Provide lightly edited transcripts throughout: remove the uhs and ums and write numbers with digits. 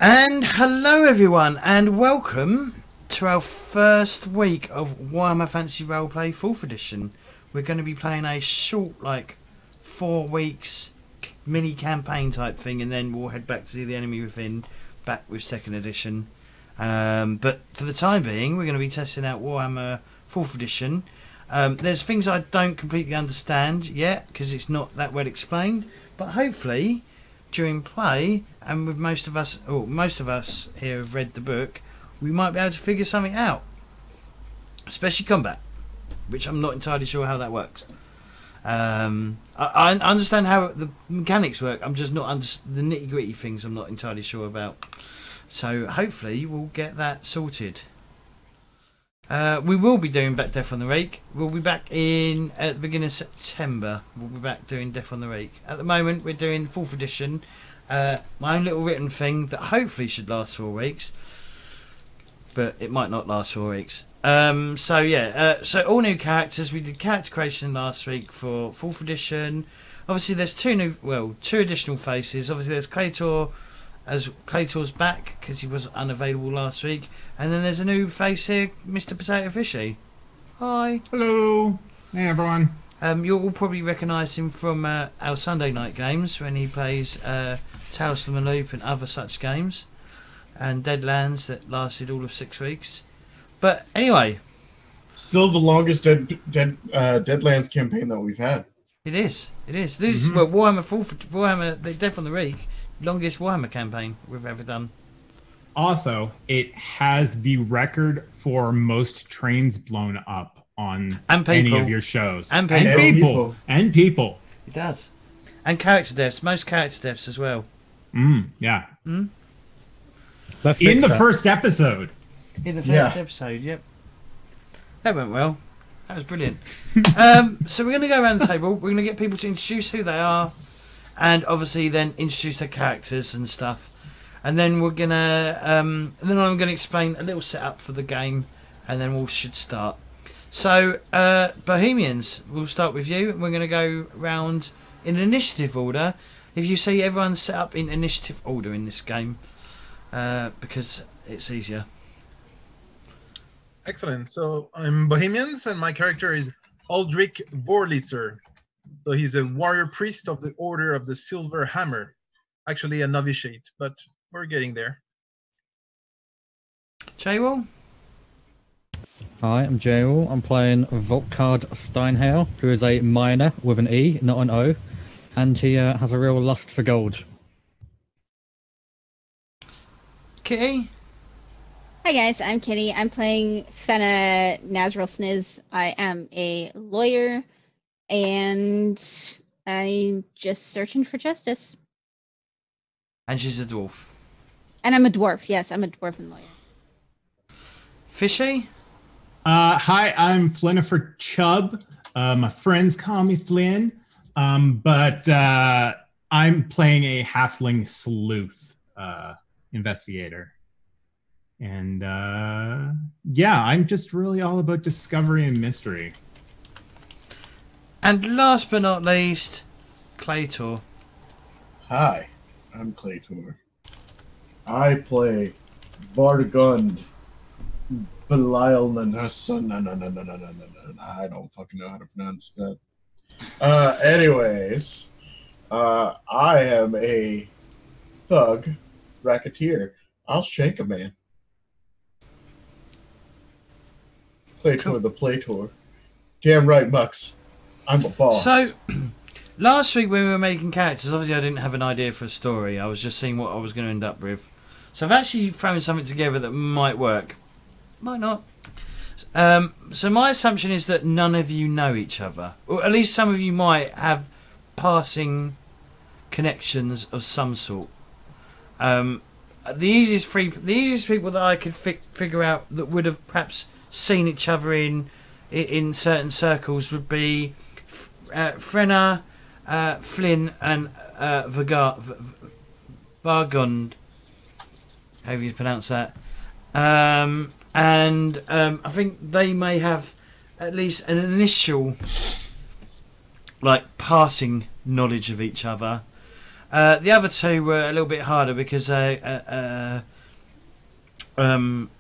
And hello everyone, and welcome to our first week of Warhammer Fantasy Roleplay 4th edition. We're going to be playing a short, 4 weeks mini campaign type thing, and then we'll head back to see the enemy within, back with 2nd edition. But for the time being, we're going to be testing out Warhammer 4th edition. There's things I don't completely understand yet, because it's not that well explained, but hopefully during play, and with most of us here have read the book, we might be able to figure something out, especially combat, which I'm not entirely sure how that works. I understand how the mechanics work, I'm just not the nitty gritty things I'm not entirely sure about, so hopefully we'll get that sorted. We will be doing back Death on the Rake. We'll be back at the beginning of September. We'll be back doing Death on the Rake. At the moment, we're doing 4th edition. My own little written thing that hopefully should last 4 weeks, but it might not last 4 weeks. So all new characters. We did character creation last week for 4th edition. Obviously, there's two additional faces. Obviously, there's Claytor. As Claytor's back because he was unavailable last week, and then there's a new face here, Mr. Potato Fishy. Hi. Hello. Hey everyone. You'll all probably recognise him from our Sunday night games when he plays Tales from the Loop and other such games, and Deadlands that lasted all of 6 weeks. But anyway, still the longest Deadlands campaign that we've had. It is. This is Warhammer the Death on the Rake. Longest Warhammer campaign we've ever done. Also, it has the record for most trains blown up on any of your shows. And people. It does. And character deaths. Most character deaths as well. Yeah. Let's in the first episode. In the first episode, yep. That went well. That was brilliant. So we're going to go around the table. We're going to get people to introduce who they are, and obviously then introduce their characters and stuff, and then we're gonna then I'm gonna explain a little setup for the game, and then we should start. So Bohemians, we'll start with you. We're gonna go round in initiative order. If you see, everyone's set up in initiative order in this game because it's easier. Excellent. So I'm Bohemians, and my character is Aldric Worlitzer. So he's a warrior priest of the Order of the Silver Hammer. Actually a novitiate, but we're getting there. Jaywall? Hi, I'm Jaywall. I'm playing Volkhard Steinheil, who is a miner with an E, not an O, and he has a real lust for gold. Kitty? Hi guys, I'm Kitty. I'm playing Fenna Nazrilsniz. I am a lawyer, and I'm just searching for justice. And she's a dwarf. And I'm a dwarf. Yes, I'm a dwarven lawyer. Fishy? Hi, I'm Flynpher Chubb. My friends call me Flyn, but I'm playing a halfling sleuth investigator. And I'm just really all about discovery and mystery. And last but not least, Claytor. Hi, I'm Claytor. I play Vargund. Belalinsson. I don't fucking know how to pronounce that. Anyways, I am a thug racketeer. I'll shank a man. Claytor the Playtor. Damn right, Mux. I'm a boss. So, last week when we were making characters, obviously I didn't have an idea for a story. I was just seeing what I was going to end up with. So I've actually thrown something together that might work. Might not. So my assumption is that none of you know each other. Or at least some of you might have passing connections of some sort. The easiest people that I could figure out that would have perhaps seen each other in certain circles would be Fenna, Flyn, and Vargund. How do you pronounce that? I think they may have at least an initial, passing knowledge of each other. The other two were a little bit harder because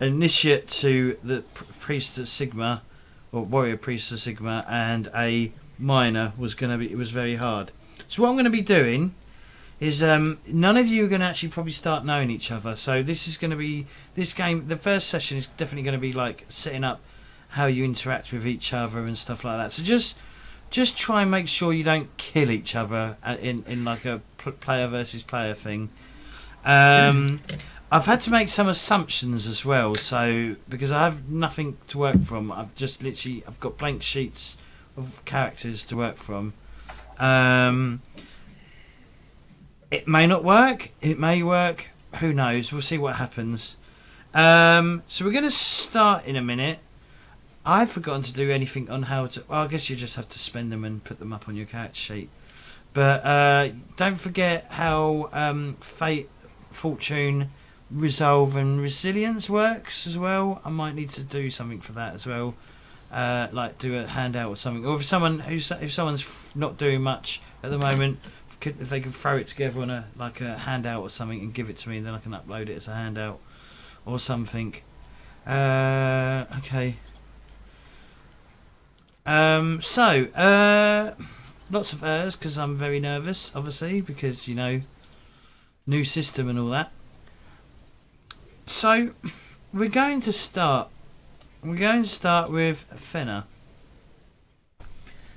initiate to the priest of Sigma, or warrior priest of Sigma, and a minor was very hard. So what I'm going to be doing is none of you are going to actually probably start knowing each other. So this is going to be this game. The first session is definitely going to be like setting up how you interact with each other and stuff like that. So just try and make sure you don't kill each other in like a player versus player thing. I've had to make some assumptions as well, so because I have nothing to work from, I've got blank sheets of characters to work from. It may not work, it may work, who knows, we'll see what happens. So we're going to start in a minute. I've forgotten to do anything on how to... Well, I guess you just have to spend them and put them up on your character sheet. But don't forget how fate, fortune, resolve and resilience works as well. I might need to do something for that as well. Like do a handout or something. Or if someone's not doing much at the moment, if they can throw it together on a handout or something and give it to me, then I can upload it as a handout or something. Okay. Lots of errors because I'm very nervous, obviously, because new system and all that. So we're going to start with Fenna.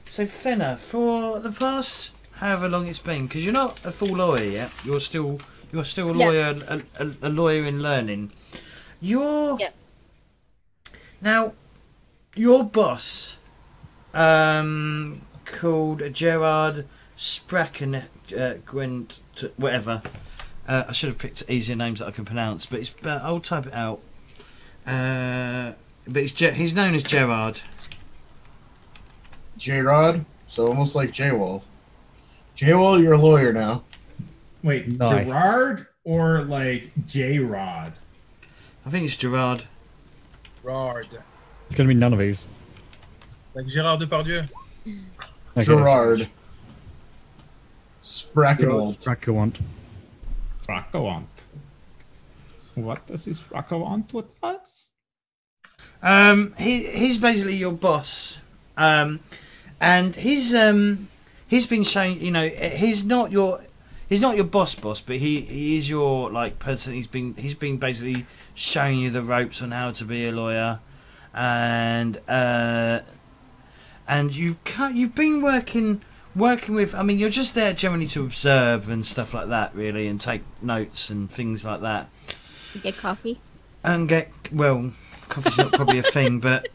So Fenna, for the past however long it's been, because you're not a full lawyer yet, you're still a lawyer, a lawyer in learning. Now your boss, called Gerard Spracken, whatever. I should have picked easier names that I can pronounce, but I'll type it out. But he's known as Gerard. Gerard? So almost like J-Wall. J-Wall, you're a lawyer now. Wait, nice. Gerard or like J-Rod? I think it's Gerard. Gerard. It's going to be none of these. Like Gérard Depardieu. Okay. Gerard. Sprackenwald. Sprackawant. What does this Sprackawant with us? He's basically your boss, and he's been shown. He's not your boss, but he is your person. He's been basically showing you the ropes on how to be a lawyer, and you've been working with. I mean, you're just there generally to observe and stuff like that, really, and take notes and things like that. Get coffee. And coffee's not probably a thing, but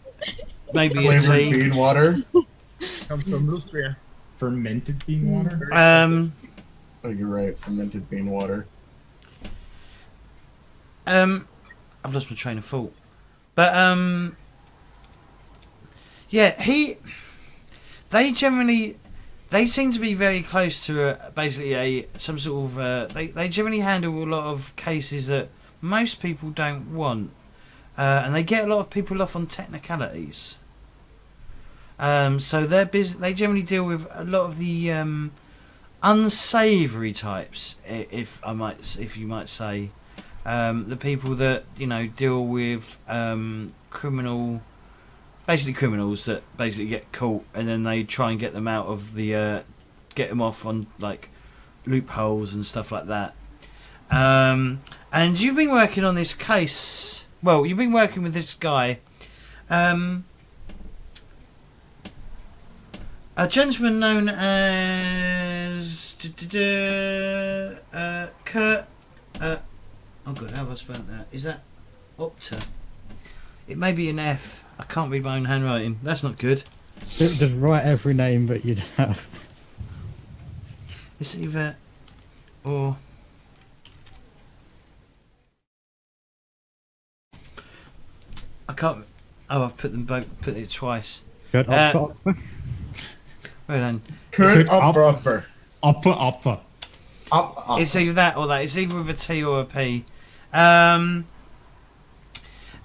maybe a Flavored tea. bean water. Comes from Austria. Fermented bean water? Oh, you're right. Fermented bean water. I've lost my train of thought. But yeah, they seem to be very close to some sort of they generally handle a lot of cases that most people don't want, and they get a lot of people off on technicalities. So they're busy. They generally deal with a lot of the unsavoury types, if you might say, the people that deal with criminals that basically get caught and then they try and get them out of the get them off on loopholes and stuff like that. And you've been working on this case. Well, you've been working with this guy, a gentleman known as Kurt. Oh God, how have I spelled that? Is that Opta? It may be an F. I can't read my own handwriting. That's not good. Just write every name that you'd have. It's either or. I can't. Oh, I've put it twice. Good. Well done. Kurt Upper. Upper. It's either that or that. It's either with a T or a P.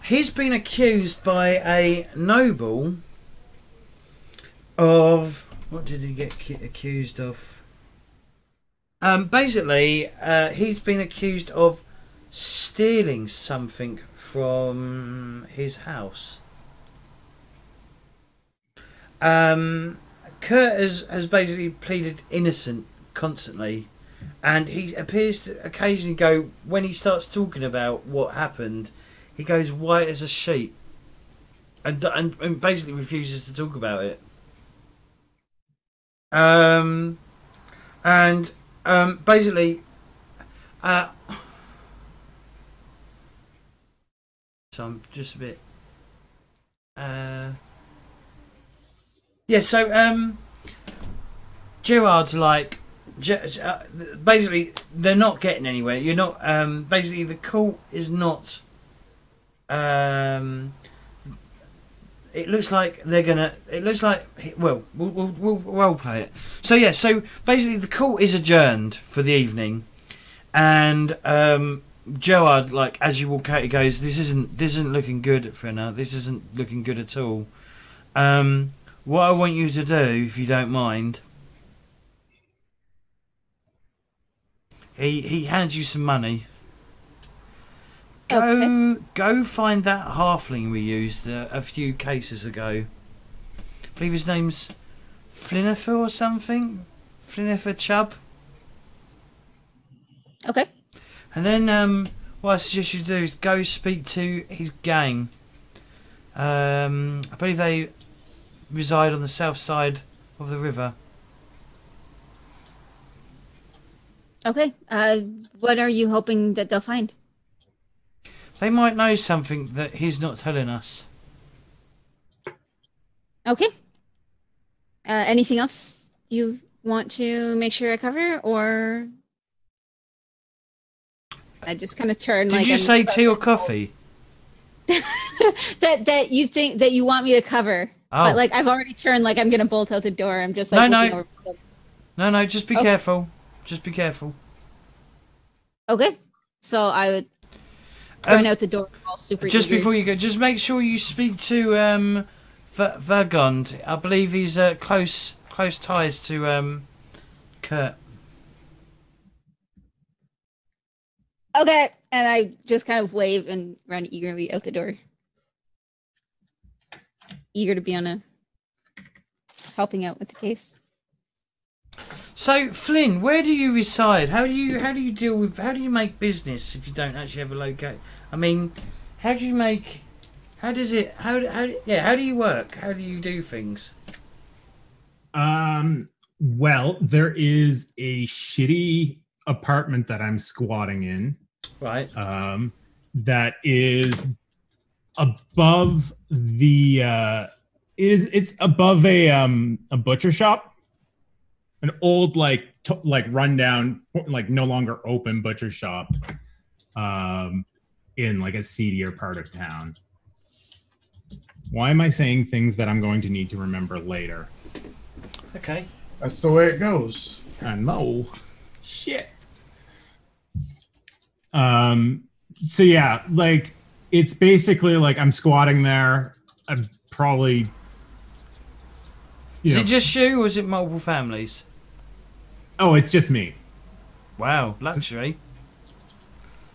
He's been accused by a noble of... What did he get accused of? Basically, he's been accused of stealing something from his house. Kurt has basically pleaded innocent constantly, and he appears to occasionally go, when he starts talking about what happened, he goes white as a sheet and basically refuses to talk about it. Basically, so I'm just a bit, yeah. So Gerard's like, basically, they're not getting anywhere. You're not. Basically, the court is not. It looks like they're gonna. It looks like, well, we'll role play it. So yeah. So basically, the court is adjourned for the evening, and Gerard, like, as you walk out, he goes, "This isn't looking good, Fenna. This isn't looking good at all. What I want you to do, if you don't mind." He hands you some money. Go find that halfling we used a few cases ago. I believe his name's Flynpher or something. Flynpher Chubb. Okay. And then what I suggest you do is go speak to his gang. I believe they reside on the south side of the river. Okay. What are you hoping that they'll find? They might know something that he's not telling us. Okay. Anything else you want to make sure I cover, or I just kind of turn? Did you say tea or coffee? that you think that you want me to cover, but like I've already turned, like I'm gonna bolt out the door. I'm just like no. Just be careful. Just be careful. Okay. So I would run out the door all super just eager. Before you go, just make sure you speak to Vargund. I believe he's close ties to Kurt. Okay, and I just kind of wave and run eagerly out the door, eager to be on helping out with the case. So Flynn, where do you reside? How do you deal with? How do you make business if you don't actually have a locate? I mean, how do you make? How does it? How do you work? How do you do things? Well, there is a shitty apartment that I'm squatting in. Right. That is above the. It's above a butcher shop. An old, like rundown, like no longer open butcher shop, in like a seedier part of town. Why am I saying things that I'm going to need to remember later? Okay, that's the way it goes. I know. Shit. So yeah, like it's basically like I'm squatting there. I'm probably. Is it just you, or is it multiple families? Oh, it's just me. Wow, luxury.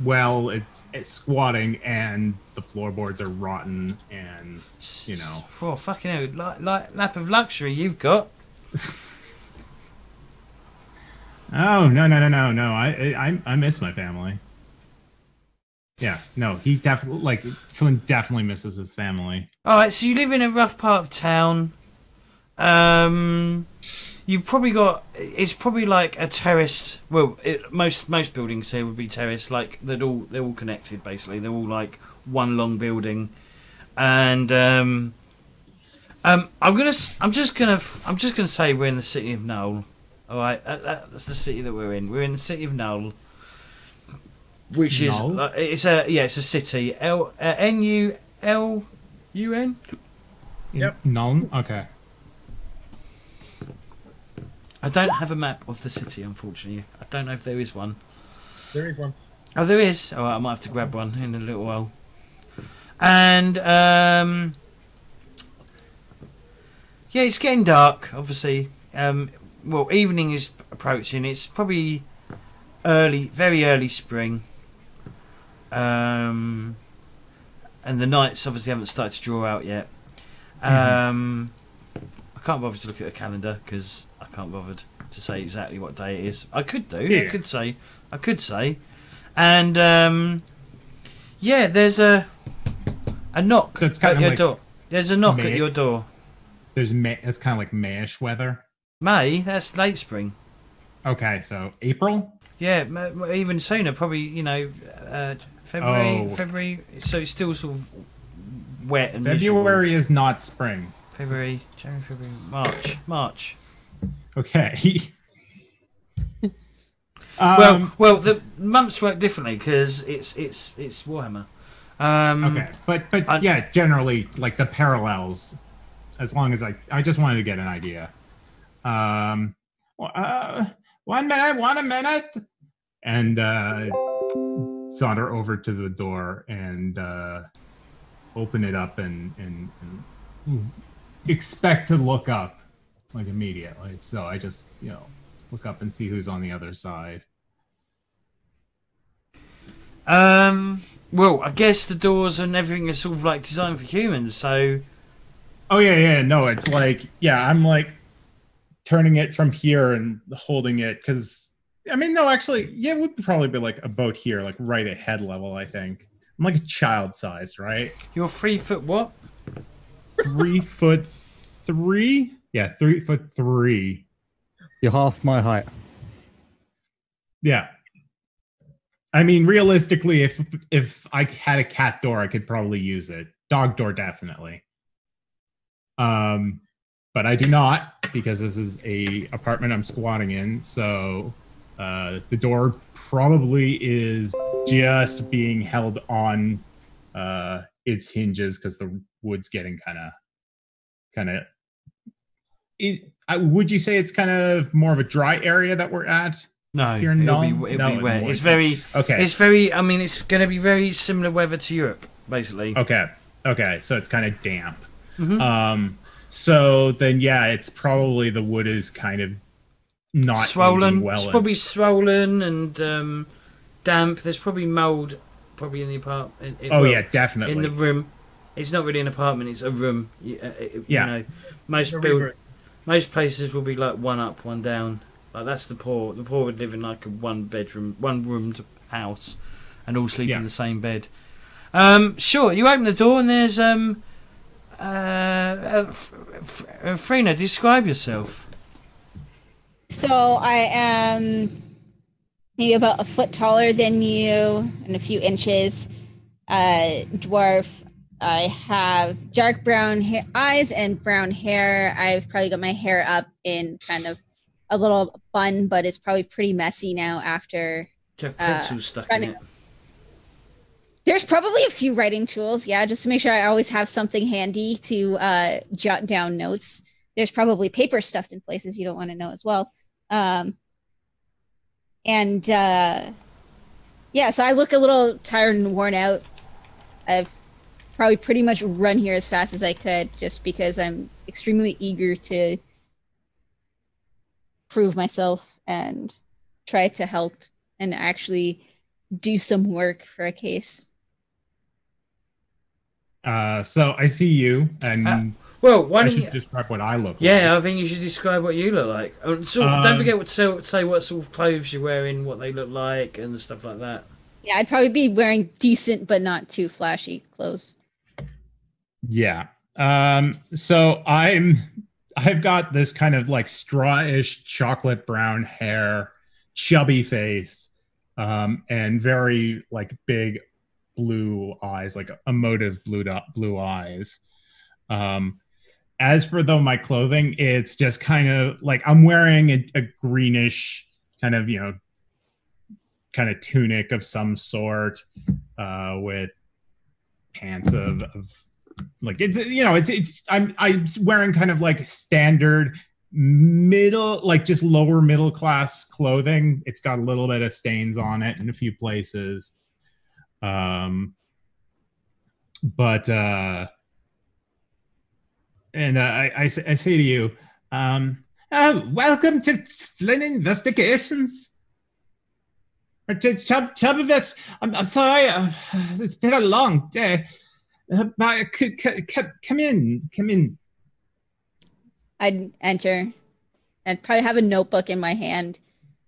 Well, it's squatting, and the floorboards are rotten, and you know. Oh, fucking hell! Lap of luxury you've got. Oh no! I miss my family. Yeah, no, he definitely Flynn definitely misses his family. All right, so you live in a rough part of town. You've probably got. It's probably like a terraced. Well, most buildings here would be terraced. Like they're all connected. Basically, they're all like one long building. And I'm just gonna say we're in the city of Null. All right, that's the city that we're in. We're in the city of Null, which Null? is it's a city. N-U-L-U-N. Yep. Null. Okay. I don't have a map of the city, unfortunately. I don't know if there is one. There is one. Oh, there is? All right, I might have to grab one in a little while. And, yeah, it's getting dark, obviously. Well, evening is approaching. It's probably very early spring. And the nights obviously haven't started to draw out yet. I can't bother to look at a calendar because I can't bother to say exactly what day it is. I could do. Yeah. I could say. And there's a knock So it's kind at of your like door. There's a knock May. at your door. It's kind of like Mayish weather. May, that's late spring. Okay, so April. Yeah, even sooner, probably, February. Oh. February. So it's still sort of wet and February is not spring. February, January, February, March. Okay. Well, the months work differently because it's Warhammer. Okay, but yeah, generally like the parallels. As long as I just wanted to get an idea. 1 minute, and saunter over to the door and open it up and expect to look up like immediately. So I just look up and see who's on the other side. Well, I guess the doors and everything is sort of like designed for humans, so. Oh yeah, no, it's like I'm like turning it from here and holding it because it would probably be like about here, like right at head level. I think I'm like a child size, right? You're 3 foot what? 3'3". Yeah, 3'3". You're half my height. Yeah. I mean, realistically, if I had a cat door, I could probably use it. Dog door, definitely. But I do not because this is a apartment I'm squatting in. So the door probably is just being held on its hinges because the wood's getting kind of. Would you say it's kind of more of a dry area that we're at? No, Here it'll be wet. It's very okay. It's very. I mean, it's going to be very similar weather to Europe, basically. Okay. So it's kind of damp. Mm-hmm. So then, it's probably the wood is kind of not swollen. aging well. It's probably swollen and damp. There's probably mold, probably in the apartment. Definitely in the room. It's not really an apartment; it's a room. Most places will be like one up, one down. Like that's the poor. The poor would live in like a one roomed house, and all sleep in the same bed. Sure. You open the door and there's Frina, describe yourself. So I am maybe about a foot taller than you and a few inches. Dwarf. I have dark brown eyes and brown hair. I've probably got my hair up in kind of a little bun, but it's probably pretty messy now after. Do you have pencils stuck in it? There's probably a few writing tools, just to make sure I always have something handy to jot down notes. There's probably paper stuffed in places you don't want to know as well. So I look a little tired and worn out. I've probably pretty much run here as fast as I could just because I'm extremely eager to prove myself and try to help and actually do some work for a case. So I see you, and why don't you describe what I look like? Yeah, I think you should describe what you look like. Don't forget to say what sort of clothes you're wearing, what they look like, and stuff like that. Yeah, I'd probably be wearing decent but not too flashy clothes. Yeah. So I've got this kind of like strawish chocolate brown hair, chubby face, and very like big blue eyes, like emotive blue eyes. As for my clothing, it's just kind of like I'm wearing a greenish kind of tunic of some sort, with pants of like I'm wearing kind of like standard middle, like just lower middle class clothing. It's got a little bit of stains on it in a few places. I say to you, welcome to Flynn Investigations. Chubb, I'm sorry. It's been a long day. Come in. I'd enter and probably have a notebook in my hand.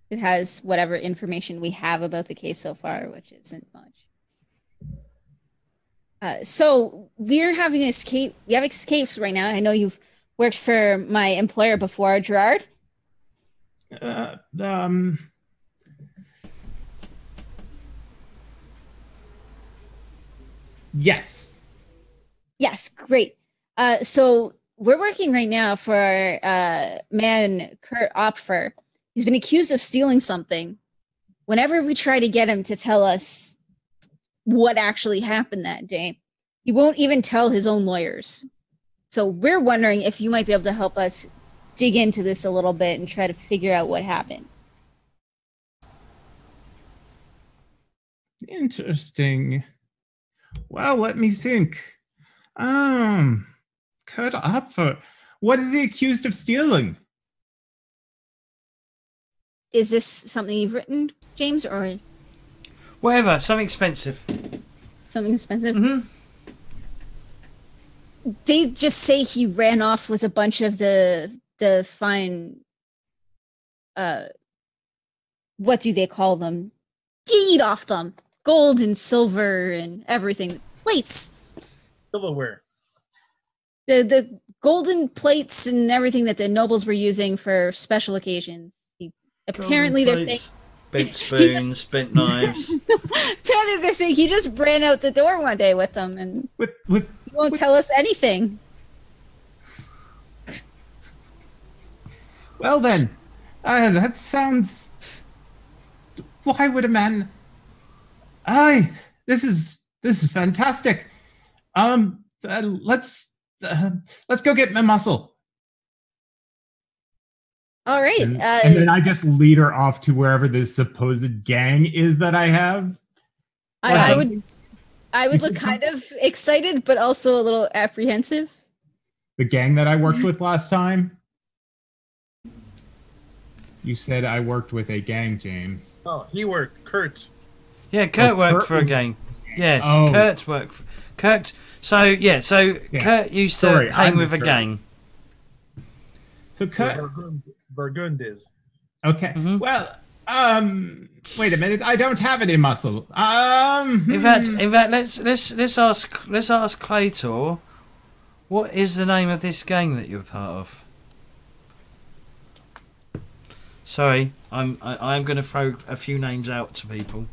It has whatever information we have about the case so far, which isn't much. So we're having an escape. We have escapes right now. I know you've worked for my employer before, Gerard. Yes. Yes, great. So we're working right now for man Kurt Opfer. He's been accused of stealing something. Whenever we try to get him to tell us what actually happened that day, he won't even tell his own lawyers. So we're wondering if you might be able to help us dig into this a little bit and try to figure out what happened. Interesting. Well, let me think. Kurt Opfer. What is he accused of stealing? Is this something you've written, James, or Whatever, something expensive. something expensive? Mm-hmm. They just say he ran off with a bunch of the fine, what do they call them? Eat off them. Gold and silver and everything. Plates. Silverware. The golden plates and everything that the nobles were using for special occasions. Apparently they're saying bent spoons, bent knives. apparently they're saying he just ran out the door one day with them and he won't tell us anything. Well then, that sounds. Why would a man? This is fantastic. Let's go get my muscle. All right. And then I just lead her off to wherever this supposed gang is that I have. I would look kind of excited, but also a little apprehensive. The gang that I worked with last time. You said I worked with a gang, James. Oh, he worked. Kurt. Yeah, Kurt worked for a gang. Yes, Oh. Kurt's worked for Kurt. So Kurt used to hang with a gang. So Kurt. Vargund is. Okay. Mhm. Well, wait a minute. I don't have any muscle. In fact, let's ask Claytor, what is the name of this gang that you're part of? Sorry, I'm going to throw a few names out to people.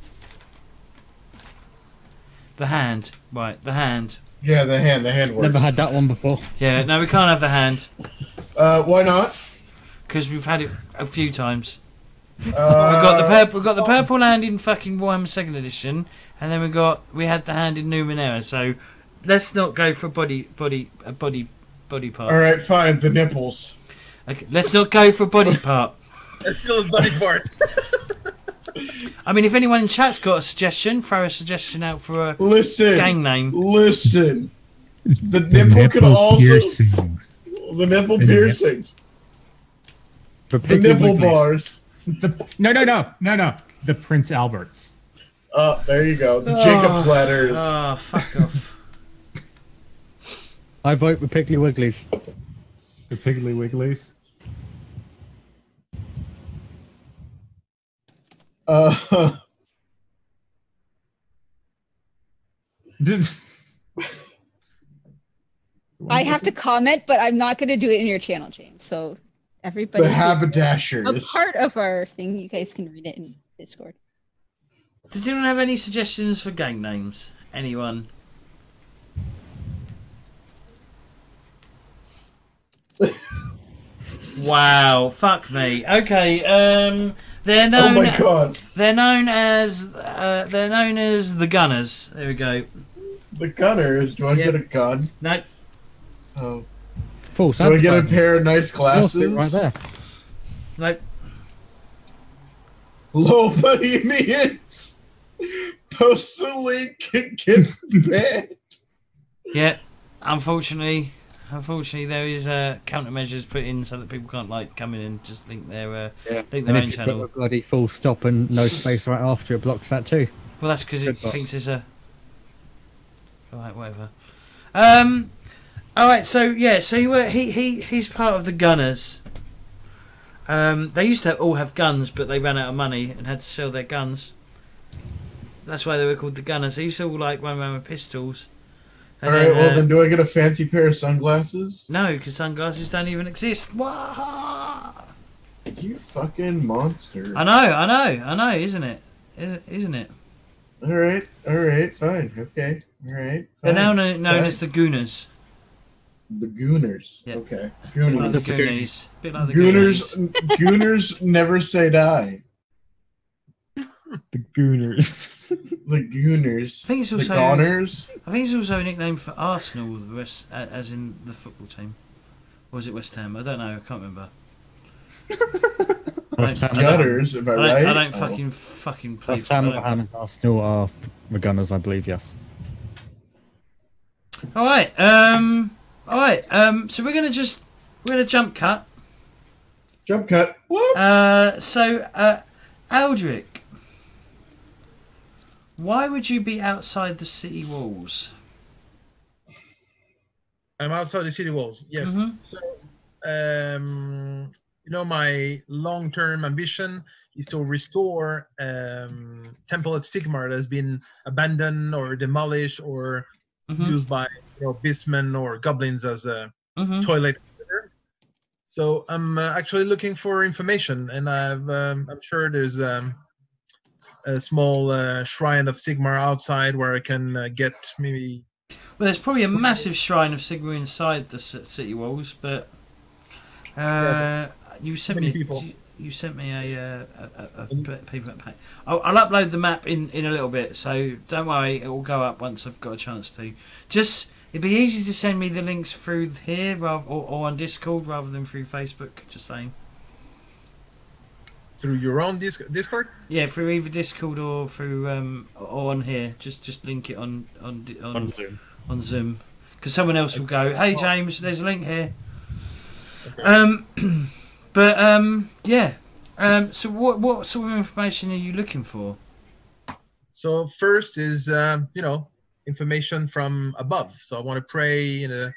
The Hand, right? The Hand. Yeah, the hand works. Never had that one before. Yeah, no, we can't have the Hand Why not? because we've had it a few times. Uh, We've got the purple hand in fucking Warhammer 2nd edition, and then we had the hand in Numenera. So let's not go for body part. All right, fine. The nipples. Okay, let's not go for body part. That's still a buddy part. I mean, if anyone in chat's got a suggestion, throw a suggestion out for a Listen. gang name. Listen. The nipple could also. piercings. The nipple piercings. For The nipple bars. No. The Prince Alberts. Oh, there you go. The Jacob's ladders. Oh, fuck off. I vote with Piggly Wigglies. The Piggly Wigglies. I have to comment, but I'm not going to do it in your channel, James. So everybody, The a haberdashers. part of our thing, you guys can read it in Discord. Does anyone have any suggestions for gang names? Anyone? Wow, fuck me. Okay, they're known. Oh my god. They're known as the Gunners. There we go. The gunners. Do I Yep. get a gun? No, Oh. False Do I get a advertising. pair of nice Forced it glasses? right there. no. Low Bohemians. Post the link and get banned. Yeah, unfortunately, Unfortunately, there is countermeasures put in so that people can't like come in and just link their Yeah. link And their if own you channel. put a bloody full stop and no space right after, it blocks that too. Well, that's because it Good box. thinks it's a. Alright, whatever. Alright, so yeah, so he's part of the Gunners. They used to all have guns, but they ran out of money and had to sell their guns. That's why they were called the Gunners. They used to all like run around with pistols. And Alright, well then do I get a fancy pair of sunglasses? no, because sunglasses don't even exist. Wah! You fucking monster. I know, isn't it? Isn't it? Alright, fine, okay. Alright. They're now fine, known fine. the Gooners. The Gooners. Yeah. Okay. Bit like the Gooners. Goonies. Bit like the Gooners Goonies. Gooners never say die. The Gooners. The Gooners. I think it's The also. Goners. I think it's also a nickname for Arsenal, the West, as in the football team. Or was it West Ham? I don't know. I can't remember. West Ham, Gutters, am I right? I don't Oh. fucking play. West Ham, I don't- Hammers, Arsenal are the Gunners, I believe. Yes. All right. So we're gonna jump cut. Jump cut. What? Aldric, why would you be outside the city walls? I'm outside the city walls. Yes. Mhm. So, my long-term ambition is to restore Temple of Sigmar that has been abandoned or demolished or Mhm. used by beastmen or goblins as a Mhm. toilet. So I'm actually looking for information, and I'm sure there's a small shrine of Sigmar outside where I can get maybe. Well, there's probably a massive shrine of Sigmar inside the city walls, but you sent Many me people. you sent me a paper pack. I'll upload the map in a little bit, so don't worry, it will go up once I've got a chance to. Just it'd be easy to send me the links through here or on Discord rather than through Facebook. Just saying. Through your own Discord? Yeah, through either Discord or through or on here. Just link it on Zoom. on Zoom, because someone else will go, "Hey James, there's a link here." Okay. Yeah. So what sort of information are you looking for? So first is information from above. So I want to pray in a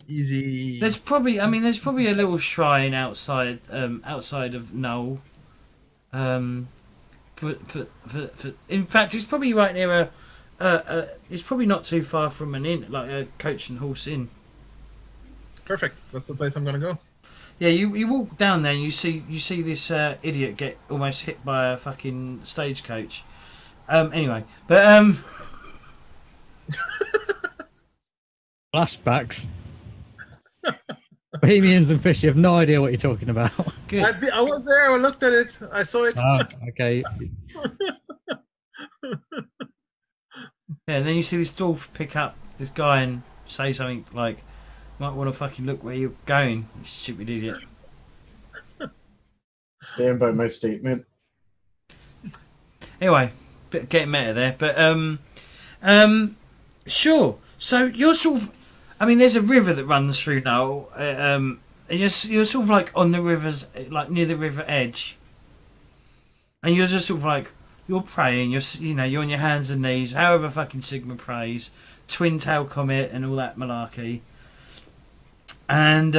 easy. There's probably a little shrine outside of Null. For in fact, it's probably right near it's probably not too far from an inn, like a Coach and Horse Inn. Perfect. That's the place I'm gonna go. Yeah, you walk down there and you see this idiot get almost hit by a fucking stagecoach. Anyway, but Flashbacks. Bohemians and Fish, you have no idea what you're talking about. good. I was there. I looked at it. I saw it. Okay. Yeah, and then you see this dwarf pick up this guy and say something like, "Might want to fucking look where you're going, you stupid idiot." Stand by my statement. Anyway, bit of getting meta there, but sure. So you're sort of, there's a river that runs through now, and you're sort of like on the river's, like near the river edge, and you're just sort of like you're praying. You're on your hands and knees, however fucking Sigma prays, twin tail comet and all that malarkey, and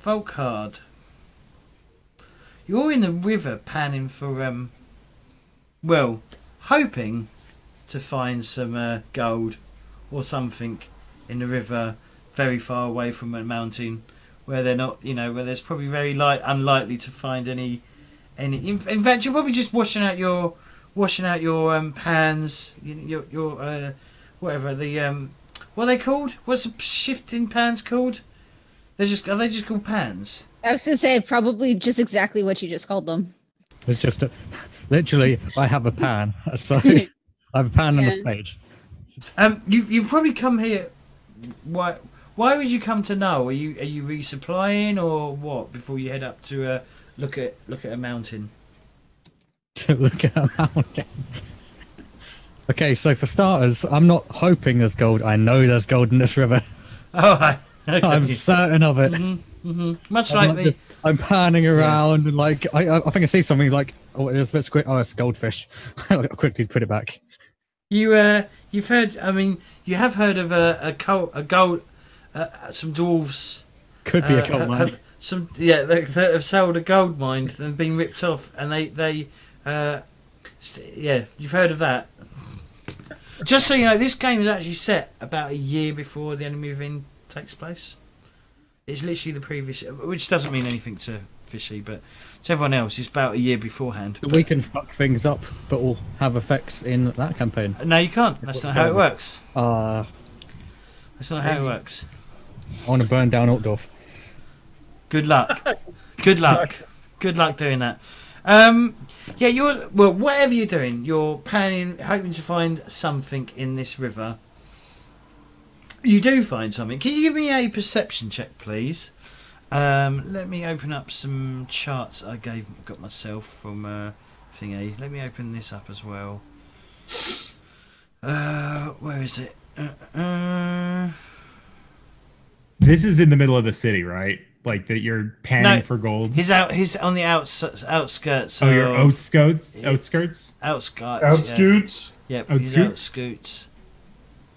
Volkhard. You're in the river panning for hoping to find some gold or something in the river very far away from a mountain where they're not, where there's probably very unlikely to find any. In fact, you're probably just washing out your pans, your whatever the what are they called? What's the shifting pans called? Are they just called pans? I was gonna say probably just exactly what you just called them. It's just literally, I have a pan. So I have a pan and a Yeah. spade. You've probably come here. Why would you come to Null? Are you resupplying or what? Before you head up to look at a mountain. To look at a mountain. Okay, so for starters, I'm not hoping there's gold. I know there's gold in this river. Oh, right. Okay. I'm certain of it. Much like the. I'm panning around and like I think I see something like it's a bit squid. Oh, it's a goldfish. I'll quickly put it back. You've heard. I mean, you have heard of a gold. Some dwarves. Could be a gold mine. That have sold a gold mine and been ripped off, and they you've heard of that. Just so you know, this game is actually set about a year before the enemy within takes place. It's literally the previous, which doesn't mean anything to Fishy, but to everyone else, it's about a year beforehand. We can fuck things up, but will have effects in that campaign. No, you can't. That's not how it works. That's not how it works. I want to burn down Altdorf. Good luck. Good luck. Good luck doing that. Whatever you're doing, you're panning, hoping to find something in this river. You do find something. Can you give me a perception check, please? Let me open up some charts I got myself from thingy. Let me open this up as well. Where is it? This is in the middle of the city, right? Like that you're panning for gold. He's on the outskirts. Oh, your outskirts. Outskirts. Outskirts. Yep, he's outskirts.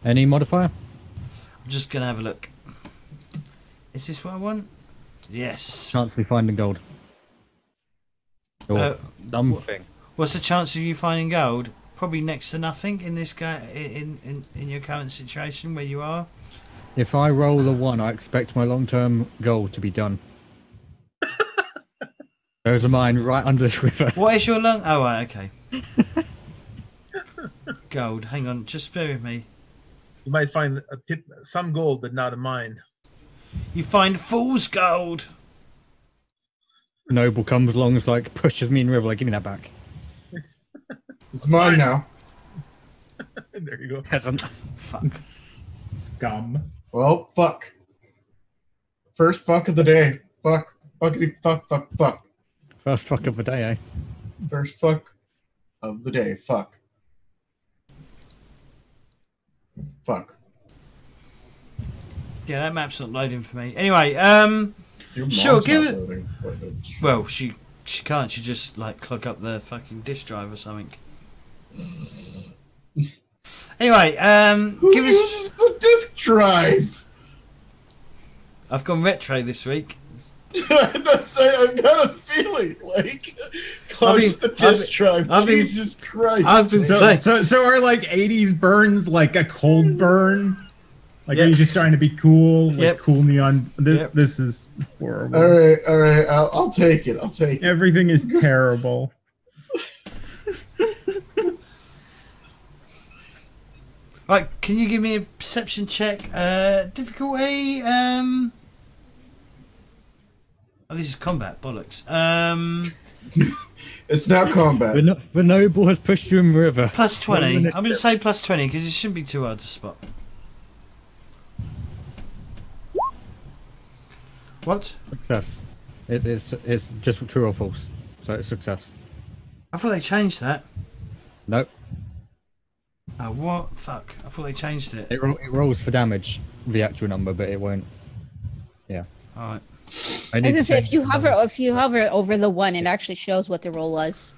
Any modifier? I'm just gonna have a look. Is this what I want? Yes. Chance of me finding gold. Or something. What's the chance of you finding gold? Probably next to nothing in this in your current situation where you are. If I roll a 1, I expect my long-term goal to be done. There's a mine right under this river. What is your long? Oh, right, okay. Gold. Hang on, just bear with me. You might find some gold, but not a mine. You find fool's gold. Noble comes along, and like pushes me in the river. Like, give me that back. It's mine now. There you go. Peasant. Fuck. Scum. Well, fuck. First fuck of the day. Fuck. Fuckity fuck, fuck, fuck. First fuck of the day, eh? First fuck of the day. Fuck. Fuck. Yeah, that map's not loading for me. Anyway, Your sure, mom's give not it. loading. Well, she can't. She just like clog up the fucking disk drive or something. Anyway, Who give us. uses the disk drive? I've gone retro this week. I've got a feeling like close the disk drive. Jesus Christ! I've been playing. So are like 80s burns like a cold burn? Like are you just trying to be cool? Like cool neon. This is horrible. All right. I'll take it. I'll take it. Everything is terrible. Right, can you give me a perception check? Difficulty. Oh, this is combat bollocks. It's now combat. The noble has pushed you in the river. Plus 20. I'm going to say plus 20 because it shouldn't be too hard to spot. What? Success. It's just true or false. So it's success. I thought they changed that. Nope. Oh, what? Fuck. I thought they changed it. It rolls for damage, the actual number, but it won't. Yeah. Alright. I was gonna say if you hover over the 1, it actually shows what the roll was.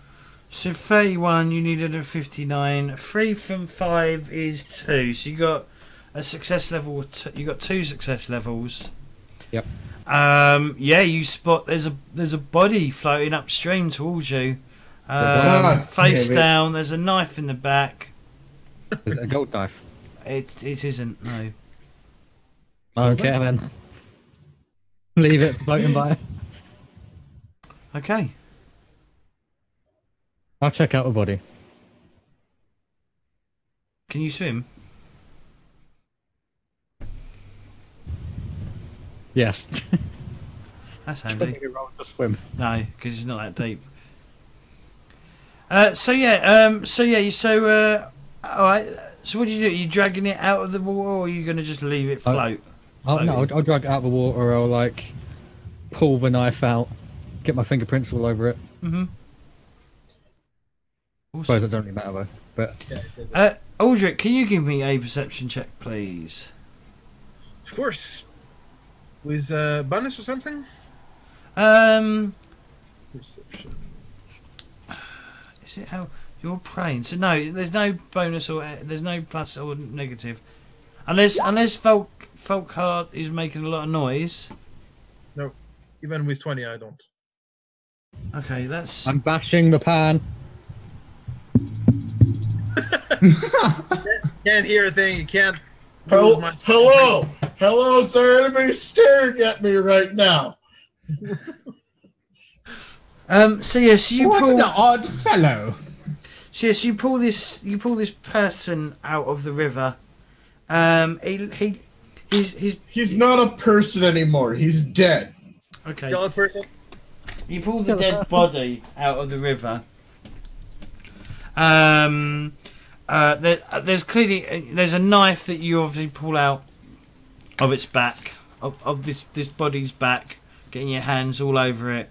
So 31, you needed a 59. 3 from 5 is 2. So you got a success level. You got 2 success levels. Yep. Yeah, you spot there's a body floating upstream towards you. Face down. There's a knife in the back. Is it a gold knife? It isn't. No. Okay then. Leave it floating by. Okay. I'll check out the body. Can you swim? Yes. That's handy. Roll to swim. No, because it's not that deep. All right. So what do? Are you dragging it out of the water, or are you going to just leave it float? I'll drag it out of the water, or I'll like pull the knife out, get my fingerprints all over it. Mm-hmm. I suppose it don't really matter though. But Aldric, can you give me a perception check, please? Of course. With bonus or something? Perception. Is it how you're praying? So no, there's no bonus or there's no plus or negative, unless Volkhard is making a lot of noise. No, even with 20, I don't. Okay, that's. I'm bashing the pan. Can't hear a thing. You can't. Hello, is there anybody staring at me right now? So yes, you What pull. an odd fellow. So yes, you pull this person out of the river. He's Not a person anymore. He's dead. okay. Kill a person. You pull the Kill a dead person. body out of the river. There's clearly there's a knife that you obviously pull out of its back, of this body's back, getting your hands all over it.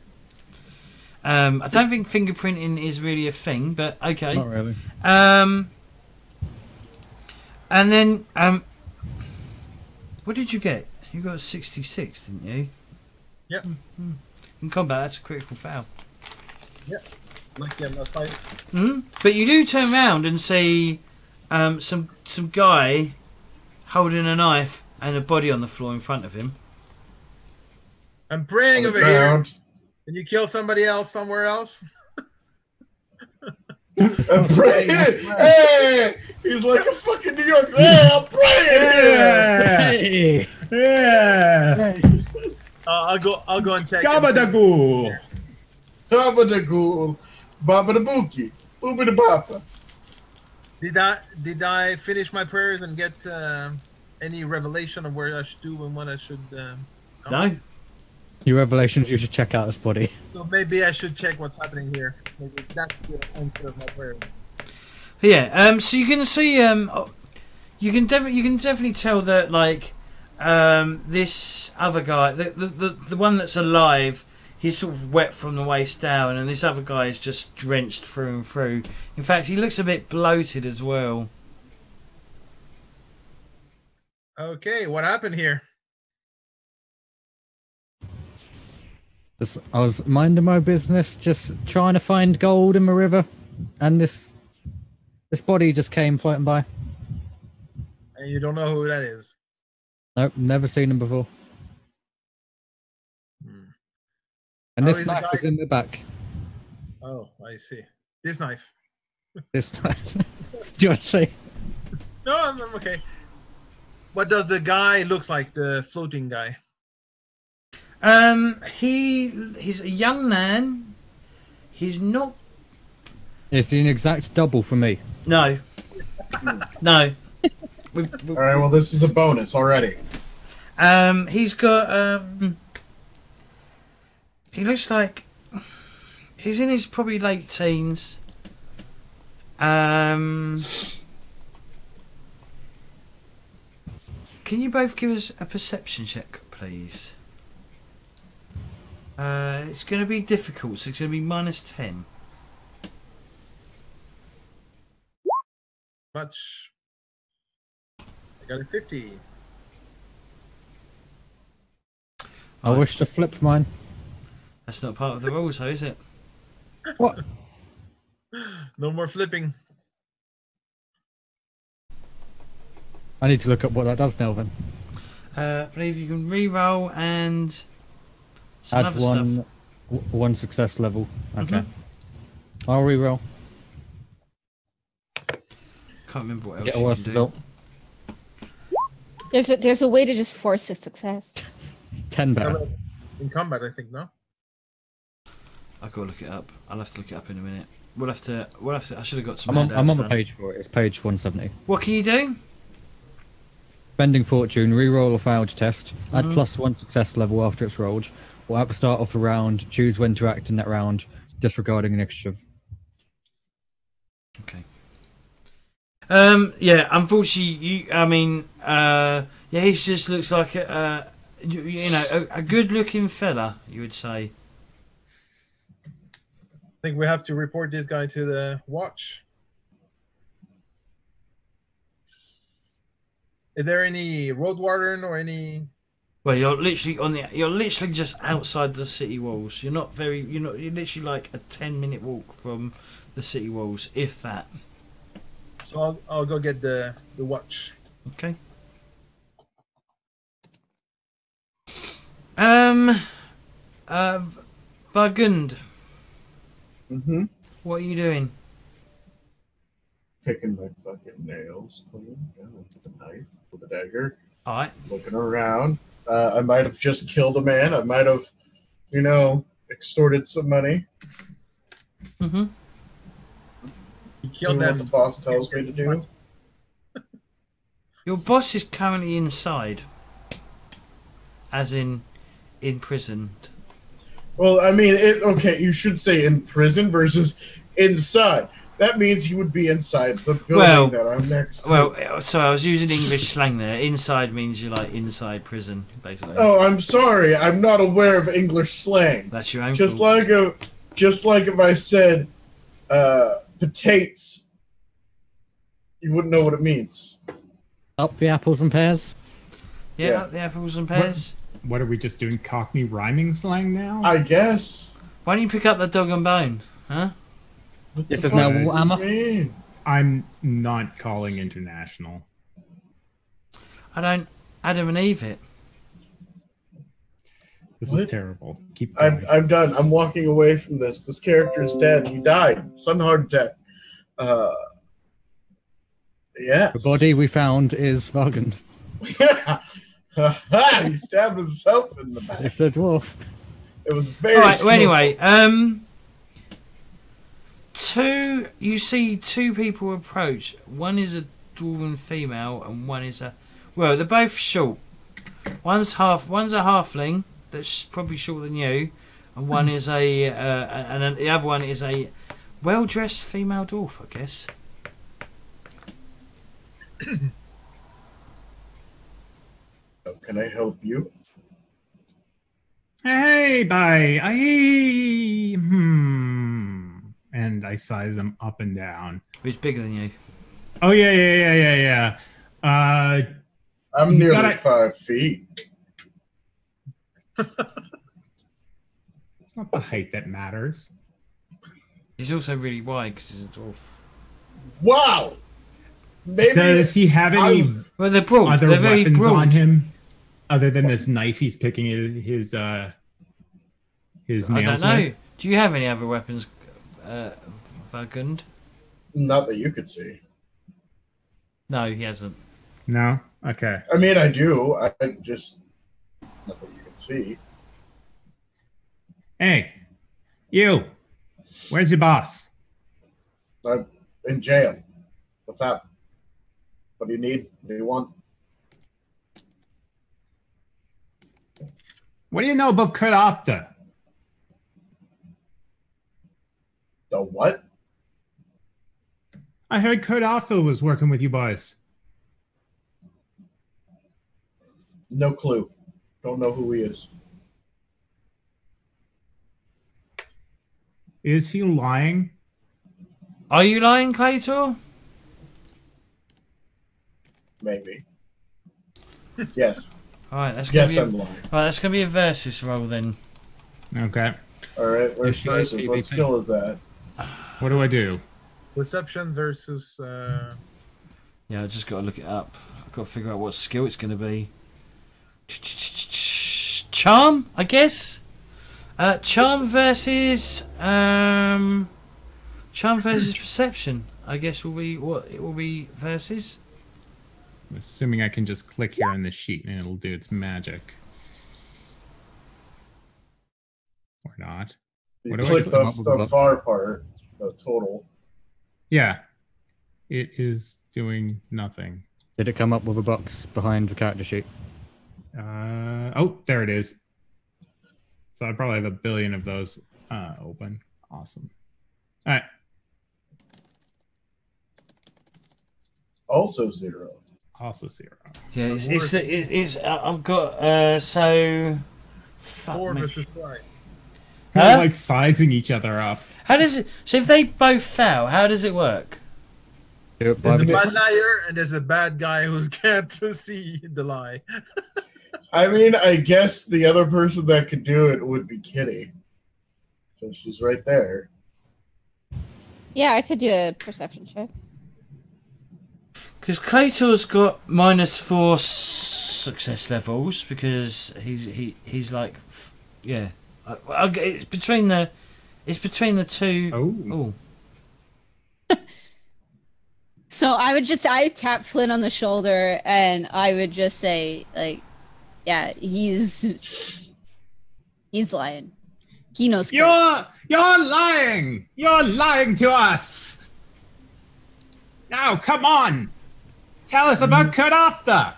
I don't think fingerprinting is really a thing, but okay. Not really. And then what did you get? You got a 66, didn't you? Yep. In combat, that's a critical foul. Yep. Like the last fight. But you do turn around and see some guy holding a knife and a body on the floor in front of him. I'm praying On the over here. ground. Can you kill somebody else somewhere else? I'm praying. Hey, he's like a fucking New York. Hey, I'm praying here. Yeah. Yeah. I'll go and check. Gabadagoo. Baba da ghoul, Baba da bookie, Booby da Papa. Did I finish my prayers and get any revelation of where I should do and when I should? No. Your revelations, you should check out this body. So maybe I should check what's happening here. Maybe that's the answer of my prayer. Yeah. So you can see. You can definitely tell that like this other guy, the one that's alive, he's sort of wet from the waist down, and this other guy is just drenched through and through. In fact, he looks a bit bloated as well. Okay, what happened here? I was minding my business, just trying to find gold in the river, and this body just came floating by. And you don't know who that is. Nope, never seen him before. Hmm. And Oh, this he's a knife guy- is in the back. Oh, I see. This knife. This knife. Do you want to see? No, I'm okay. What does the guy looks like? The floating guy. He's a young man. He's not. It's an exact double for me. No. No. All right, well, this is a bonus already. He's got. He looks like he's in his probably late teens. Can you both give us a perception check, please? It's going to be difficult, so it's going to be -10. Much. I got a 50. I wish to flip mine. That's not part of the rules, though, is it? What? No more flipping. I need to look up what that does now then. I believe you can re-roll and some Add other one, stuff. one success level. Okay. Mhm. I'll re-roll. Can't remember what else Get a you worse can do. result. There's a way to just force a success. 10 better. In combat, I think, no? I've got to look it up. I'll have to look it up in a minute. We'll have to. I should have got some. I'm on handouts the done. page for it. It's page 170. What can you do? Spending fortune, re-roll a failed test, add Mhm. +1 success level after it's rolled, or at the start of the round, choose when to act in that round, disregarding initiative. Okay. Yeah. Unfortunately, yeah, he just looks like a good-looking fella. You would say. I think we have to report this guy to the watch. Is there any road warden or any? Well, you're literally just outside the city walls. You're literally like a 10-minute walk from the city walls, if that. So I'll go get the watch. Okay. Vargund, Mm-hmm. what are you doing? Picking my fucking nails clean. With a knife, with a dagger. All right. Looking around. I might have just killed a man. I might have, extorted some money. Mm-hmm. You killed Doing what them. the boss tells me to do. Your boss is currently inside, as in prison. Well, I mean, okay, you should say in prison versus inside. That means he would be inside the building that I'm next to. Well, so I was using English slang there. Inside means you're like inside prison, basically. Oh, I'm sorry. I'm not aware of English slang. That's your own Just fault. like if I said potatoes, you wouldn't know what it means. Up the apples and pears. Yeah, the apples and pears. What are we just doing? Cockney rhyming slang now? I guess. Why don't you pick up the dog and bone, huh? This is now What does this Warhammer. mean? I'm not calling international. I don't Adam and Eve it. This What? is terrible. Keep going. I'm done. I'm walking away from this. This character is dead. He died. Sudden heart attack. Yes. The body we found is Vargund. He stabbed himself in the back. It's a dwarf. It was very. All right. Well, smooth. anyway, you see two people approach. One is a dwarven female, and one is a. Well, they're both short. One's a halfling that's probably shorter than you, and one is and the other one is a well-dressed female dwarf, I guess. Can I help you? Hey, bye. And I size him up and down. Who's bigger than you? Oh, yeah. I'm He's nearly got a- 5 feet. It's not the height that matters. He's also really wide because he's a dwarf. Wow. Maybe Does he have any Well, they're broad. other They're very weapons broad. on him other than this knife he's picking his I nails don't know. with? Do you have any other weapons, Vargund? not that you could see. No, he hasn't. No? Okay. I mean, I do. I just not that you can see. Hey, you. Where's your boss? I'm in jail. What's up? What do you need? What do you want? What do you know about Kurt Opta? The what? I heard Kurt Opta was working with you boys. No clue. Don't know who he is. Is he lying? Are you lying, Claytor? Maybe. Yes. All right, that's gonna Yes, be I'm a, lying. right. That's gonna be a versus roll then. Okay. All right. Where's Yes, you is versus? What PvP. skill is that? What do I do? Perception versus. Yeah, I just got to look it up. I've got to figure out what skill it's gonna be. Charm, I guess. Charm versus perception. I guess will be what it will be versus. I'm assuming I can just click here on the sheet and it'll do its magic. Or not. You What do I click do? the far part, the total. Yeah. It is doing nothing. Did it come up with a box behind the character sheet? Oh, there it is. So I probably have a billion of those open. Awesome. All right. Also 0. Also 0. Yeah, it's I've got so. Fuck 4 me. versus 5. Huh? They're like sizing each other up. How does it? So if they both fail, how does it work? Do it, There's a Bobby. bad liar and there's a bad guy who can't see the lie. I mean, I guess the other person that could do it would be Kitty. So she's right there. Yeah, I could do a perception check. Because Claytor's got -4 success levels because he's like, yeah. It's between the two. Oh. So I tap Flynn on the shoulder and I would just say, like, yeah, he's lying. He knows. You're lying. You're lying to us. Now, come on. Tell us about Kurt Arthur.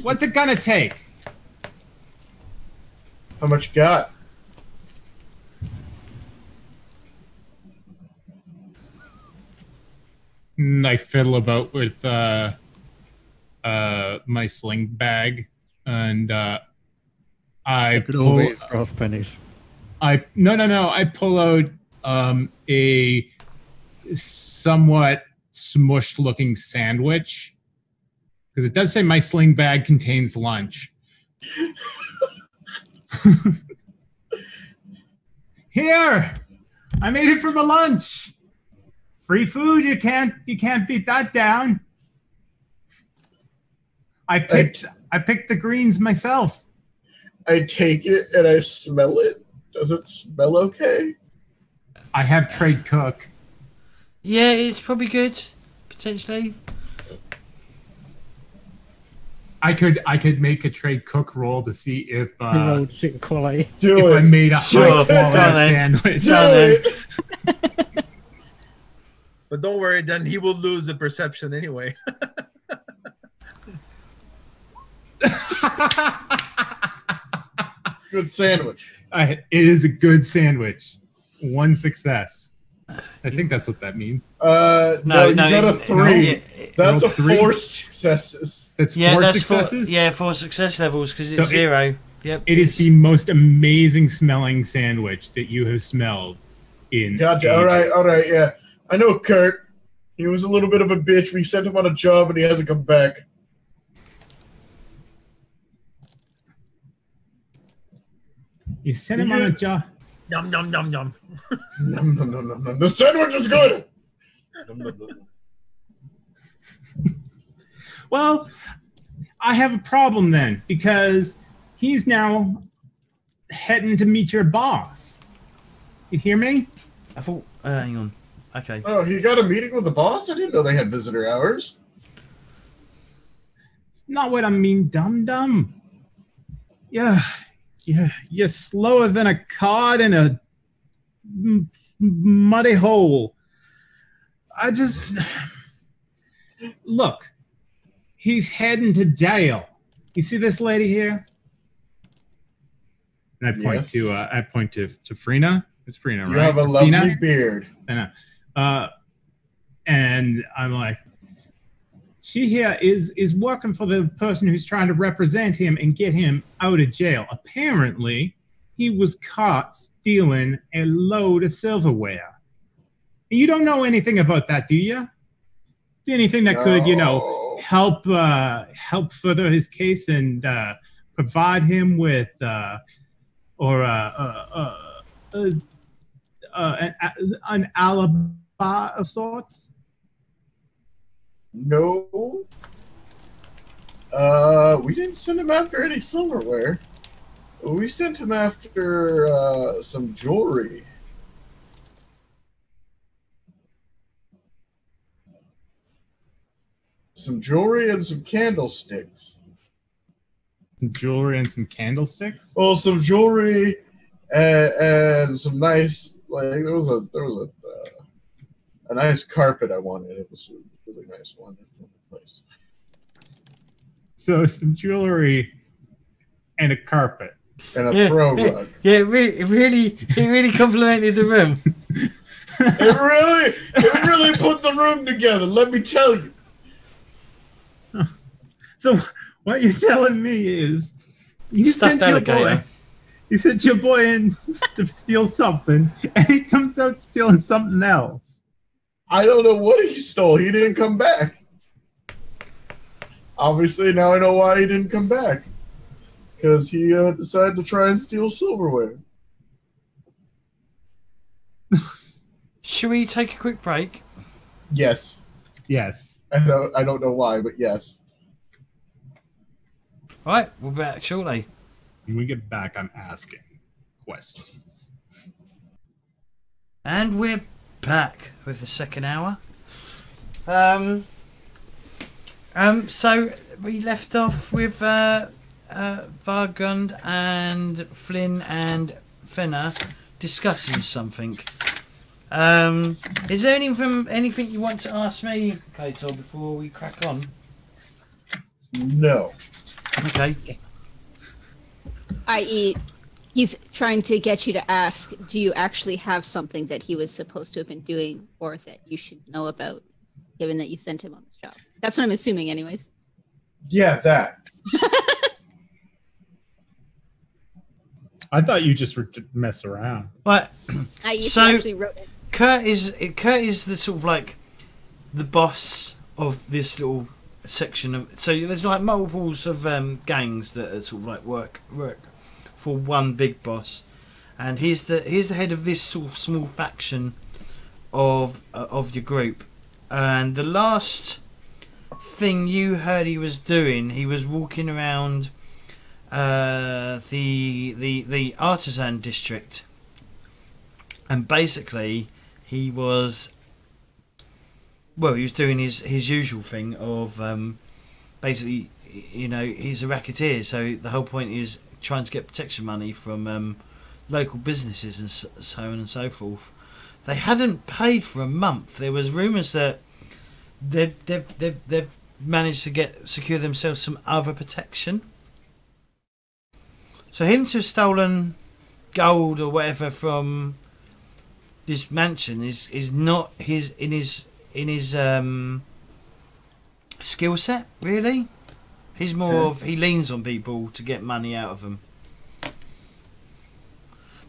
What's it gonna take? How much you got? I fiddle about with my sling bag, and I Could always brass pennies. I pull out a somewhat smushed looking sandwich, because it does say my sling bag contains lunch. Here, I made it for my lunch. Free food, you can't beat that down. I picked the greens myself. I take it and I smell it. Does it smell okay? I have trade cook. Yeah, it's probably good, potentially. I could make a trade cook roll to see if quality. if I made a Sure. high quality sandwich. Do it. But don't worry, then he will lose the perception anyway. It's a good sandwich. It is a good sandwich. 1 success. I think that's what that means. No, you got a 3. That's a 3? 4 successes. That's Yeah, 4 that's successes? 4 success levels because it's So 0. Yep. It is the most amazing smelling sandwich that you have smelled in Gotcha. ages. All right, yeah. I know Kurt. He was a little bit of a bitch. We sent him on a job and he hasn't come back. You sent him on a job. Yum, yum, yum, yum. No. The sandwich is good. Nom. Well, I have a problem then, because he's now heading to meet your boss. You hear me? I thought. Hang on. Okay. Oh, he got a meeting with the boss? I didn't know they had visitor hours. It's not what I mean, dum-dum. Yeah, you're slower than a cod in a muddy hole. Look, he's heading to jail. You see this lady here? And I point to Frina. It's Frina, right? You have a lovely Fina? beard. And I'm like, she here is working for the person who's trying to represent him and get him out of jail. Apparently, he was caught stealing a load of silverware. You don't know anything about that, do you? Is there anything that could, help further his case and provide him with an alibi of sorts? No. We didn't send him after any silverware. We sent him after some jewelry. Some jewelry and some candlesticks. Jewelry and some candlesticks? Well, some jewelry and some nice, like, there was a nice carpet I wanted. It was a really nice one. Place. So some jewelry and a carpet. And a throw rug. Yeah, it really complimented the room. It really put the room together, let me tell you. So what you're telling me is you Stuffed alligator. You sent your boy in to steal something, and he comes out stealing something else. I don't know what he stole. He didn't come back. Obviously, now I know why he didn't come back. Because he decided to try and steal silverware. Should we take a quick break? Yes. Yes. I don't know why, but yes. All right, we'll be back shortly. When we get back, I'm asking questions. And we're back with the second hour. So we left off with Vargund and Flynn and Fenna discussing something. Is there anything you want to ask me, Kato, before we crack on? No. Okay. I.e., he's trying to get you to ask, do you actually have something that he was supposed to have been doing or that you should know about, given that you sent him on this job? That's what I'm assuming anyways. Yeah, that. I thought you just were to mess around. But You so actually wrote it. Kurt is the sort of like the boss of this little section of. So there's like multiples of gangs that are sort of like work for one big boss, and he's the head of this sort of small faction of your group. And the last thing you heard he was doing, he was walking around the artisan district, and basically he was doing his usual thing of basically, you know, he's a racketeer, so the whole point is trying to get protection money from local businesses and so on and so forth. They hadn't paid for a month. There was rumours that they've managed to secure themselves some other protection. So him to have stolen gold or whatever from this mansion is not his skill set, really. He's more of, he leans on people to get money out of them.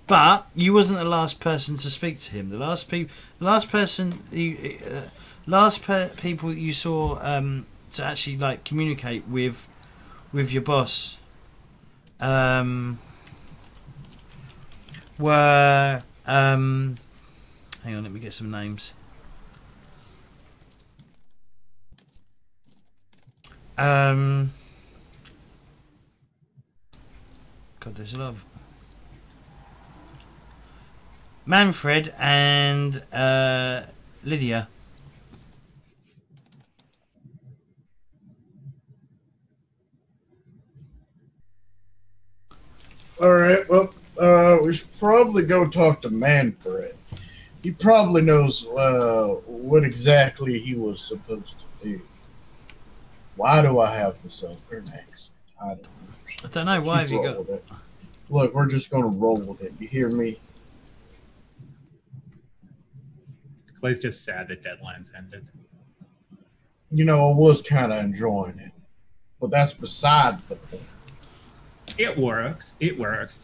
But you wasn't the last person to speak to him. The last people you saw to actually like communicate with your boss were hang on, let me get some names. God, there's a lot of Manfred and Lydia. All right, well, we should probably go talk to Manfred. He probably knows what exactly he was supposed to do. Why do I have the Southern accent? I don't know. Why have you got it. Look, we're just going to roll with it. You hear me? Clay's just sad that deadlines ended. You know, I was kind of enjoying it. But that's besides the point. It works. It works.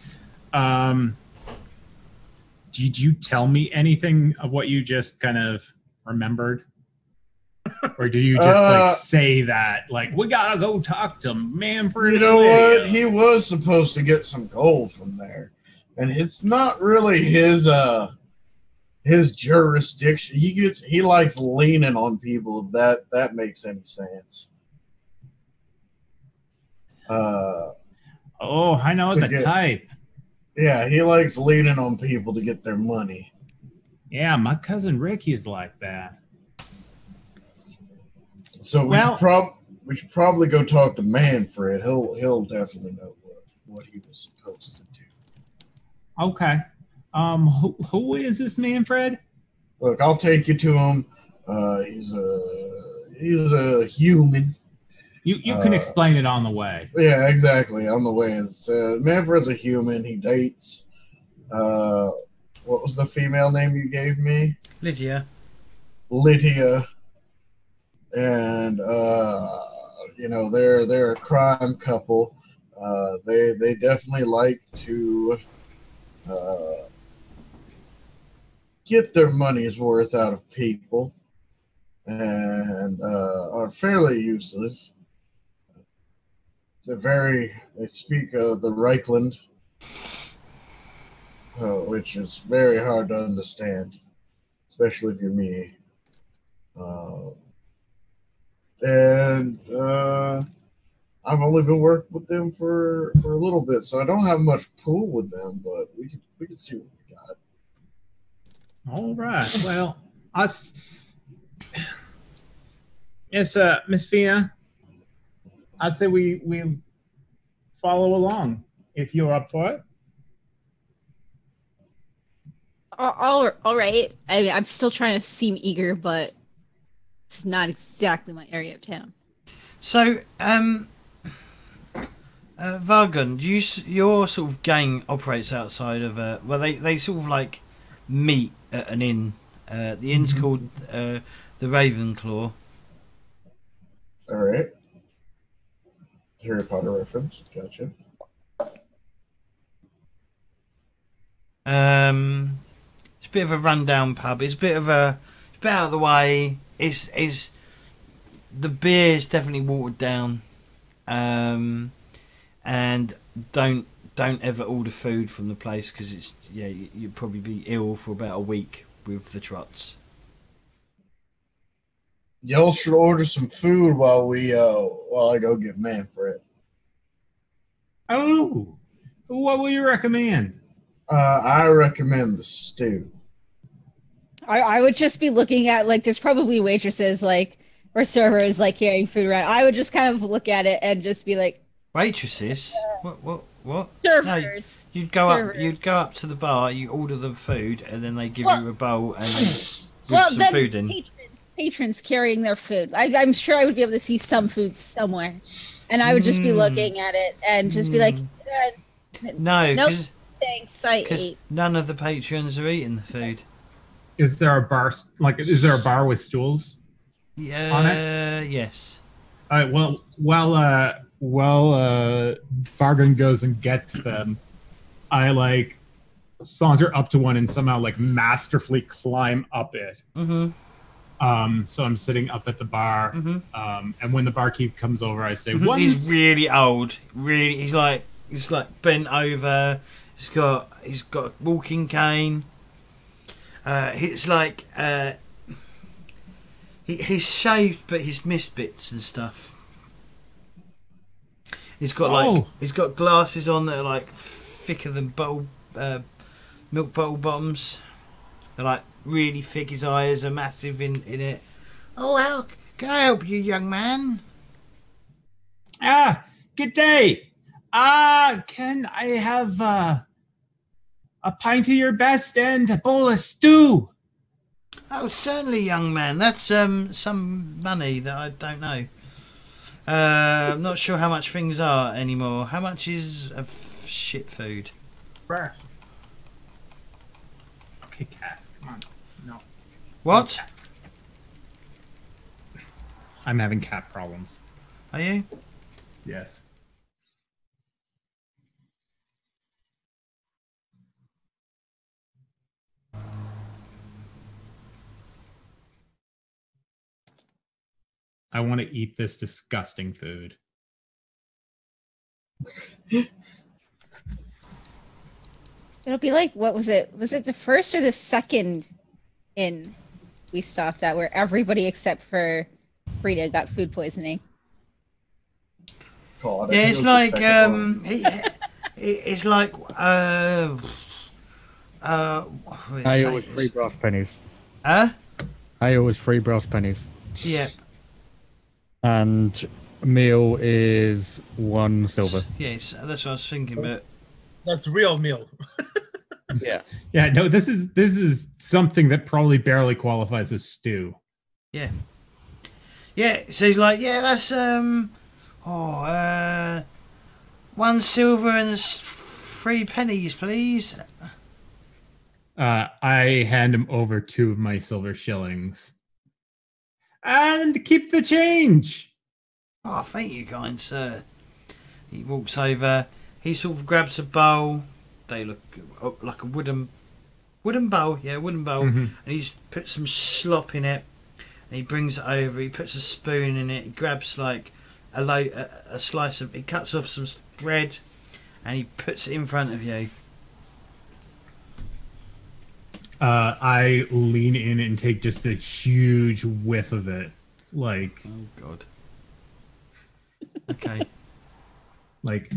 Did you tell me anything of what you just kind of remembered? Or did you just like say that, like, we gotta go talk to Manfred? You know what? He was supposed to get some gold from there. And it's not really his jurisdiction. He likes leaning on people, if that makes any sense. Oh, I know the type. Yeah, he likes leaning on people to get their money. Yeah, my cousin Ricky is like that. So we should probably go talk to Manfred. He'll definitely know what he was supposed to do. Okay. Who is this Manfred? Look, I'll take you to him. He's a human. You can explain it on the way. Yeah, exactly. On the way. Manfred's a human. He dates. What was the female name you gave me? Lydia. And you know, they're a crime couple. They definitely like to get their money's worth out of people. and are fairly useless. They speak the Reichland, which is very hard to understand, especially if you're me. And I've only been working with them for a little bit, so I don't have much pull with them, but we can see what we got. All right. Well, us. Yes, Miss Fenna. I'd say we follow along if you're up for it. All right. I mean, I'm still trying to seem eager, but it's not exactly my area of town. So, Vargund, your sort of gang operates outside of well, they sort of like meet at an inn. The inn's called the Ravenclaw. All right. Harry Potter reference. Gotcha. It's a bit of a rundown pub. It's a bit out of the way. It's the beer is definitely watered down. And don't ever order food from the place because it's you'd probably be ill for about a week with the trots. Y'all should order some food while I go get man for it. Oh, what will you recommend? I recommend the stew. I would just be looking at, like, there's probably waitresses, like, or servers, like, carrying food around. I would just kind of look at it and just be like, waitresses? What? servers. No, you'd go up to the bar, you order the food, and then they give you a bowl and with some food in. Patrons carrying their food. I'm sure I would be able to see some food somewhere, and I would just be looking at it and just be like, no, nope, thanks, I ate. None of the patrons are eating the food. Is there a bar? Is there a bar with stools? Yeah. On it? Yes. All right. Well, Vargund goes and gets them. I saunter up to one and somehow masterfully climb up it. Mm-hmm. So I'm sitting up at the bar, and when the barkeep comes over, I say, He's really old. Really, he's like bent over. He's got a walking cane. He's he's shaved, but he's missed bits and stuff. He's got he's got glasses on that are thicker than milk bottle bottoms. They're really thick. His eyes are massive in it. Oh, well, can I help you, young man? Good day. Can I have a pint of your best and a bowl of stew? Oh, certainly, young man. That's some money that I don't know. I'm not sure how much things are anymore. How much is shit food? Brass. Okay, cat. Come on. No. What? I'm having cat problems. Are you? Yes. I want to eat this disgusting food. It'll be like, what was it? Was it the first or the second inn we stopped at where everybody except for Frida got food poisoning? God, Yeah, it's like it's like I always free brass pennies. Huh? I always free brass pennies. Yeah. And meal is 1 silver. Yes, that's what I was thinking. But That's real meal. Yeah. Yeah, no, this is something that probably barely qualifies as stew. yeah, so he's like, yeah, that's 1 silver and 3 pennies, please. I hand him over 2 of my silver shillings. And keep the change. Oh, thank you, kind sir. He walks over. He sort of grabs a bowl. They look like a wooden bowl. Yeah, wooden bowl. Mm-hmm. And he's put some slop in it. And he brings it over. He puts a spoon in it. He grabs like a slice of. He cuts off some bread, and he puts it in front of you. I lean in and take just a huge whiff of it. Like, oh god. Okay. Like,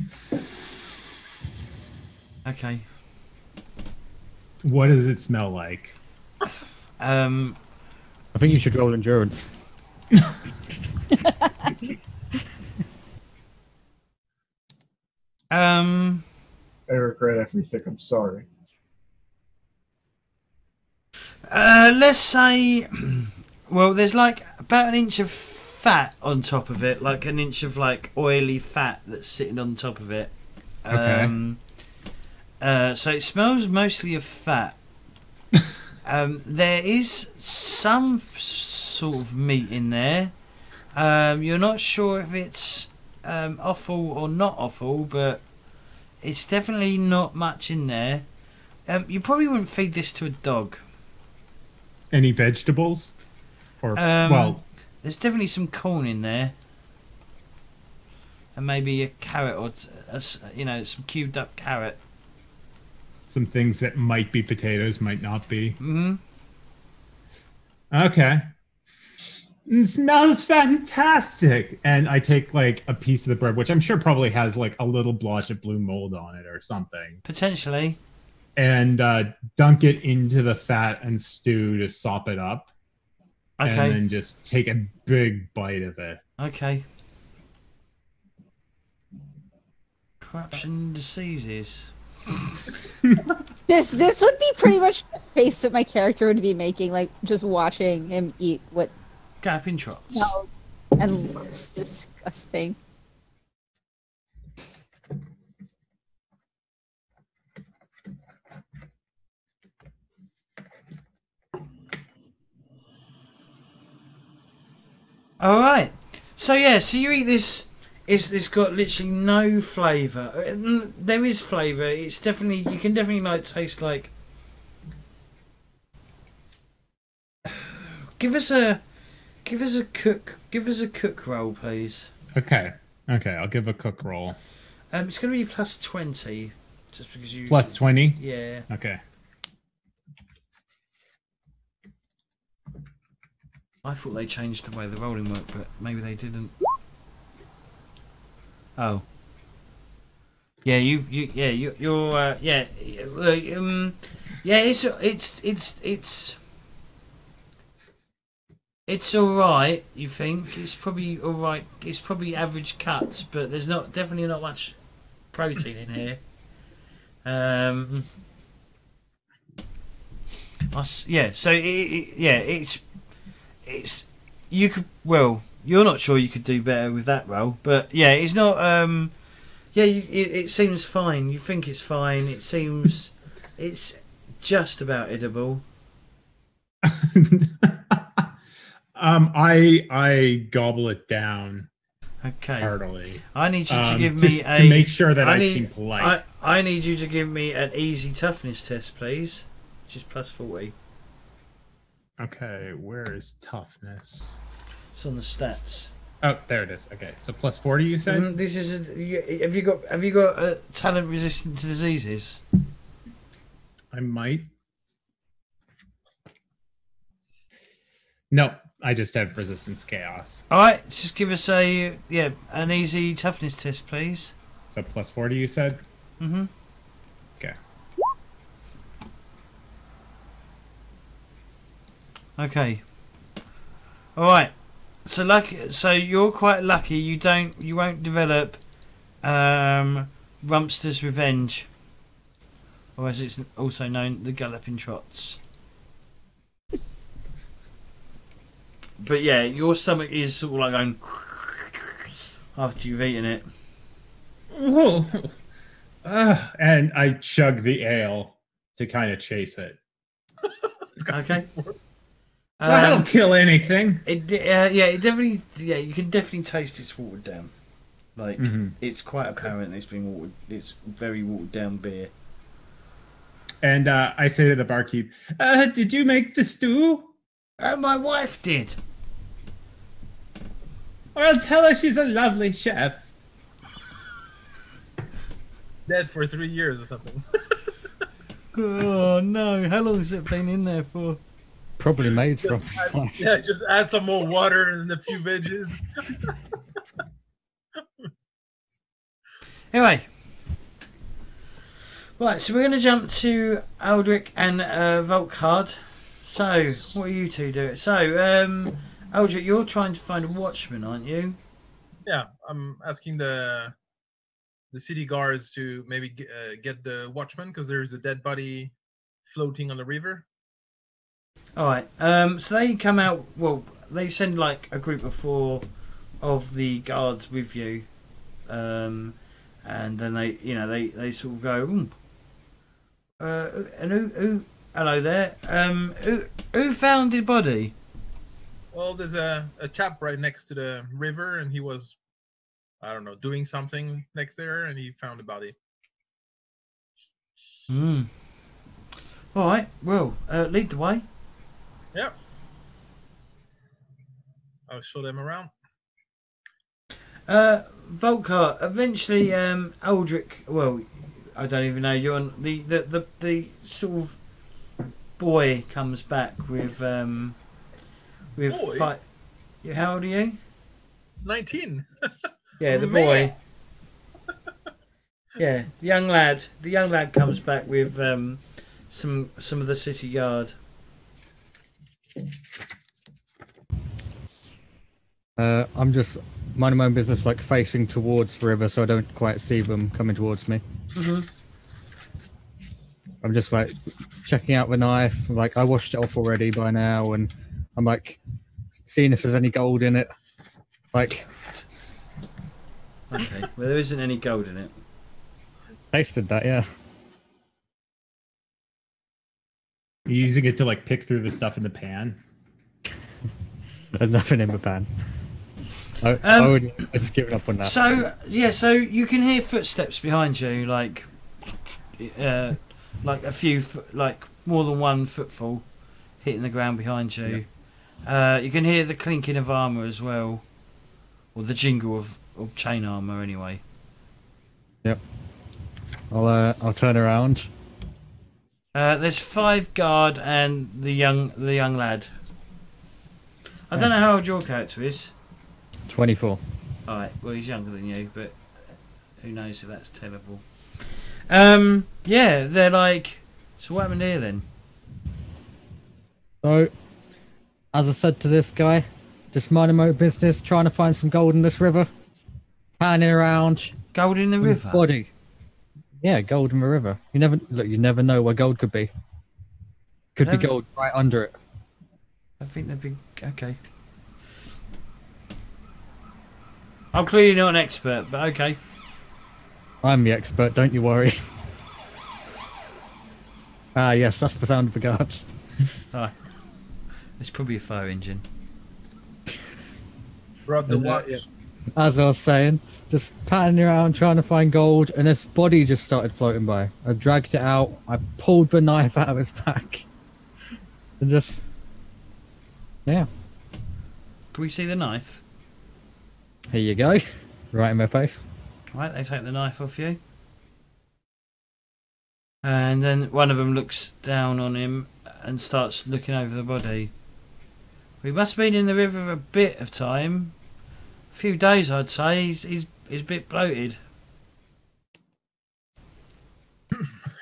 okay. What does it smell like? I think you should roll endurance. I regret everything. I'm sorry. Let's say, well, there's like about an inch of fat on top of it, like an inch of like oily fat that's sitting on top of it. Okay. So it smells mostly of fat. There is some sort of meat in there. You're not sure if it's offal or not offal, but it's definitely not much in there. You probably wouldn't feed this to a dog. Any vegetables? Or well, there's definitely some corn in there, and maybe a carrot or some cubed up carrot. some things that might be potatoes, might not be. Mm-hmm. Okay. It smells fantastic. And I take like a piece of the bread, which I'm sure probably has like a little blotch of blue mold on it or something. Potentially. And dunk it into the fat and stew to sop it up. Okay. And then just take a big bite of it. Okay. Corruption diseases. This would be pretty much the face that my character would be making, like just watching him eat what Galloping trots. smells and looks disgusting. All right. So yeah, so you eat this. It's got literally no flavour. There is flavour. It's definitely, you can definitely like taste like. Give us a cook roll, please. Okay. Okay, I'll give a cook roll. It's going to be plus 20, just because you. Plus 20? Yeah. Okay. I thought they changed the way the rolling worked, but maybe they didn't. Oh. Yeah, you're yeah. It's all right. You think it's probably all right. It's probably average cuts, but there's definitely not much protein in here. Yeah. So it's you could, well, you're not sure you could do better with that roll, but yeah, it's not. It seems fine. You think it's fine. It seems it's just about edible. I gobble it down. Okay. Heartily. I need you to give me to make sure that I seem polite. I need you to give me an easy toughness test, please. Which is plus 40. Okay, where is toughness? It's on the stats. Oh, there it is. Okay, so plus 40, you said? This is have you got a talent resistant to diseases? I might. No, I just have resistance chaos. All right, just give us an easy toughness test, please. So plus 40, you said? Mm-hmm. Okay. Okay. All right. So you're quite lucky. You won't develop Rumpster's Revenge, or as it's also known, the Galloping Trots. But yeah, your stomach is sort of like going after you've eaten it. And I chug the ale to kind of chase it. Okay. That'll kill anything. It definitely. Yeah, you can definitely taste it's watered down. Like it's quite apparent it's been watered. It's very watered down beer. And I say to the barkeep, "Did you make the stew?" My wife did. Well, tell her she's a lovely chef. Dead for 3 years or something. Oh no! How long has it been in there for? Probably made from. Yeah, just add some more water and a few veggies. Anyway, right. So we're going to jump to Aldric and Volkhard. So what are you two doing? So Aldric, you're trying to find a watchman, aren't you? Yeah, I'm asking the city guards to maybe get the watchman because there's a dead body floating on the river. All right. So they come out. Well, they send like a group of 4 of the guards with you, and then they sort of go. And who? Hello there. Who found the body? Well, there's a chap right next to the river, and he was, I don't know, doing something next there, and he found the body. Hmm. All right. Well, lead the way. Yep. I'll show them around. Volkhard. Eventually, Aldric. Well, I don't even know. You're on the sort of boy comes back with Boy? fight. How old are you? 19. Yeah, the Man. boy. Yeah, the young lad. The young lad comes back with some of the city guard. I'm just minding my own business, like facing towards the river, so I don't quite see them coming towards me. Mm-hmm. I'm just like checking out the knife. Like I washed it off already by now, and I'm like seeing if there's any gold in it. Like, Okay. Well, there isn't any gold in it. tasted that, yeah. You're using it to like pick through the stuff in the pan. There's nothing in the pan. I just given up on that. So yeah, so you can hear footsteps behind you, like a few, like more than one footfall hitting the ground behind you. Yep. You can hear the clinking of armor as well, or the jingle of chain armor anyway. Yep. I'll turn around. There's 5 guard and the young lad. I don't know how old your character is. 24. Alright, well he's younger than you, but who knows if that's tellable. Yeah, they're like, so what happened here then? So, as I said to this guy, just minding my own business, trying to find some gold in this river. Panning around. Gold in the river? Body. Yeah, gold in the river. You never know where gold could be. Could be gold right under it. I think they'd be okay. I'm clearly not an expert, but okay. I'm the expert, don't you worry. Ah, yes, that's the sound of the guards. Alright. It's probably a fire engine. Grab the watch. As I was saying, just patting around trying to find gold, and this body just started floating by. I dragged it out, I pulled the knife out of its back, and just... yeah. Can we see the knife? Here you go. Right in my face. Right, they take the knife off you. And then one of them looks down on him and starts looking over the body. We must have been in the river a bit of time. A few days, I'd say. He's a bit bloated.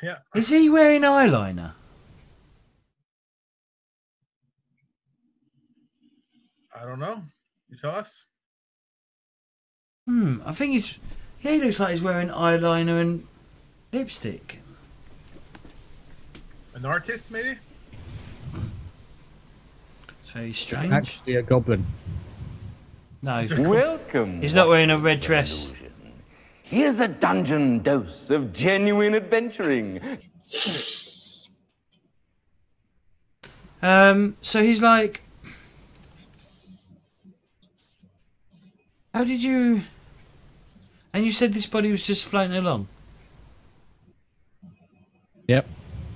Yeah. Is he wearing eyeliner? I don't know. You tell us. I think he looks like he's wearing eyeliner and lipstick. An artist, maybe? It's very It's strange. actually a goblin. No, Welcome. he's not wearing a red dress. Here's a dungeon dose of genuine adventuring. So he's like, how did you... And you said this body was just floating along? Yep.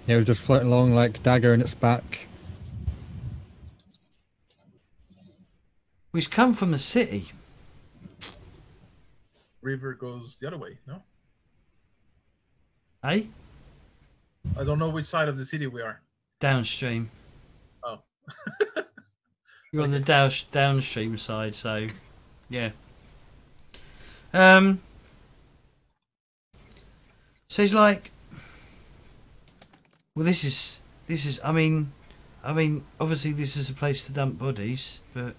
It was just floating along like dagger in its back. He's come from the city. river goes the other way. No, Hey, I don't know which side of the city we are. downstream. Oh. You're on the downstream side, so yeah. So he's like, well, this is. I mean, obviously this is a place to dump bodies, but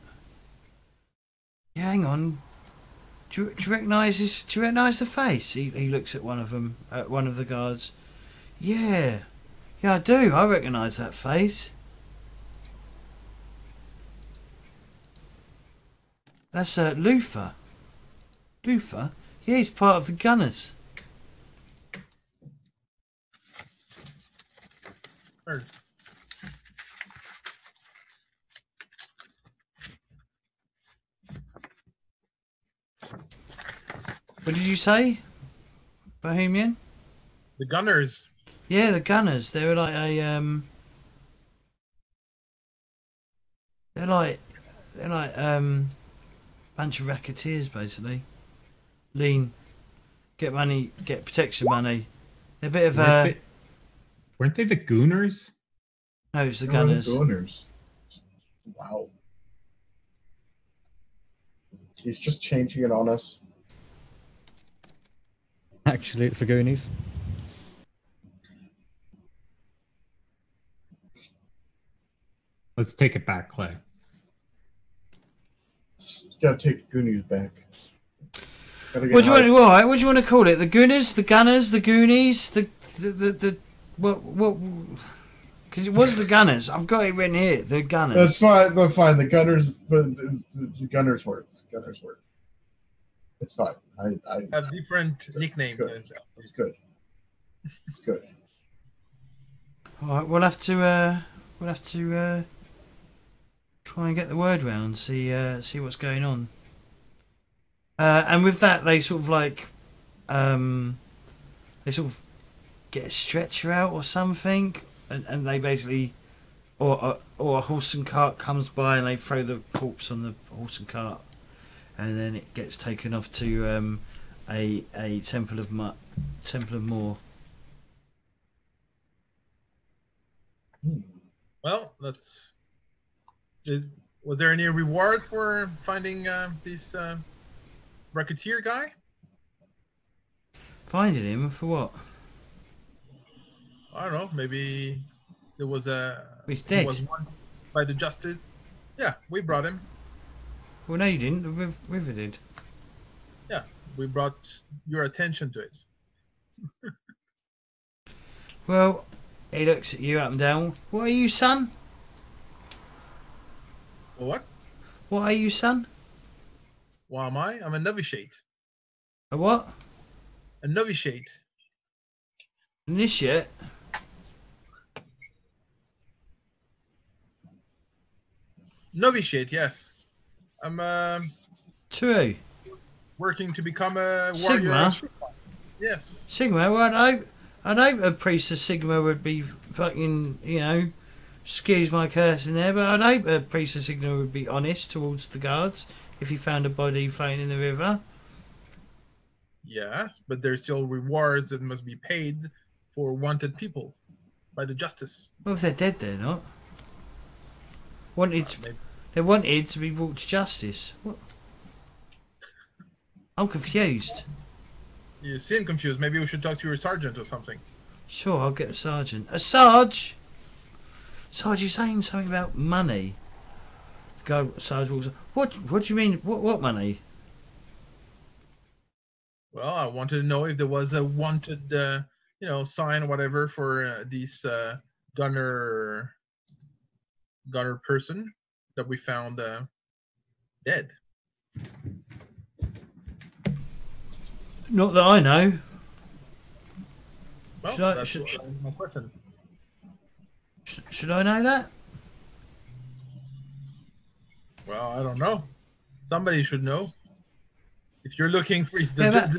yeah, hang on. Do you recognise this? Do you recognise the face? He looks at one of them, at one of the guards. Yeah, I do. I recognise that face. That's Luther. Luther? Yeah, he's part of the gunners. Heard. What did you say, Bohemian? The gunners. Yeah, the gunners. They were like a They're like bunch of racketeers basically. Lean, get money, get protection money. They're a bit of Weren't they the Gooners? No, it's the They're gunners. Gunners. Wow. He's just changing it on us. Actually, it's the Goonies. Let's take it back, Clay. Gotta take the Goonies back. What do you want? What do you want to call it? The Gunners, the Gunners, the Goonies, the what? Because it was the Gunners. I've got it written here. The Gunners. That's fine. That's fine. The Gunners, the Gunners works. Gunners work. It's fine. I Have different nicknames. It's good. It's good. All right, we'll have to try and get the word round. See what's going on. And with that, they sort of like, they sort of get a stretcher out or something, and they basically, or a horse and cart comes by and they throw the corpse on the horse and cart, and then it gets taken off to a temple of Moor. Well, was there any reward for finding this racketeer guy? Finding him for what? I don't know. Maybe there was He's dead. He was won by the justice. Yeah, we brought him. Well, no, you didn't. The river did. Yeah, we brought your attention to it. Well, he looks at you up and down. What are you, son? What? What are you, son? What am I? I'm a novitiate. A what? A novitiate. Initiate? Novitiate, yes. I'm True. working to become a warrior. Sigma? Yes. Sigma? Well, I'd hope a priest of Sigma would be fucking, excuse my cursing there, but I'd hope a priest of Sigma would be honest towards the guards if he found a body floating in the river. Yeah, but there's still rewards that must be paid for wanted people by the justice. Well, if they're dead, they're not. They're wanted to be brought to justice. What? I'm confused. You seem confused. Maybe we should talk to your sergeant or something. Sure, I'll get a sergeant. A Sarge? Sarge, you're saying something about money. The guy, Sarge walks up. What do you mean? What money? Well, I wanted to know if there was a wanted, sign or whatever for this gunner person that we found dead. Not that I know. Well, Should that's my question. Should I know that? Well, I don't know. Somebody should know. If you're looking for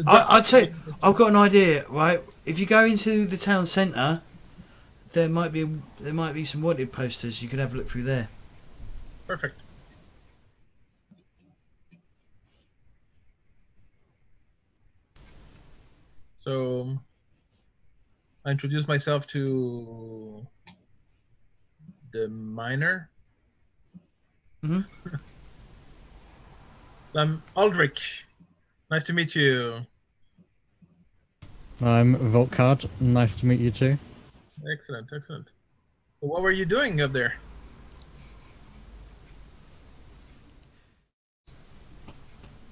I'll tell you, I've got an idea, right? If you go into the town centre, there might be some wanted posters. You could have a look through there. Perfect. So I introduce myself to the miner. Mhm. I'm Aldric. Nice to meet you. I'm Volkhard. Nice to meet you too. Excellent, excellent. So what were you doing up there?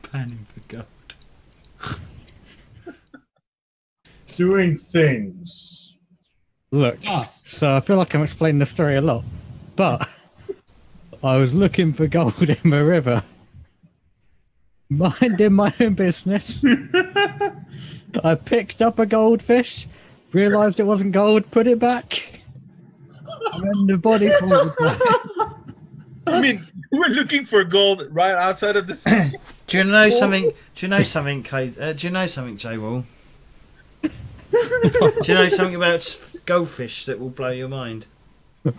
Panning for gold. Doing things. Look, so I feel like I'm explaining the story a lot, but I was looking for gold in the river, minding my own business. I picked up a goldfish, realised it wasn't gold, put it back, and then the body floated back. I mean, we're looking for gold right outside of the city. Do you know something? Do you know something, Clay? Do you know something, J Wall? Do you know something about goldfish that will blow your mind? But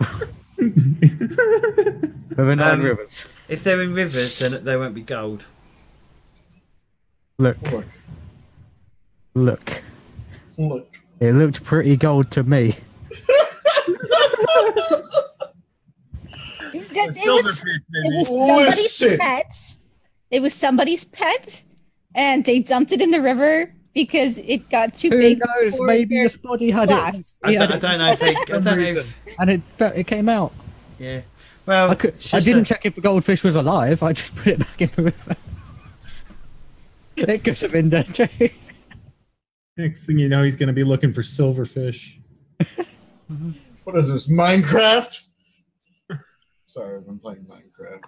we're not in rivers. If they're in rivers, then they won't be gold. Look. Look. It looked pretty gold to me. It was somebody's Listen. pet. It was somebody's pet, and they dumped it in the river because it got too Who big. knows? for Maybe their his body had glass. it. I don't know if they. I don't know if. And it came out. Yeah. Well, I it's just didn't a- check if the goldfish was alive. I just put it back in the river. It could have been dead too. Next thing you know, he's going to be looking for silverfish. What is this, Minecraft? Sorry, I've been playing Minecraft.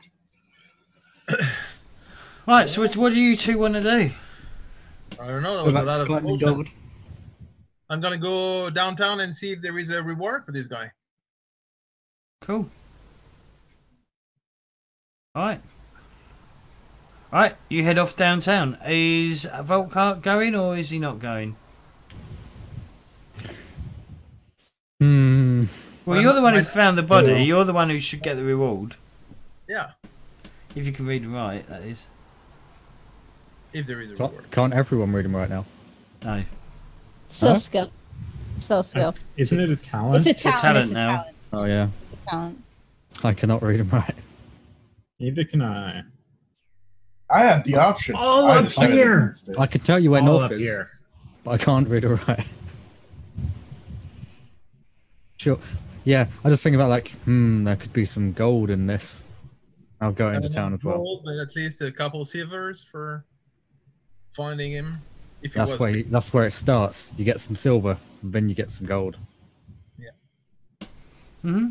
Right. So, what do you two want to do? I don't know. There was a lot of bullshit. I'm gonna go downtown and see if there is a reward for this guy. Cool. Alright. Alright, you head off downtown. Is Volkhard going or is he not going? Well, you're the one who found the body. You're the one who should get the reward. Yeah, If you can read and write, that is. if there is a reward. Can't everyone read them right now? No. Still Huh? skill. Still skill. Isn't it a talent? It's a talent. talent It's a now. talent. Oh yeah, It's a talent. I cannot read them right. Neither can I. I had the option. All I up decided here. against it. I can tell you where All north up is, here. but I can't read it right. Sure. Yeah, I just think about like, there could be some gold in this. I'll go into town as well. Gold, but at least a couple silvers for finding him. If he was That's where it starts. You get some silver, and then you get some gold. Mm-hmm.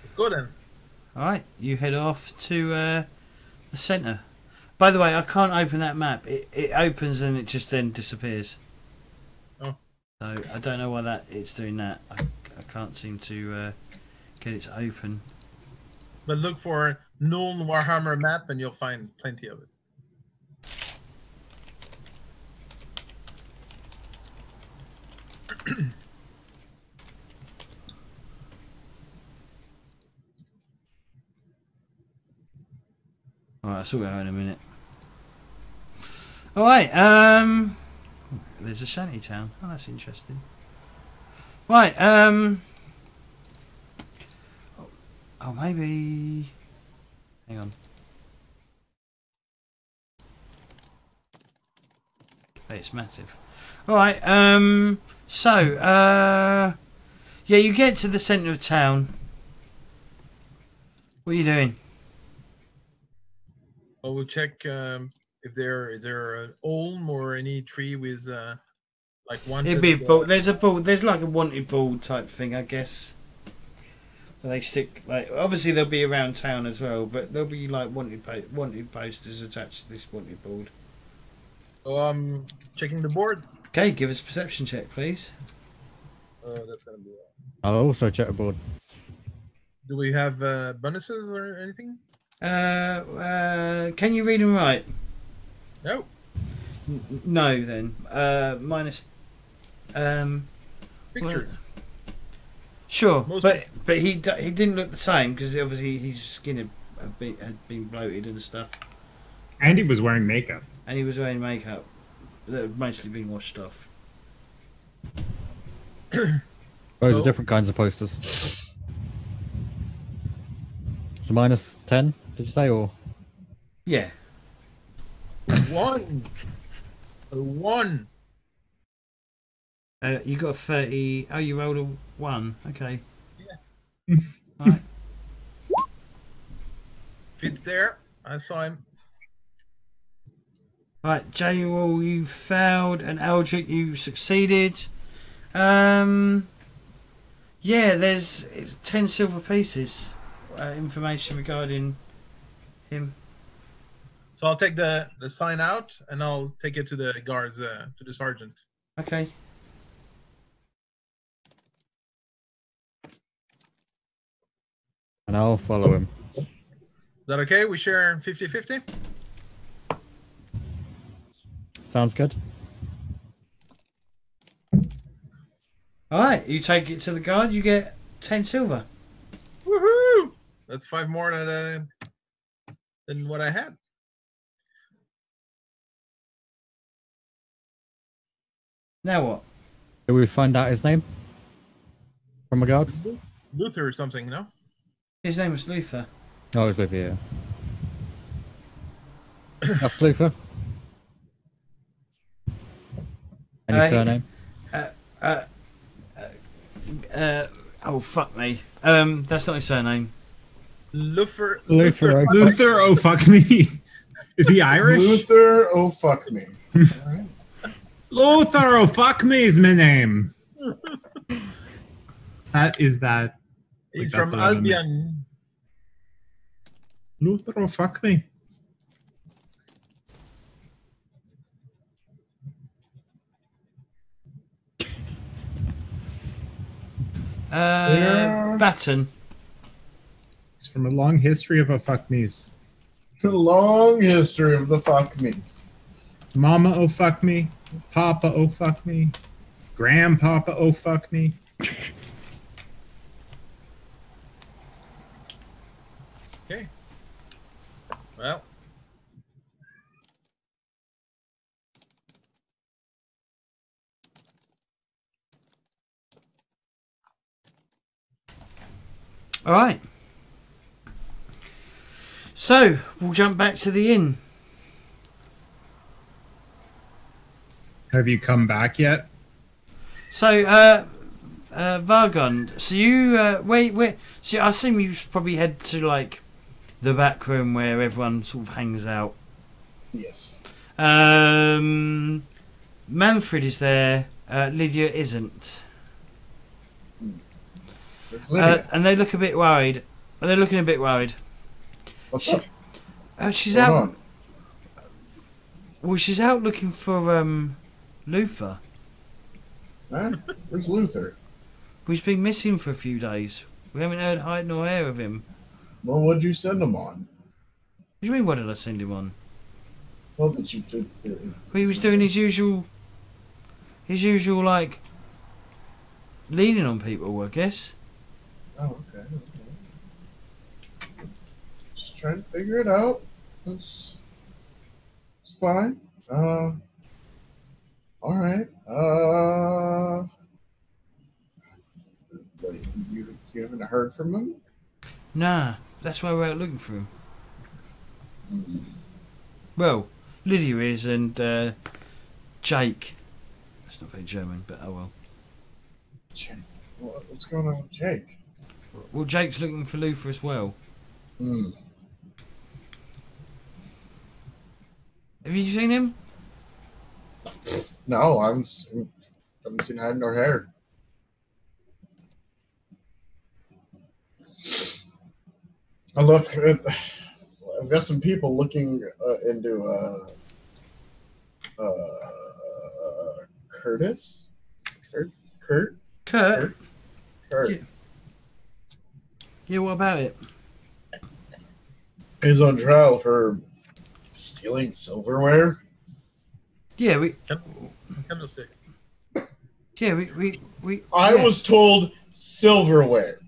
Let's go then. Alright, you head off to the centre. By the way, I can't open that map. It opens and it just then disappears. Oh. So I don't know why it's doing that. I can't seem to get it to open. But look for known Warhammer map and you'll find plenty of it. Alright, I'll sort it out in a minute. Alright, there's a shanty town. Oh, that's interesting. Right, oh, maybe... Hang on. Hey, it's massive. Alright, yeah, you get to the centre of town. What are you doing? I will check if there is an olm or any tree with like one. It'd be a board. There's a board. There's like a wanted board type thing, I guess. Where they stick like obviously they'll be around town as well, but there'll be like wanted posters attached to this wanted board. So I'm checking the board. Okay, give us a perception check, please. That's gonna be. I'll also check the board. Do we have bonuses or anything? Can you read and write? No. No, then. Minus. Pictures. Sure, Most- but he didn't look the same because obviously his skin had been bloated and stuff, And he was wearing makeup. and he was wearing makeup. that have mostly been washed off. Those are different kinds of posters. So minus 10, did you say, or? Yeah. 1. A 1. You got a 30. Oh, you rolled a 1. Okay. Yeah. Alright. Fitz there. I saw him. Right, J-Wall, you failed, and Aldric, you succeeded. Yeah, it's 10 silver pieces. Information regarding him. So I'll take the sign out and I'll take it to the guards, to the sergeant. Okay. And I'll follow him. Is that okay? We share 50-50? Sounds good. Alright, you take it to the guard, you get 10 silver. Woohoo! That's 5 more than what I had. Now what? Did we find out his name? From the guards? Luther or something, no? His name was Luther. Oh, it's over here. That's Luther. Any surname? Oh, fuck me. That's not his surname. Luther. Luther, oh fuck me. Is he Irish? Luther, oh fuck me. Alright. Luther, oh fuck me is my name. Is that. He's that's from what I remember. Albion. Luther, oh fuck me. Batten. It's from a long history of a fuck me's. Long history of the fuck me's. Mama, oh fuck me. Papa, oh fuck me. Grandpapa, oh fuck me. Okay. Well. Alright. So, we'll jump back to the inn. Have you come back yet? So, Vargund, so you, wait, so I assume you probably head to, like, the back room where everyone sort of hangs out. Yes. Manfred is there, Lydia isn't. Lydia. And they look a bit worried. They're looking a bit worried. What's up? She's What's out. on? Well, she's out looking for Luther. Huh? Where's Luther? He's been missing for a few days. We haven't heard hide nor hair of him. Well, what'd you send him on? What do you mean? What did I send him on? Well, did you do? Well, he was doing his usual like leaning on people, I guess. Oh, okay. Just trying to figure it out. It's fine. All right. What, you haven't heard from him? Nah, that's why we're out looking for him. Mm. Well, Lydia is, and Jake. That's not very German, but oh well. Jake. What's going on with Jake? Well, Jake's looking for Luther as well. Hmm. Have you seen him? No, I haven't seen hide nor hair. Oh, look, I've got some people looking into Curtis? Kurt? Kurt? Kurt. Yeah, what about it? He's on trial for stealing silverware. Yeah, we. Candlestick. Yeah, we. I was told silverware.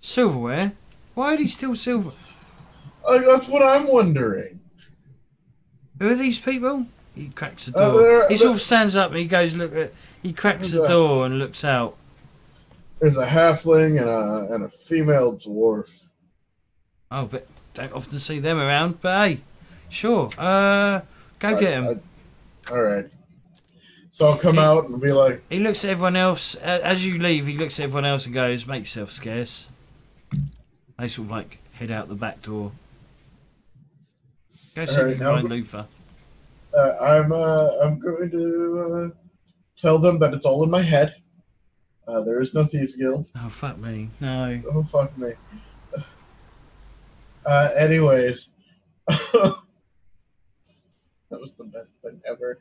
Silverware? Why did he steal silver? That's what I'm wondering. Who are these people? He cracks the door. There- He sort of stands up and he goes look at. He cracks the door and looks out. There's a halfling and a female dwarf. Oh, but don't often see them around. But hey, sure. Go get him. All right. So I'll come out and be like. He looks at everyone else as you leave. He looks at everyone else and goes, "Make yourself scarce." They sort of like head out the back door. Go see if you can find Luther. I'm going to tell them that it's all in my head. There is no thieves guild. Oh fuck me! No. Oh fuck me. Anyways, that was the best thing ever.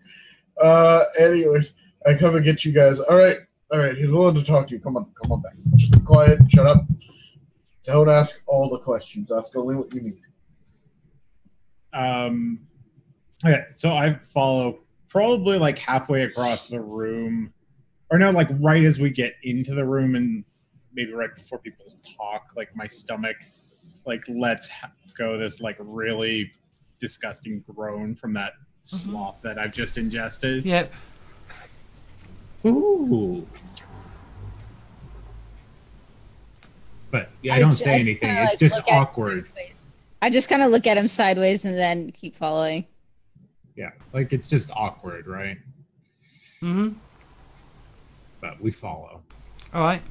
Anyways, I come and get you guys. All right. He's willing to talk to you. Come on back. Just be quiet. Shut up. Don't ask all the questions. Ask only what you need. Okay, so I follow probably like halfway across the room, or no, like right as we get into the room, and maybe right before people talk. Like my stomach, like lets go this like really disgusting groan from that sloth that I've just ingested. Yep. Ooh. But yeah, I don't say anything. It's just awkward. I just kind of look at him sideways and then keep following. Yeah, like it's just awkward, right? Mm-hmm. But we follow. All right.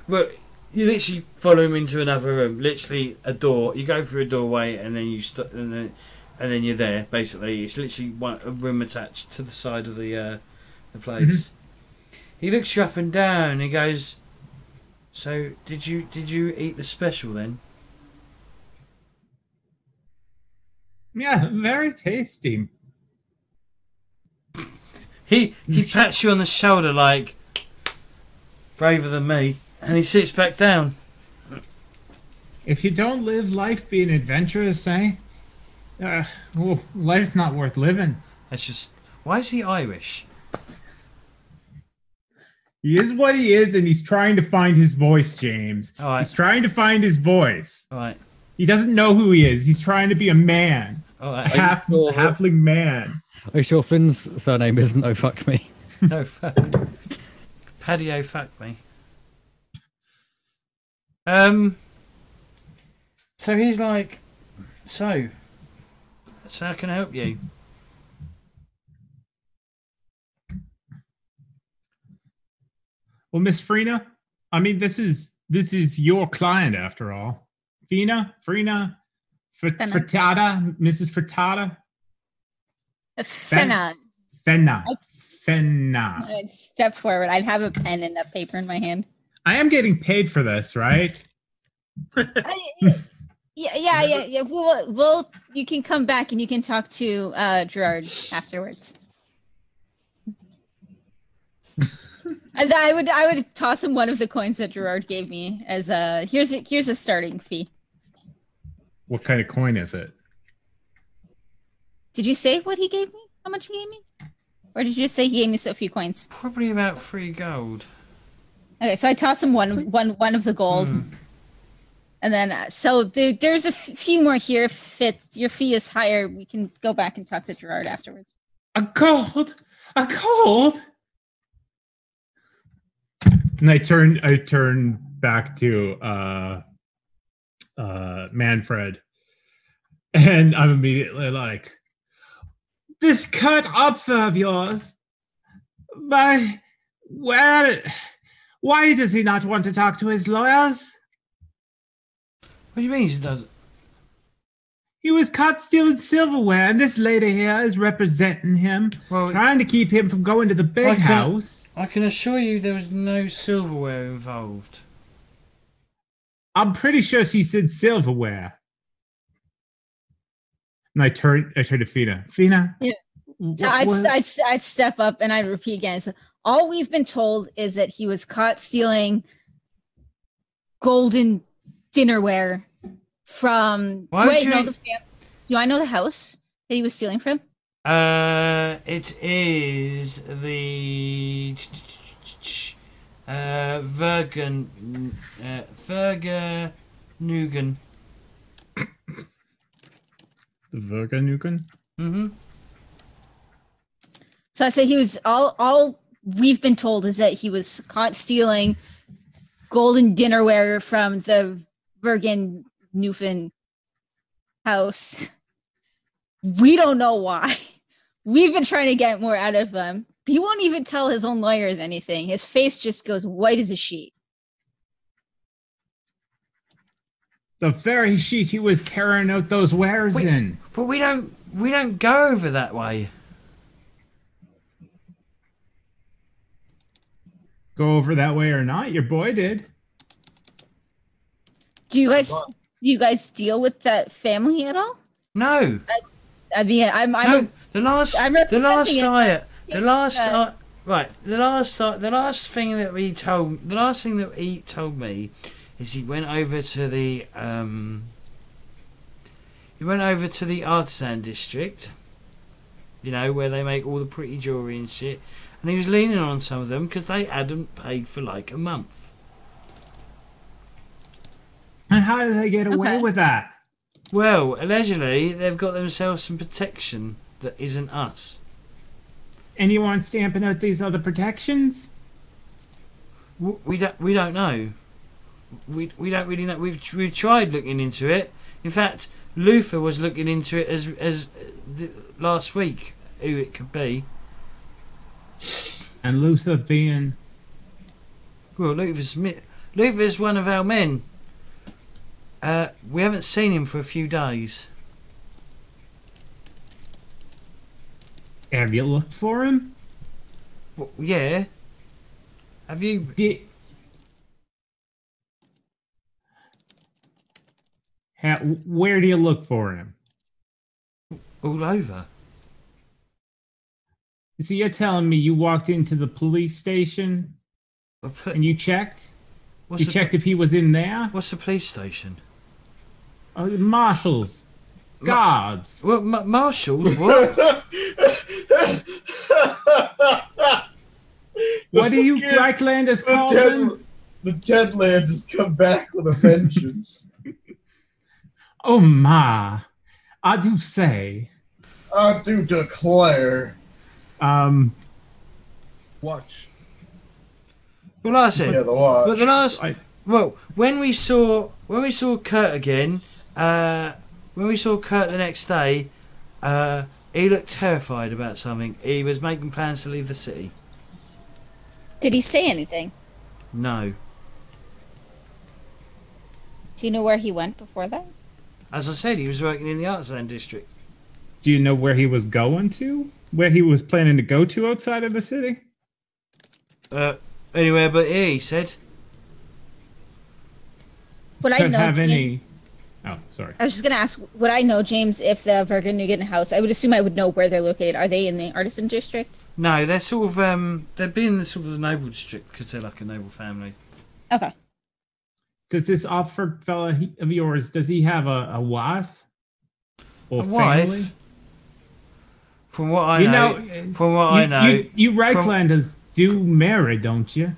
Well, you literally follow him into another room. Literally a door. You go through a doorway and then you stop, and then you're there. Basically, it's literally a room attached to the side of the place. He looks you up and down. He goes, "So did you eat the special then?" Yeah, very tasty. He pats you on the shoulder like braver than me, and he sits back down. If you don't live life being adventurous, eh? Well, life's not worth living. That's just. Why is he Irish? He is what he is, and he's trying to find his voice, James. All right. He's trying to find his voice. All right. He doesn't know who he is. He's trying to be a man. All A right. halfling man. Are you sure Flyn's surname isn't Oh Fuck Me? No fuck. Paddy, oh fuck me. So he's like, so how can I help you? Well, Miss Frina, I mean, this is your client after all. Frina, Fenna. Frittata, Mrs. Frittata. Fenna. Fenna. I'd step forward. I'd have a pen and a paper in my hand. I am getting paid for this, right? Yeah. Well, you can come back and you can talk to Gerard afterwards. And I would toss him one of the coins that Gerard gave me as here's a starting fee. What kind of coin is it? Did you say what he gave me? How much he gave me? Or did you just say he gave me so few coins? Probably about 3 gold. Okay, so I toss him one of the gold. And then, so there's a few more here. If your fee is higher, we can go back and talk to Gerard afterwards. A gold? And I turn back to Manfred, and I'm immediately like, this cut opfer of yours, why does he not want to talk to his lawyers? What do you mean he doesn't? He was caught stealing silverware, and this lady here is representing him, trying to keep him from going to the big house. I can assure you there was no silverware involved. I'm pretty sure she said silverware. And I turn to Fina. Fina? Yeah. So I'd step up and I'd repeat again. So all we've been told is that he was caught stealing golden dinnerware from. Do I know the house that he was stealing from? It is the Vargund, Vargund. The Vargund? Mm-hmm. So I said he was all we've been told is that he was caught stealing golden dinnerware from the Vargund Newfen house. We don't know why. We've been trying to get more out of him. He won't even tell his own lawyers anything. His face just goes white as a sheet. The very sheet he was carrying out those wares in. But we don't go over that way. Go over that way or not? Your boy did. Do you guys deal with that family at all? No. I mean, No, the last thing that he told me is he went over to the artisan district, you know, where they make all the pretty jewelry and shit, and he was leaning on some of them because they hadn't paid for like a month. And how did they get away with that? Well, allegedly they've got themselves some protection that isn't us. And you aren't stamping out these other protections? We don't know. We don't really know. We've tried looking into it. In fact, Luther was looking into it as last week, who it could be. And Luther being... Well, Luther's one of our men. We haven't seen him for a few days. Have you looked for him? Well, yeah. Have you... Where do you look for him? All over. So you're telling me you walked into the police station and you checked? You checked if he was in there? What's the police station? Oh, marshals. Guards. Well, marshals? What? What do you Reichlanders call them? The Deadlands has come back with a vengeance. Oh my. I do say. I do declare. Watch. Well, like I said, Yeah, the watch. but the last, well, when we saw Kurt again, when we saw Kurt the next day, he looked terrified about something. He was making plans to leave the city. Did he say anything? No. Do you know where he went before that? As I said, he was working in the artisan district. Do you know where he was going to? Where he was planning to go to outside of the city? Anywhere but here, he said. Would I know any... Oh, sorry. I was just going to ask, would I know, James, if the Vargund Nugent house, I would assume I would know where they're located. Are they in the artisan district? No, they're sort of, they'd be in the sort of the noble district because they're like a noble family. Okay. Does this Oxford fella of yours, does he have a wife? Or family? Wife? From what I know, I know, you Reichlanders do marry, don't you?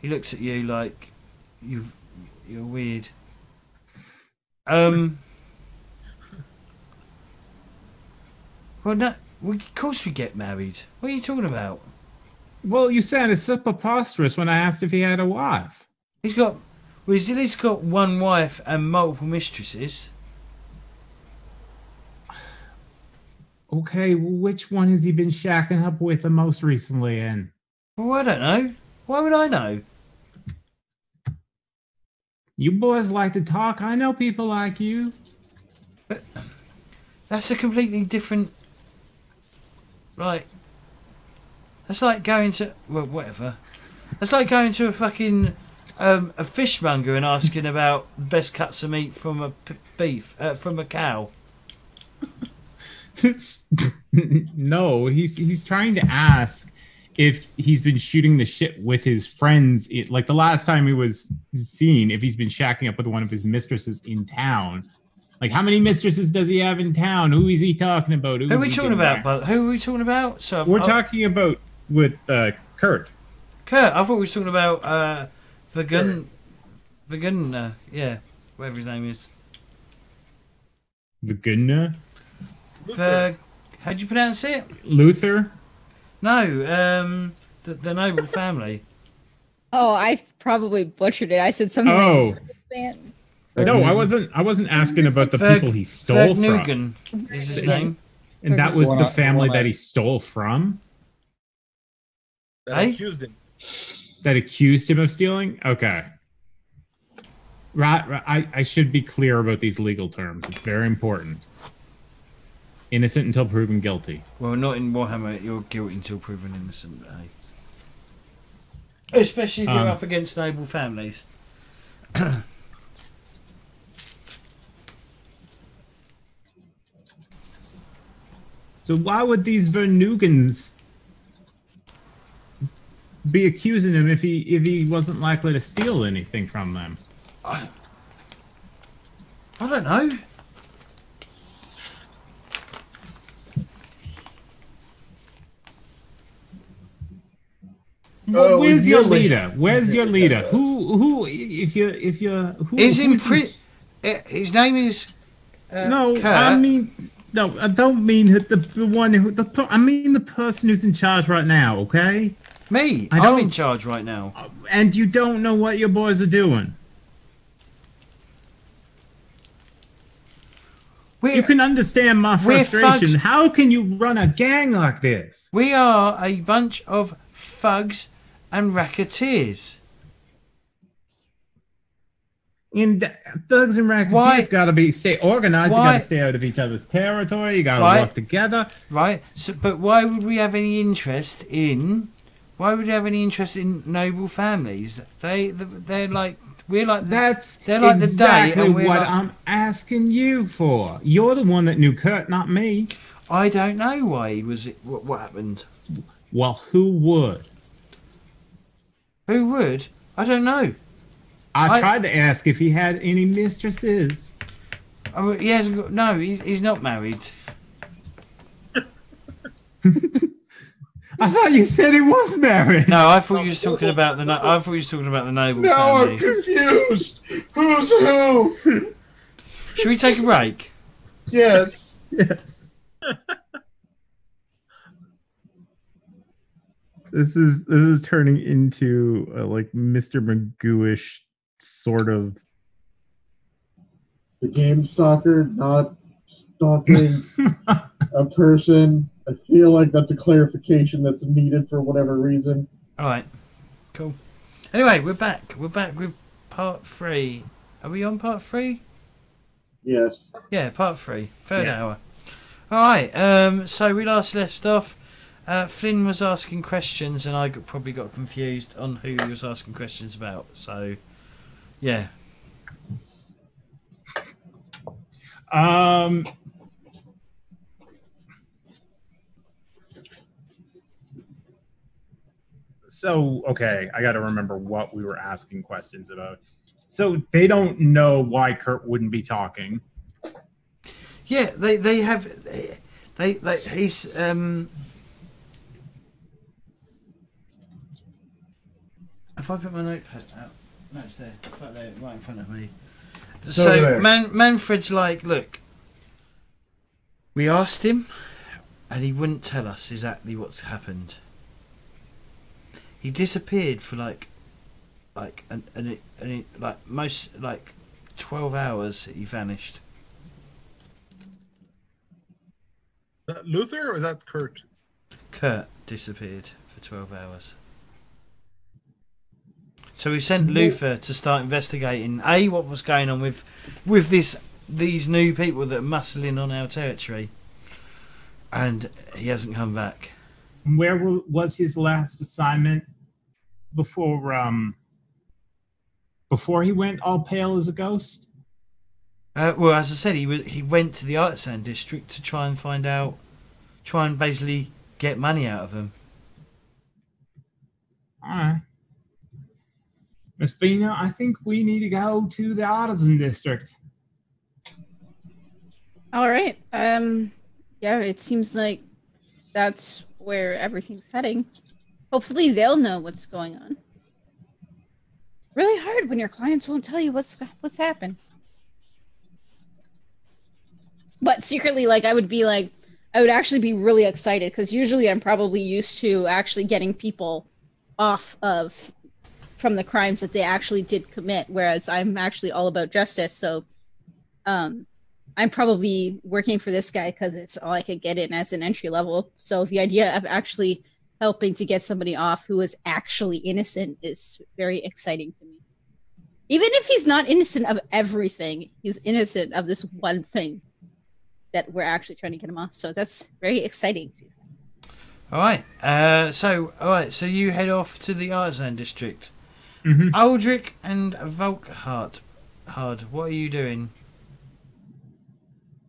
He looks at you like you're weird. Well, no, of course we get married. What are you talking about? Well, you sounded so preposterous when I asked if he had a wife. He's at least got one wife and multiple mistresses. Okay, well, which one has he been shacking up with the most recently, and? Well, I don't know. Why would I know? You boys like to talk. I know people like you. But that's a completely different... Like... That's like going to... Well, whatever. That's like going to a fucking... a fishmonger and asking about best cuts of meat from from a cow. No, he's trying to ask if he's been shooting the shit with his friends. Like the last time he was seen, if he's been shacking up with one of his mistresses in town. Like, how many mistresses does he have in town? Who is he talking about? Who are we talking about? Who are we talking about? So we're talking about with Kurt. Kurt, I thought we were talking about Vargund, yeah, whatever his name is. Vargund? How'd you pronounce it? Luther? No, the noble family. Oh, I probably butchered it. I said something Oh. like No, I wasn't asking about the people he stole from. Vergnugen is his name. And that was the family that he stole from? That Hey? accused him. That accused him of stealing? Okay. Right, I should be clear about these legal terms. It's very important. Innocent until proven guilty. Well, not in Warhammer. You're guilty until proven innocent. Eh? Especially if you're up against noble families. So why would these Vernugans be accusing him if he wasn't likely to steal anything from them? I don't know. Well, where's your really- leader? Where's your leader? Who if you're who Is in who's prison. His name is. No, Kurt. I mean, no, I don't mean the one who. I mean the person who's in charge right now. Okay, Me. I I'm don't- in charge right now. and you don't know what your boys are doing. You can understand my we're frustration. thugs. How can you run a gang like this? We are a bunch of thugs and racketeers. And thugs and Why- racketeers got to stay organized. Why- You got to stay out of each other's territory. You got to Right. work together. Right. So, but why would we have any interest in? Why would we have any interest in noble families? They're like we're like That's they're like the day, exactly and we're what like, I'm asking you for. You're the one that knew Kurt, not me. I don't know why he was. What happened? Well, who would? Who would? I don't know. I tried to ask if he had any mistresses. He hasn't got. No, he's not married. I thought you said he was married. No, I thought you was talking about the. I thought you was talking about the noble Now family. I'm confused. Who's who? Should we take a break? Yes. This is turning into like Mr. Magooish sort of. The game stalker, not stalking a person. I feel like that's a clarification that's needed for whatever reason. All right, cool. Anyway, we're back. We're back with part 3. Are we on part 3? Yes. Yeah, part 3, third hour. All right. So we last left off. Flynn was asking questions, and I probably got confused on who he was asking questions about. So, yeah. So, okay, I got to remember what we were asking questions about. So they don't know why Kurt wouldn't be talking. Yeah, they have. He's If I put my notepad out, no, it's there. It's right there, right in front of me. So there. Manfred's like, look, we asked him, and he wouldn't tell us exactly what's happened. He disappeared for like most 12 hours. He vanished. Is that Luther or is that Kurt? Kurt disappeared for 12 hours. So we sent Luther to start investigating what was going on with these new people that are muscling on our territory, and he hasn't come back. Where was his last assignment before he went all pale as a ghost? Well, as I said, he went to the artisan district to try and basically get money out of them. All right. Miss Fenna, I think we need to go to the artisan district. All right. Yeah, it seems like that's where everything's heading. Hopefully they'll know what's going on. Really hard when your clients won't tell you what's happened. But secretly, like, I would be like, I would actually be really excited because usually I'm probably used to actually getting people off of from the crimes that they actually did commit, whereas I'm actually all about justice. So I'm probably working for this guy because it's all I could get in as an entry level. So the idea of actually helping to get somebody off who is actually innocent is very exciting to me. Even if he's not innocent of everything, he's innocent of this one thing that we're actually trying to get him off. So that's very exciting too. All right. So you head off to the artisan district. Mm-hmm. Aldric and Volkhard, what are you doing?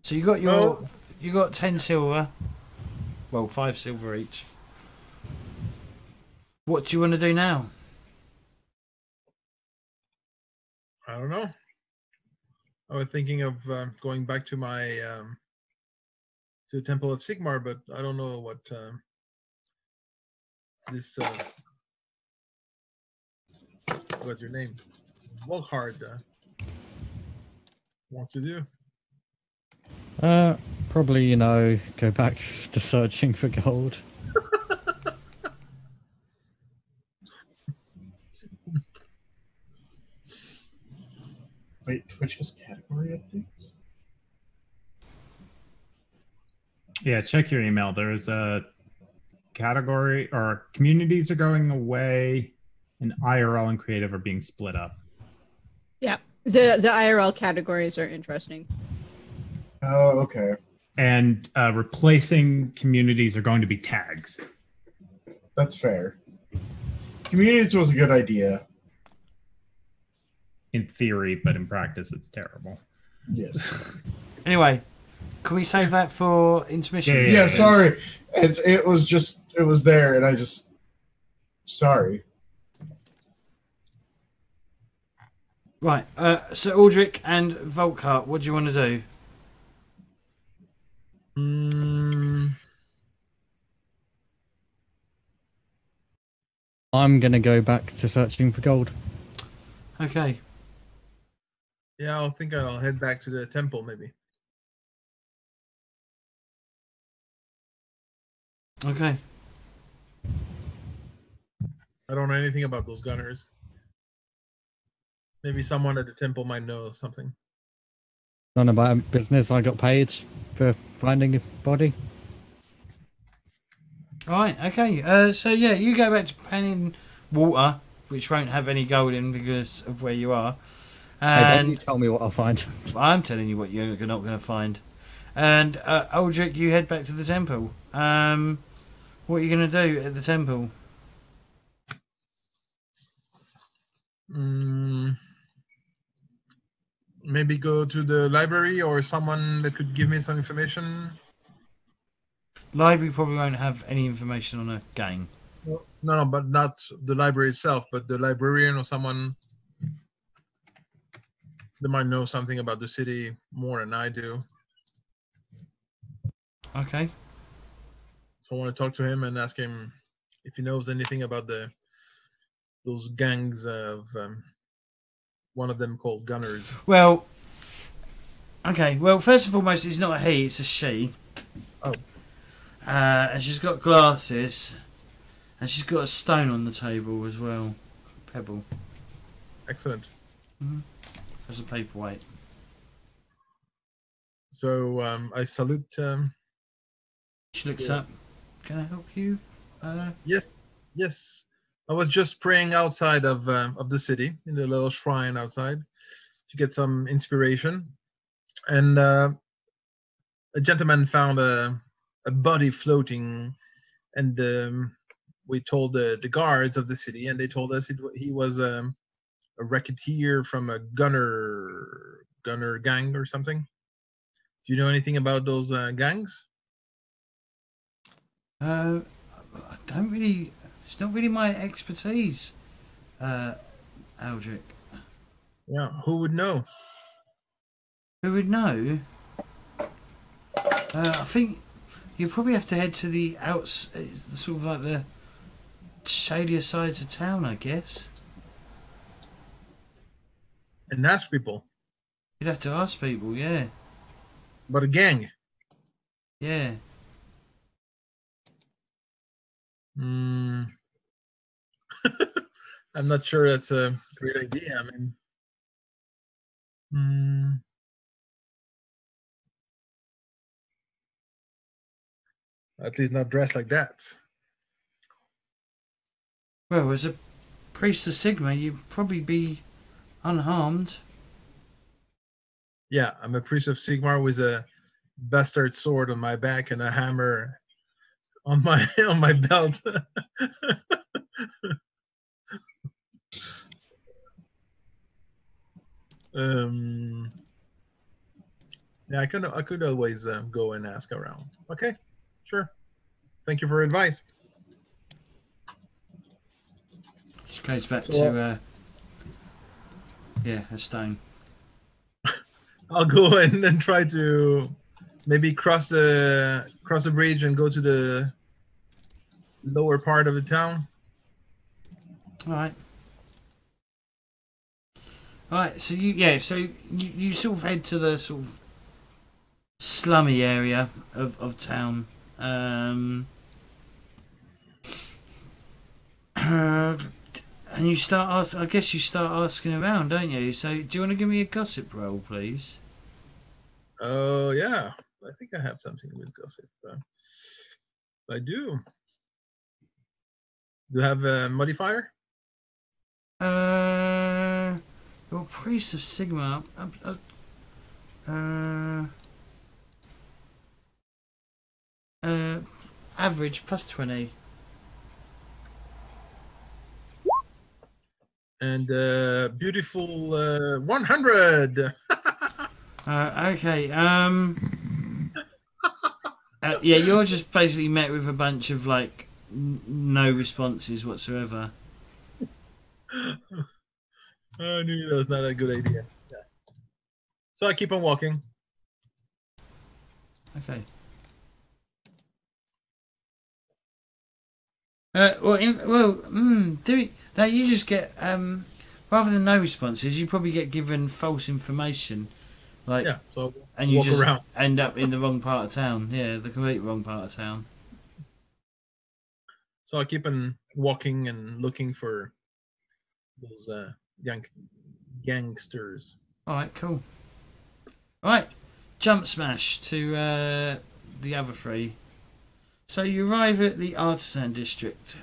So you got 10 silver. Well, 5 silver each. What do you want to do now? I don't know. I was thinking of going back to my to the Temple of Sigmar, but I don't know what this what's your name? Volkhard wants to do. Probably, go back to searching for gold. Wait, Twitch has category updates? Yeah, check your email. There's a category, or communities are going away, and IRL and creative are being split up. Yeah, the IRL categories are interesting. Oh, okay. And replacing communities are going to be tags. That's fair. Communities was a good idea. In theory, but in practice, it's terrible. Yes. Anyway, can we save that for intermission? Yeah, sorry. It was there, and I just... Sorry. Right, so Aldric and Volkhard, what do you want to do? I'm going to go back to searching for gold. Okay. Yeah, I think I'll head back to the temple maybe. Okay. I don't know anything about those gunners. Maybe someone at the temple might know something. None of my business. I got paid for finding a body. Alright, okay. So yeah, you go back to panning water, which won't have any gold in because of where you are. Hey, And you tell me what I'll find. I'm telling you what you're not going to find. And Aldric, you head back to the temple. What are you going to do at the temple? Maybe go to the library or someone that could give me some information. Library probably won't have any information on a gang. No, but not the library itself, but the librarian or someone that might know something about the city more than I do. Okay. So I want to talk to him and ask him if he knows anything about those gangs of one of them called Gunners. Well, okay. Well, first and foremost, it's not a he, it's a she. Oh. And she's got glasses. And she's got a stone on the table as well. Pebble. Excellent. Mm-hmm. As a paperweight. So I salute. She looks up. Can I help you? Yes. I was just praying outside of the city in the little shrine outside to get some inspiration, and a gentleman found a body floating, and we told the guards of the city, and they told us he was a racketeer from a gunner gang or something. Do you know anything about those gangs? I don't really. It's not really my expertise, Aldric. Yeah, who would know? Who would know? I think you probably have to head to the sort of like the shadier sides of town, I guess. And ask people. You'd have to ask people, yeah. But a gang? Yeah. Mm. I'm not sure that's a great idea. I mean, at least not dressed like that. Well, as a priest of Sigma, you'd probably be unharmed. Yeah, I'm a priest of Sigmar with a bastard sword on my back and a hammer on my on my belt. Yeah, I could always go and ask around. Okay, sure. Thank you for advice. Just goes back So, to a stone. I'll go and try to maybe cross the bridge and go to the lower part of the town. All right. All right. So you sort of head to the sort of slummy area of town. And you start I guess you start asking around, don't you? So do you want to give me a gossip roll, please? Oh yeah, I think I have something with gossip. I do. Do you have a modifier? Your priest of Sigma. Average plus 20. And beautiful 100. Okay. Yeah, you're just basically met with a bunch of like no responses whatsoever. I knew that was not a good idea. Yeah. So I keep on walking. Okay. Now you just get rather than no responses, you probably get given false information, like Yeah, so and you walk just around. end up in the wrong part of town. Yeah, the complete wrong part of town. So I keep on walking and looking for those gangsters. All right, cool. All right, jump smash to the other three. So you arrive at the artisan district.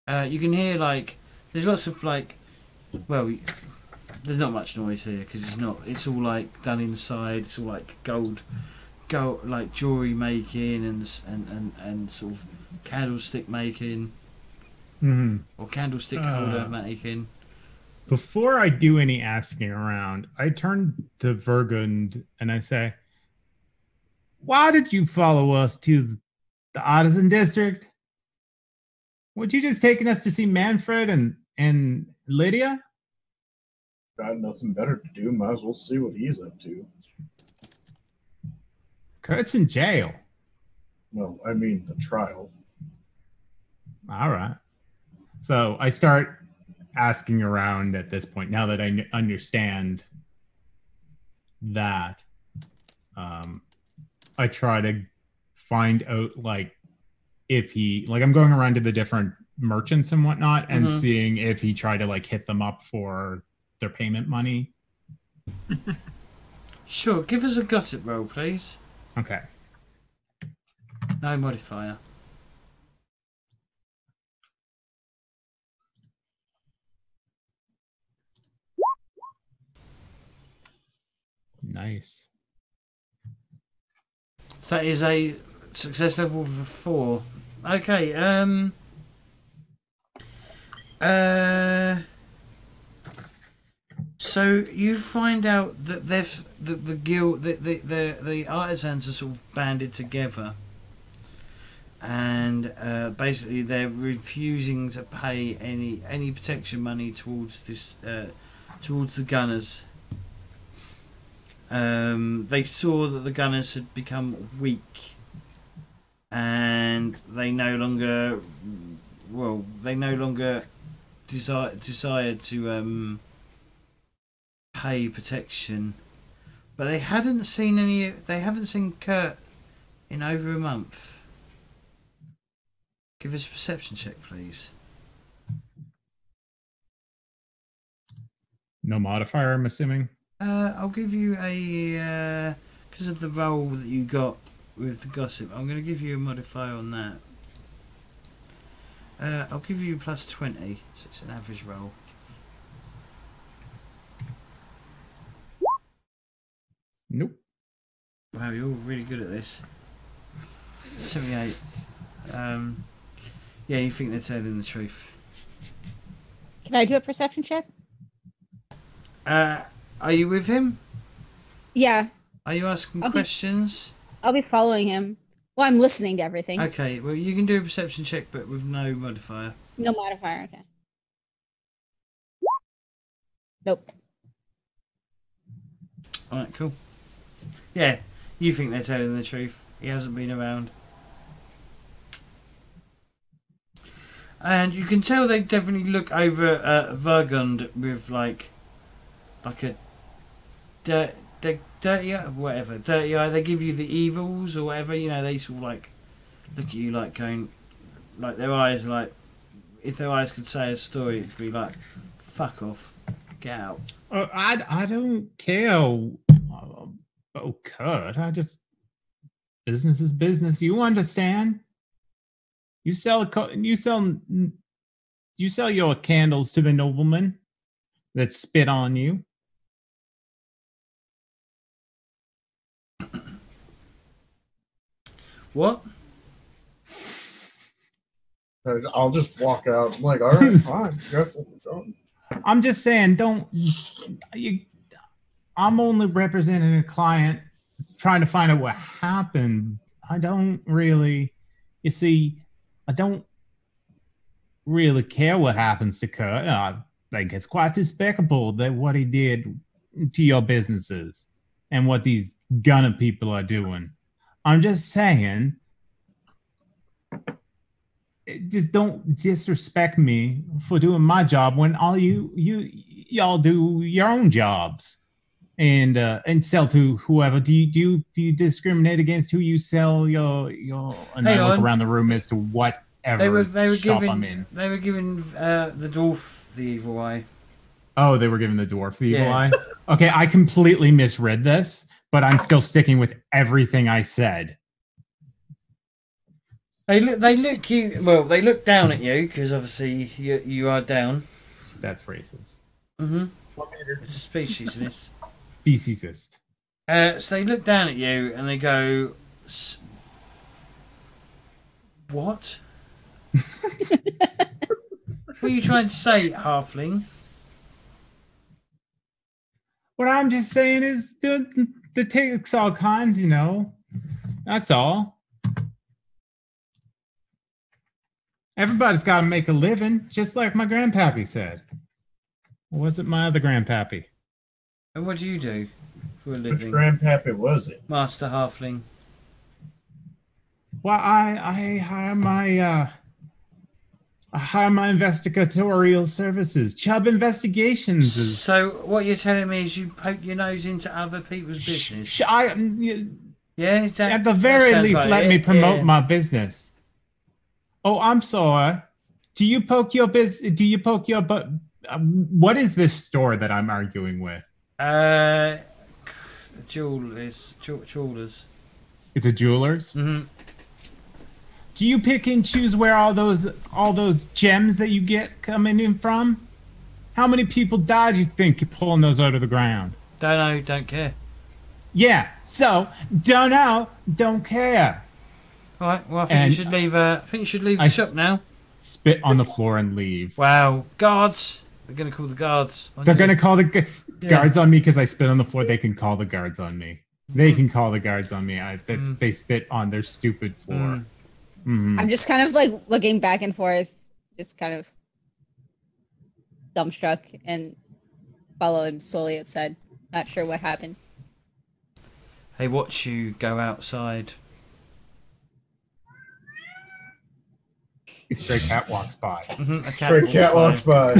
You can hear like there's lots of like, well, there's not much noise here because it's all like done inside. It's all like gold like jewelry making and sort of candlestick making, or candlestick holder making. Before I do any asking around, I turn to Vargund and I say, "Why did you follow us to the artisan district? Would you just taking us to see Manfred and Lydia?" Got nothing better to do. Might as well see what he's up to. Kurt's in jail. Well, I mean the trial. All right. So I start asking around at this point, now that I understand that. I try to find out, like, if he, like, I'm going around to the different merchants and whatnot and seeing if he tried to, like, hit them up for their payment money. Sure, give us a gossip roll, please. Okay. No modifier. Nice. So that is a success level of 4. Okay. So you find out that the guild, the artisans are sort of banded together, and basically they're refusing to pay any protection money towards this towards the gunners. They saw that the gunners had become weak, and they no longer desired to pay protection, but they hadn't seen Kurt in over a month. Give us a perception check, please. No modifier, I'm assuming. I'll give you a because of the roll that you got with the gossip. I'm going to give you a modifier on that. I'll give you plus 20, so it's an average roll. Nope. Wow, you're all really good at this. 78. Yeah, you think they're telling the truth. Can I do a perception check? Are you with him? Yeah. Are you asking questions? I'll be following him. Well, I'm listening to everything. Okay, well, you can do a perception check, but with no modifier. No modifier, okay. Nope. Alright, cool. Yeah, you think they're telling the truth. He hasn't been around. And you can tell they definitely look over at Vargund with like a dirty eye, whatever, dirty eye. They give you the evils or whatever, you know, they sort of like look at you like going, like their eyes, like if their eyes could say a story, it'd be like, fuck off, get out. Oh, I don't care. Oh, Kurt, business is business. You understand? You sell your candles to the nobleman that spit on you. What? I'll just walk out. I'm like, all right, fine. I'm just saying, I'm only representing a client trying to find out what happened. I don't really care what happens to Kurt. I think it's quite despicable that what he did to your businesses and what these gunner people are doing. I'm just saying, just don't disrespect me for doing my job when all y'all do your own jobs and sell to whoever. Do you discriminate against who you sell your? And I look around the room as to whatever they were shop giving, I'm in. They were giving the dwarf the evil eye. Oh, they were giving the dwarf the evil eye. Okay, I completely misread this, but I'm still sticking with everything I said. They look you. Well, they look down at you because obviously you are down. That's racist. Mm-hmm. It's a speciesness. Speciesist. So they look down at you and they go, "What? What are you trying to say, halfling?" What I'm just saying is the takes all kinds, you know. That's all. Everybody's got to make a living, just like my grandpappy said. Or was it my other grandpappy? And what do you do for a living? Which grandpappy was it? Master halfling. Well, I hire my investigatorial services. Chubb Investigations is... So what you're telling me is you poke your nose into other people's business? Yeah, at the very least, like let me promote my business. Oh, I'm sorry. Do you poke your business? Do you poke your butt? What is this store that I'm arguing with? Jewelers. It's a jeweler's. Mm-hmm. Do you pick and choose where all those gems that you get coming in from? How many people died, you think, pulling those out of the ground? Don't know, don't care. Yeah, so don't know, don't care. All right, well, I think you should leave. I think you should leave the shop now. Spit on the floor and leave. Wow, guards! They're gonna call the guards. They're gonna call the guards on me because I spit on the floor. They can call the guards on me. They can call the guards on me. They spit on their stupid floor. Mm-hmm. I'm just kind of like looking back and forth, just kind of dumbstruck, and follow him slowly outside. Not sure what happened. They watch you go outside. A stray cat walks by. Mm-hmm, stray cat walks by.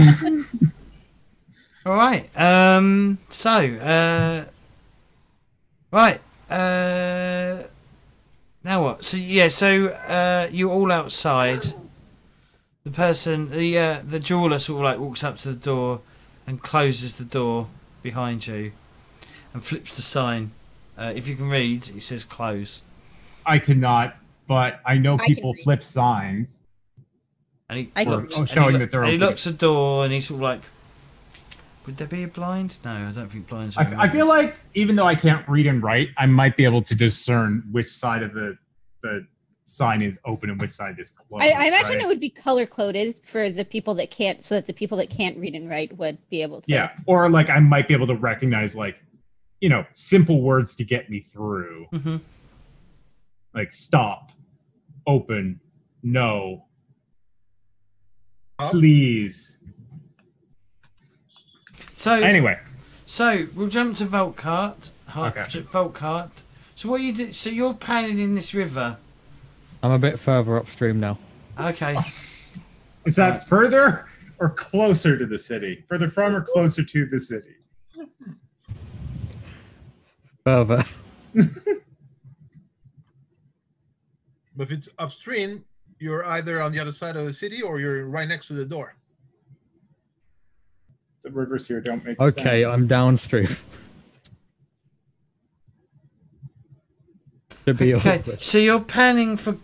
All right. Right. Now what? So yeah. So you're all outside. The person, the jeweler, sort of like walks up to the door and closes the door behind you, and flips the sign. If you can read, it says "close." I cannot, but I know I can people read. flip signs. And he I can locks, read. and showing he, that they're and he open. locks the door, and he's sort of like, "Would there be a blind?" No, I don't think blinds. Are I feel like even though I can't read and write, I might be able to discern which side of the sign is open and which side is closed. I imagine right? it would be color coded for the people that can't, so that the people that can't read and write would be able to. Yeah, or like I might be able to recognize like, simple words to get me through. Mm-hmm. Like stop, open, no, Up. please. So Anyway, So we'll jump to Volkhard. Okay. Volkhard. So what you do? So you're panning in this river. I'm a bit further upstream now. Okay. is that further or closer to the city? Further from or closer to the city? Further. But if it's upstream, you're either on the other side of the city or you're right next to the door. The rivers here don't make Okay, sense. I'm downstream. Should be Okay. awkward. So you're panning for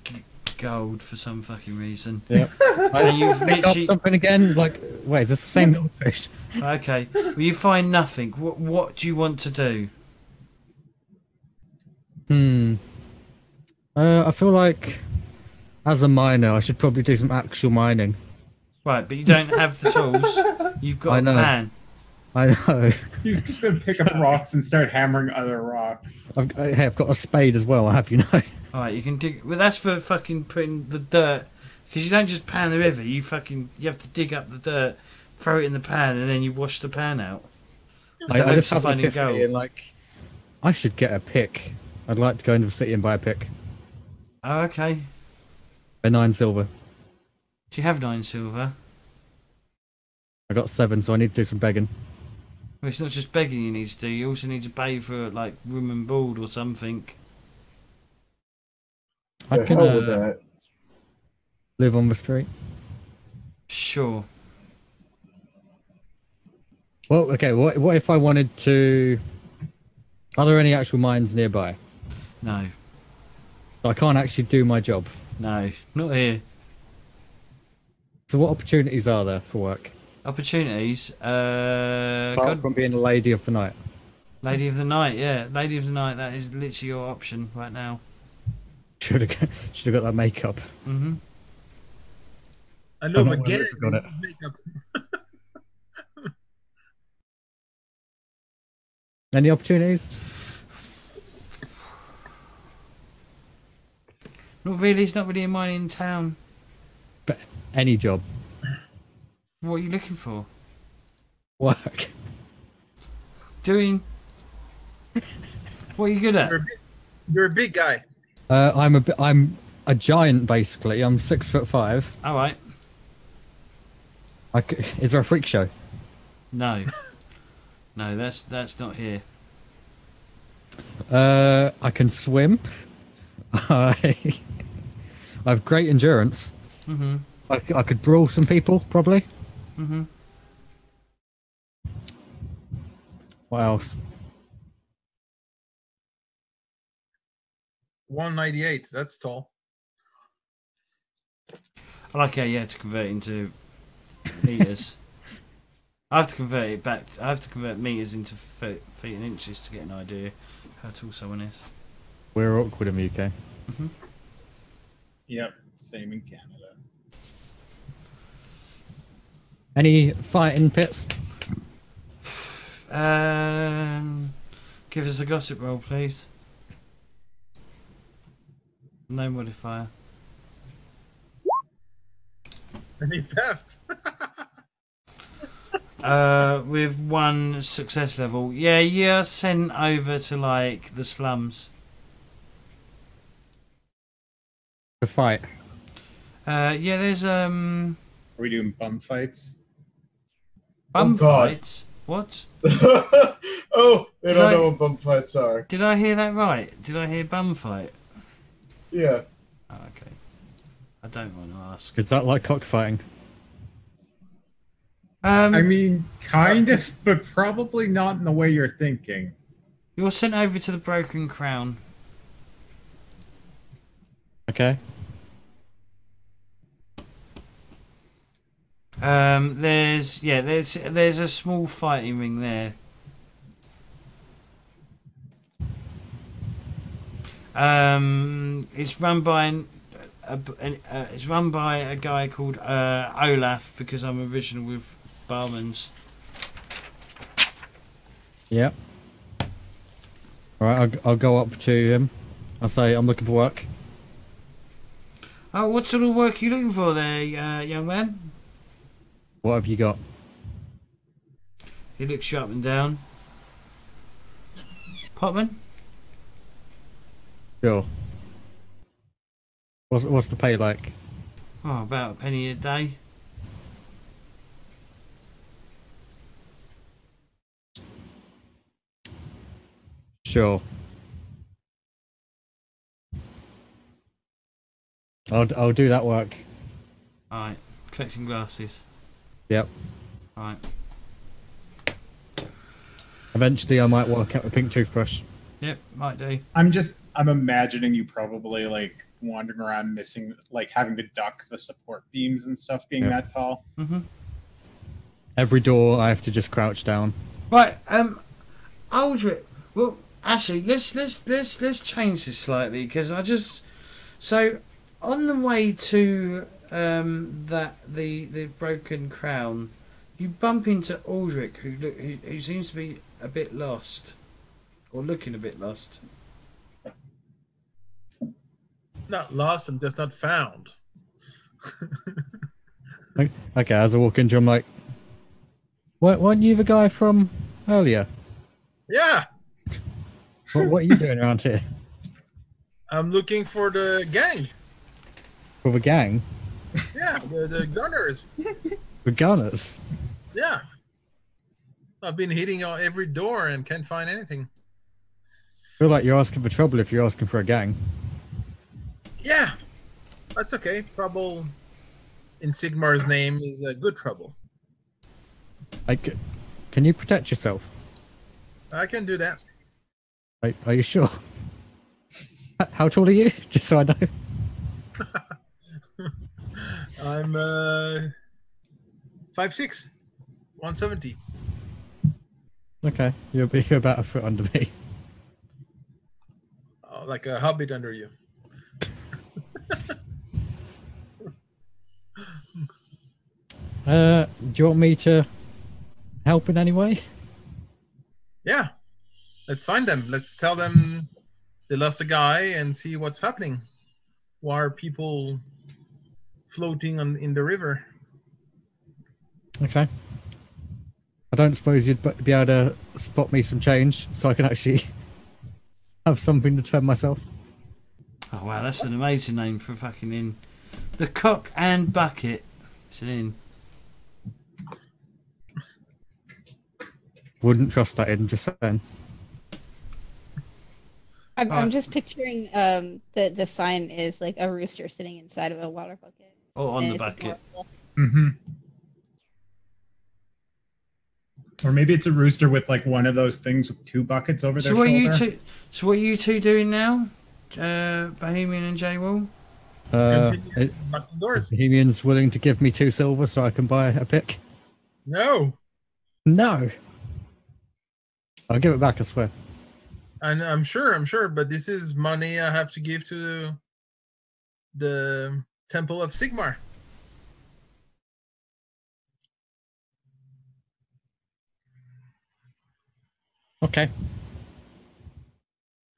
gold for some fucking reason. Yep. And you've Pick up literally. something again? Like, wait, is this the same little fish? Okay. Well, you find nothing. What do you want to do? I feel like, as a miner, I should probably do some actual mining. Right, but you don't have the tools. You've got I a know. pan. I know. He's just gonna pick up rocks and start hammering other rocks. I've got a spade as well, I have, you know. All right, you can dig. Well, that's for fucking putting the dirt. Because you don't just pan the river. You have to dig up the dirt, throw it in the pan, and then you wash the pan out. I hopes just of have an finding epiphany gold. and like, I should get a pick. I'd like to go into the city and buy a pick. Oh, okay. A 9 silver. Do you have 9 silver? I got 7, so I need to do some begging. Well, it's not just begging you need to do. You also need to pay for like room and board or something. I The can hell with that. live on the street. Sure. Well, okay. What if I wanted to? Are there any actual mines nearby? No. I can't actually do my job. No. Not here. So what opportunities are there for work? Opportunities. Apart God, from being a lady of the night. Lady of the Night. Yeah, Lady of the Night. That is literally your option right now. Should have got that makeup. Mm-hmm. I know, I'm but not get worried it. about it. Makeup. Any opportunities? Not really. It's not really a mining town. But any job. What are you looking for? Work. Doing. What are you good at? You're a big guy. I'm a giant basically. I'm 6'5". All right. Is there a freak show? No. No, that's not here. I can swim. I have great endurance. Mm-hmm. I could brawl some people probably. Mm-hmm. What else? 198. That's tall. I like how you had to convert it into meters. I have to convert it back. I have to convert meters into feet and inches to get an idea how tall someone is. We're awkward in the UK. Mm-hmm. Yep, same in Canada. Any fighting pits? Give us a gossip roll, please. No modifier. And he passed. With 1 success level. Yeah, you're sent over to like the slums. To fight. Yeah, there's Are we doing bum fights? bum Oh, God. fights. What? Oh, they Did don't I- know what bum fights are. Did I hear that right? Did I hear bum fight? Yeah. Oh, okay. I don't want to ask. Is that like cockfighting? I mean, kind of, but probably not in the way you're thinking. You're sent over to the Broken Crown. Okay. There's a small fighting ring there. It's run by a guy called Olaf, because I'm original with Barman's. Yep. Alright, I'll go up to him. I'll say I'm looking for work. Oh, what sort of work are you looking for there, young man? What have you got? He looks you up and down. Potman? Sure. What's the pay like? Oh, about a penny a day. Sure. I'll do that work. Alright, collecting glasses. Yep. Alright. Eventually I might work out a pink toothbrush. Yep, might do. I'm imagining you probably like wandering around missing, like having to duck the support beams and stuff being that tall. Mm-hmm. Every door I have to just crouch down. Right, Aldric, well, actually, let's change this slightly, because so on the way to the Broken Crown, you bump into Aldric, who seems to be a bit lost, or looking a bit lost. Not lost, I'm just not found. Okay, as I walk into him, like, weren't you the guy from earlier? Yeah, What are you doing around here? I'm looking for the gang. For the gang? Yeah, the gunners. The gunners? Yeah. I've been hitting on every door and can't find anything. I feel like you're asking for trouble if you're asking for a gang. Yeah, that's okay. Trouble in Sigmar's name is good trouble. Can you protect yourself? I can do that. Are you sure? How tall are you? Just so I know. I'm 5'6", 170. Okay, you're about a foot under me. Oh, like a hobbit under you. Do you want me to help in any way? Yeah, let's find them. Let's tell them they lost a guy and see what's happening. Why are people floating in the river? Okay. I don't suppose you'd be able to spot me some change so I can actually have something to defend myself. Oh wow, that's an amazing name for a fucking inn. The Cock and Bucket. It's an inn. Wouldn't trust that in, just saying. I'm just picturing the sign is like a rooster sitting inside of a water bucket. Oh, on and the it's bucket. adorable. Mm-hmm. Or maybe it's a rooster with like one of those things with two buckets over their shoulder. So what are you two doing now? Bohemian and J-Wall? Bohemian's willing to give me 2 silver so I can buy a pick? No. No. I'll give it back, I swear. And I'm sure, but this is money I have to give to the Temple of Sigmar. Okay.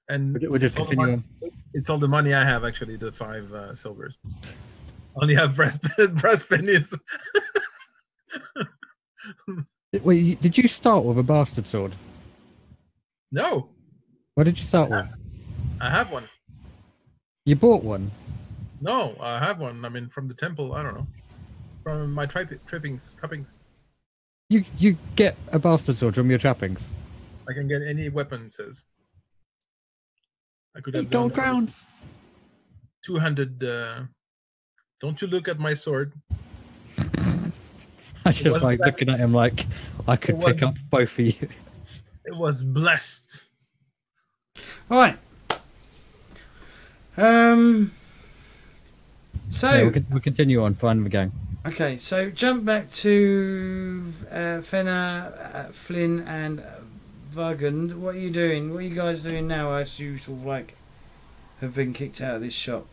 And We'll just continue on. It's all the money I have, actually, the 5 silvers. Only have brass pennies. Wait, did you start with a bastard sword? No. What did you start with? I have one. You bought one? No, I have one. I mean, from the temple, I don't know. From my trappings. You get a bastard sword from your trappings? I can get any weapon, it says. I could have gold crowns. 200 Don't you look at my sword. I just was like black. looking at him like I could It was- pick up both of you. It was blessed. All right. So Yeah, we'll continue on, find the gang. okay, so jump back to Fenna, Flynn, and Vargund. What are you doing? What are you guys doing now? As you sort of like have been kicked out of this shop.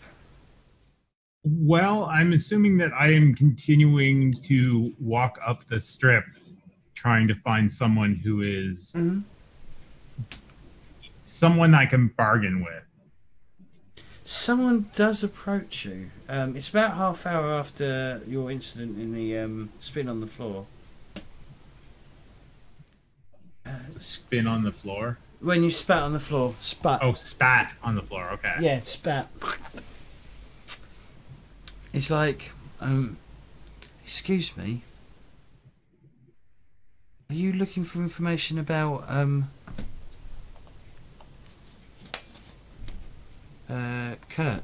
Well, I'm assuming that I am continuing to walk up the strip, trying to find someone who is someone I can bargain with. Someone does approach you. It's about half hour after your incident in the spin on the floor. Spin on the floor. When you spat on the floor. Spat. Oh, spat on the floor. Okay. Yeah, spat. It's like, excuse me. Are you looking for information about Kurt?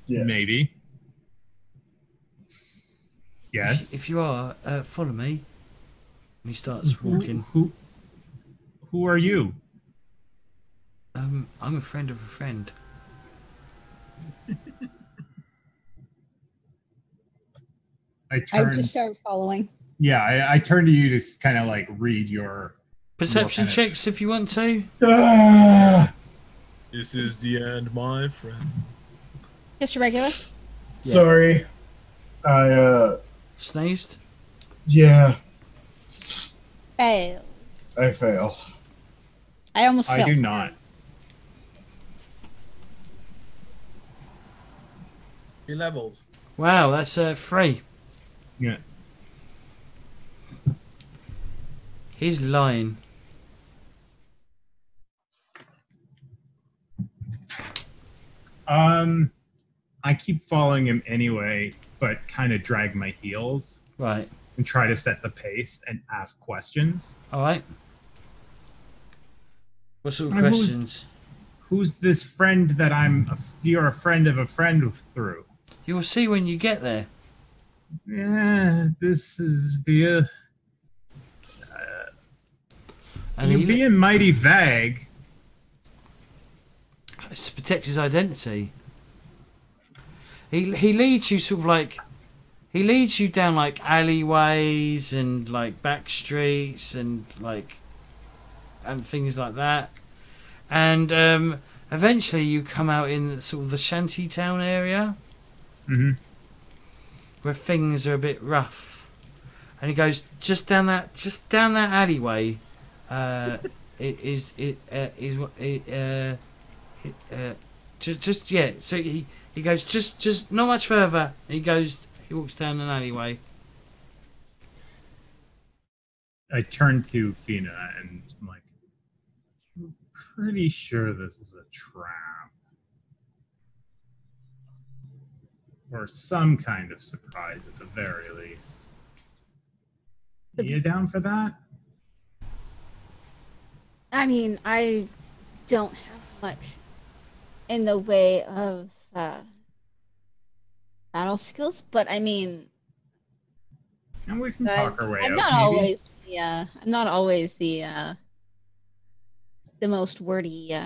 Yes. Maybe. Yes. If you are, follow me. And he starts walking. Who are you? I'm a friend of a friend. I just started following. Yeah, I turn to you to kind of like read your Perception kind of- checks if you want to. This is the end, my friend. Just a regular? Sorry. I, Sneezed. yeah, Fail. I fail. I almost I failed. do not. 3 levels. Wow, that's 3. Yeah. He's lying. I keep following him anyway, but kind of drag my heels Right. and try to set the pace and ask questions. All right. What sort of Who's- questions? Who's this friend that you're a friend of a friend through? You'll see when you get there. Yeah, this is via. And You're he being mighty vague. to protect his identity. He leads you sort of like, he leads you down like alleyways and like back streets and like and things like that, and eventually you come out in sort of the shanty town area where things are a bit rough, and he goes just down that alleyway. Just yeah. So he goes just not much further. And he walks down an alleyway. I turn to Fenna and I'm like, I'm pretty sure this is a trap. Or some kind of surprise at the very least. You down for that? I mean, I don't have much in the way of battle skills, but I mean, And we can talk our way I'm out. not maybe. always the I'm not always the most wordy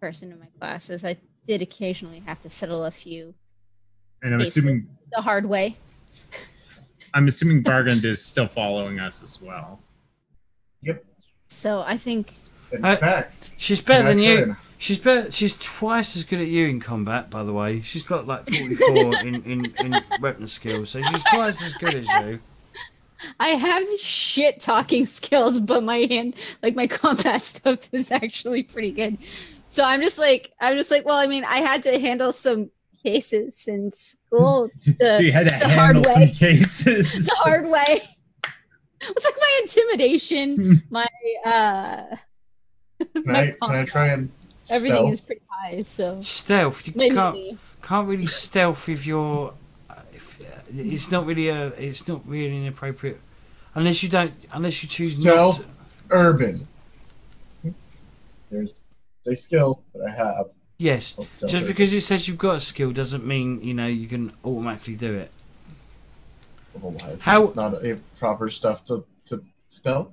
person in my classes. I did occasionally have to settle a few And I'm cases assuming the hard way. Vargund is still following us as well. So I think In I- fact, She's better my than you. turn. She's better. She's twice as good at you in combat, by the way. She's got like 44 in weapon skills, so she's twice as good as you. I have shit talking skills, but my my combat stuff is actually pretty good. So I'm just like, well, I mean, I had to handle some cases in school So you had to the hard handle some way. cases. the hard way. It's like my intimidation, my Can I try and everything stealth? is pretty high. So Stealth. You maybe can't really stealth if you're. It's not really inappropriate unless you choose Stealth. not. Urban. There's a skill that I have Yes. Let's stealth Just it. because it says you've got a skill doesn't mean you can automatically do it. Otherwise, How- it's not a proper stuff to stealth.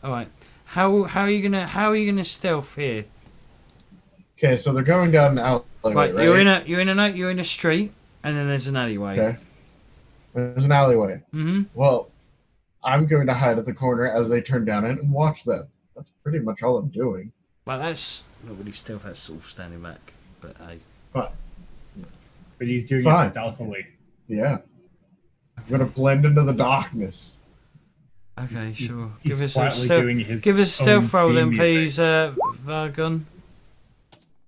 All right. How are you gonna stealth here? Okay, so they're going down an alleyway, Right, right? you're in a street, and then there's an alleyway. Okay. There's an alleyway. Mm-hmm. Well, I'm going to hide at the corner as they turn down it and watch them. That's pretty much all I'm doing. Well, that's not really stealth. That's sort of standing back. But hey. But But he's doing Fine. it stealthily. yeah, I'm gonna blend into the darkness. Okay, sure. He's Give us a quietly stealth. doing his Give us a stealth own roll then, theme please, music. Vargund.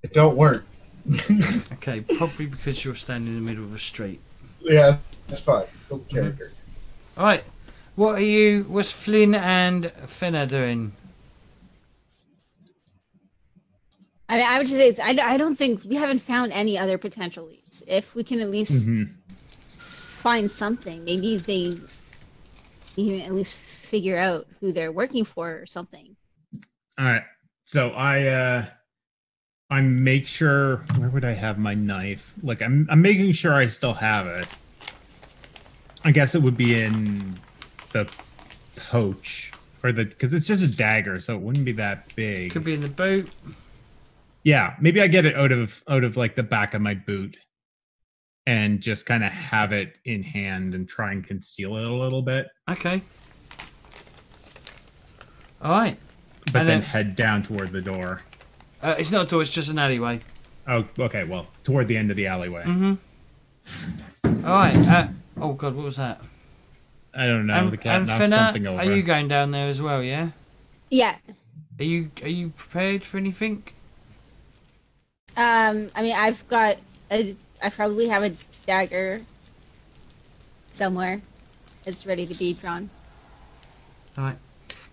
It don't work. Okay, probably because you're standing in the middle of a street. Yeah, that's fine. Build the character. All right. What's Flynn and Fenna doing? I mean, I would just say I don't think we haven't found any other potential leads. If we can at least find something, maybe you can at least figure out who they're working for or something. All right. So I make sure, where would I have my knife? Like I'm making sure I still have it. I guess it would be in the pouch or because it's just a dagger, so it wouldn't be that big. Could be in the boot. Yeah, maybe I get it out of like the back of my boot and just kind of have it in hand and try and conceal it a little bit. Okay. All right. But And then then- head down toward the door. It's not a door. It's just an alleyway. Oh, okay. Well, toward the end of the alleyway. Mm-hmm. All right. Oh God, what was that? I don't know. The cat and knocked Fenna, something over. are you going down there as well? Yeah. Yeah. Are you prepared for anything? I mean, I probably have a dagger somewhere. It's ready to be drawn. All right.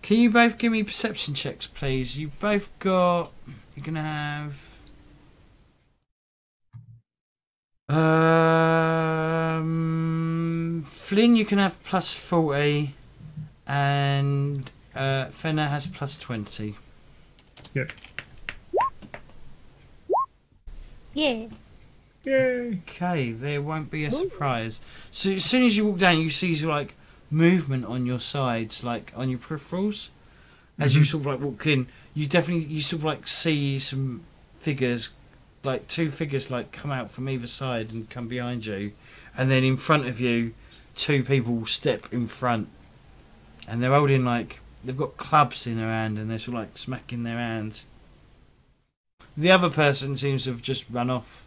Can you both give me perception checks, please? You've both got. You're gonna have. Flynn, you can have plus 40, and Fenna has plus 20. Yep. Yeah. Yay. Okay, there won't be a surprise. So as soon as you walk down, you see like movement on your sides, like on your peripherals. As you sort of like walk in, you sort of like see some figures, like two figures like come out from either side and come behind you, and then in front of you, two people step in front, and they're holding like they've got clubs in their hand and they're sort of like smacking their hands. The other person seems to have just run off.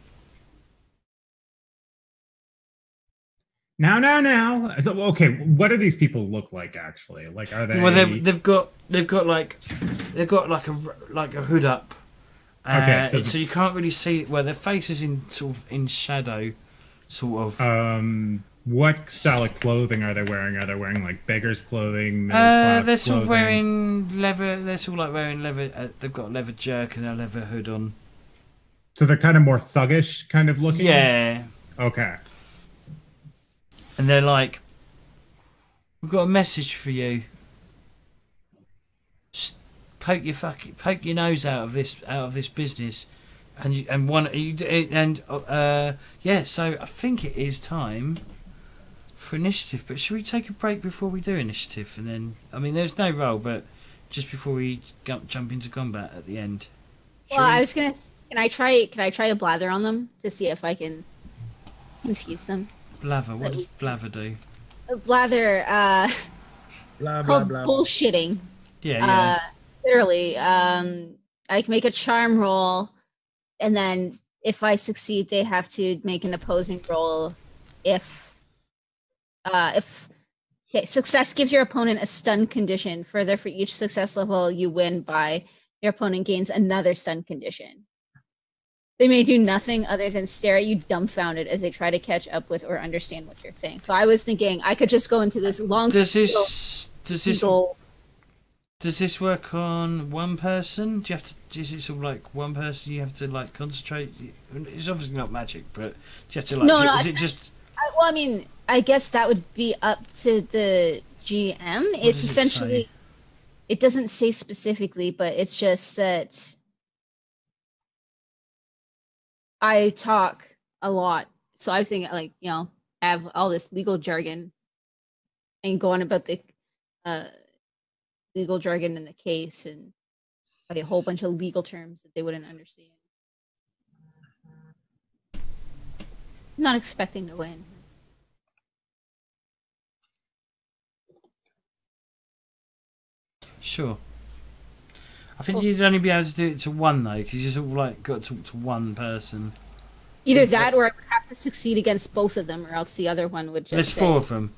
Now. Okay, what do these people look like actually? Like, are they? Well, they've got like a hood up. Okay, so you can't really see. Well, their face is in sort of in shadow, sort of. What style of clothing are they wearing? Are they wearing like beggars' clothing? They're sort of wearing leather. They're sort of like wearing leather. They've got a leather jerk and a leather hood on. So they're kind of more thuggish, kind of looking. Yeah. Okay. And they're like, "We've got a message for you. Just poke your nose out of this business, yeah. So I think it is time for initiative. But should we take a break before we do initiative? And then, I mean, there's no roll, but just before we jump into combat at the end. Well, I was gonna. Can I try a blather on them to see if I can confuse them? Blather. What does blather do? A blather. Blah blah Called blah. bullshitting. Yeah. Literally. I can make a charm roll, and then if I succeed, they have to make an opposing roll. If success gives your opponent a stun condition. Further, for each success level you win by, your opponent gains another stun condition. They may do nothing other than stare at you dumbfounded as they try to catch up with or understand what you're saying. So I was thinking I could just go into this long. Does this work on one person? Do you have to? Is it sort of like one person you have to like concentrate? It's obviously not magic, but do you have to like? No, is it just? Well, I mean, I guess that would be up to the GM. It's does it essentially. say? It doesn't say specifically, but it's just that I talk a lot, so I was thinking, like, I have all this legal jargon and go on about the legal jargon in the case and like a whole bunch of legal terms that they wouldn't understand. Not expecting to win. Sure. I think you'd only be able to do it to one though, because you sort of like got to talk to one person. Either that, or I would have to succeed against both of them, or else the other one would just. There's say, 4 of them.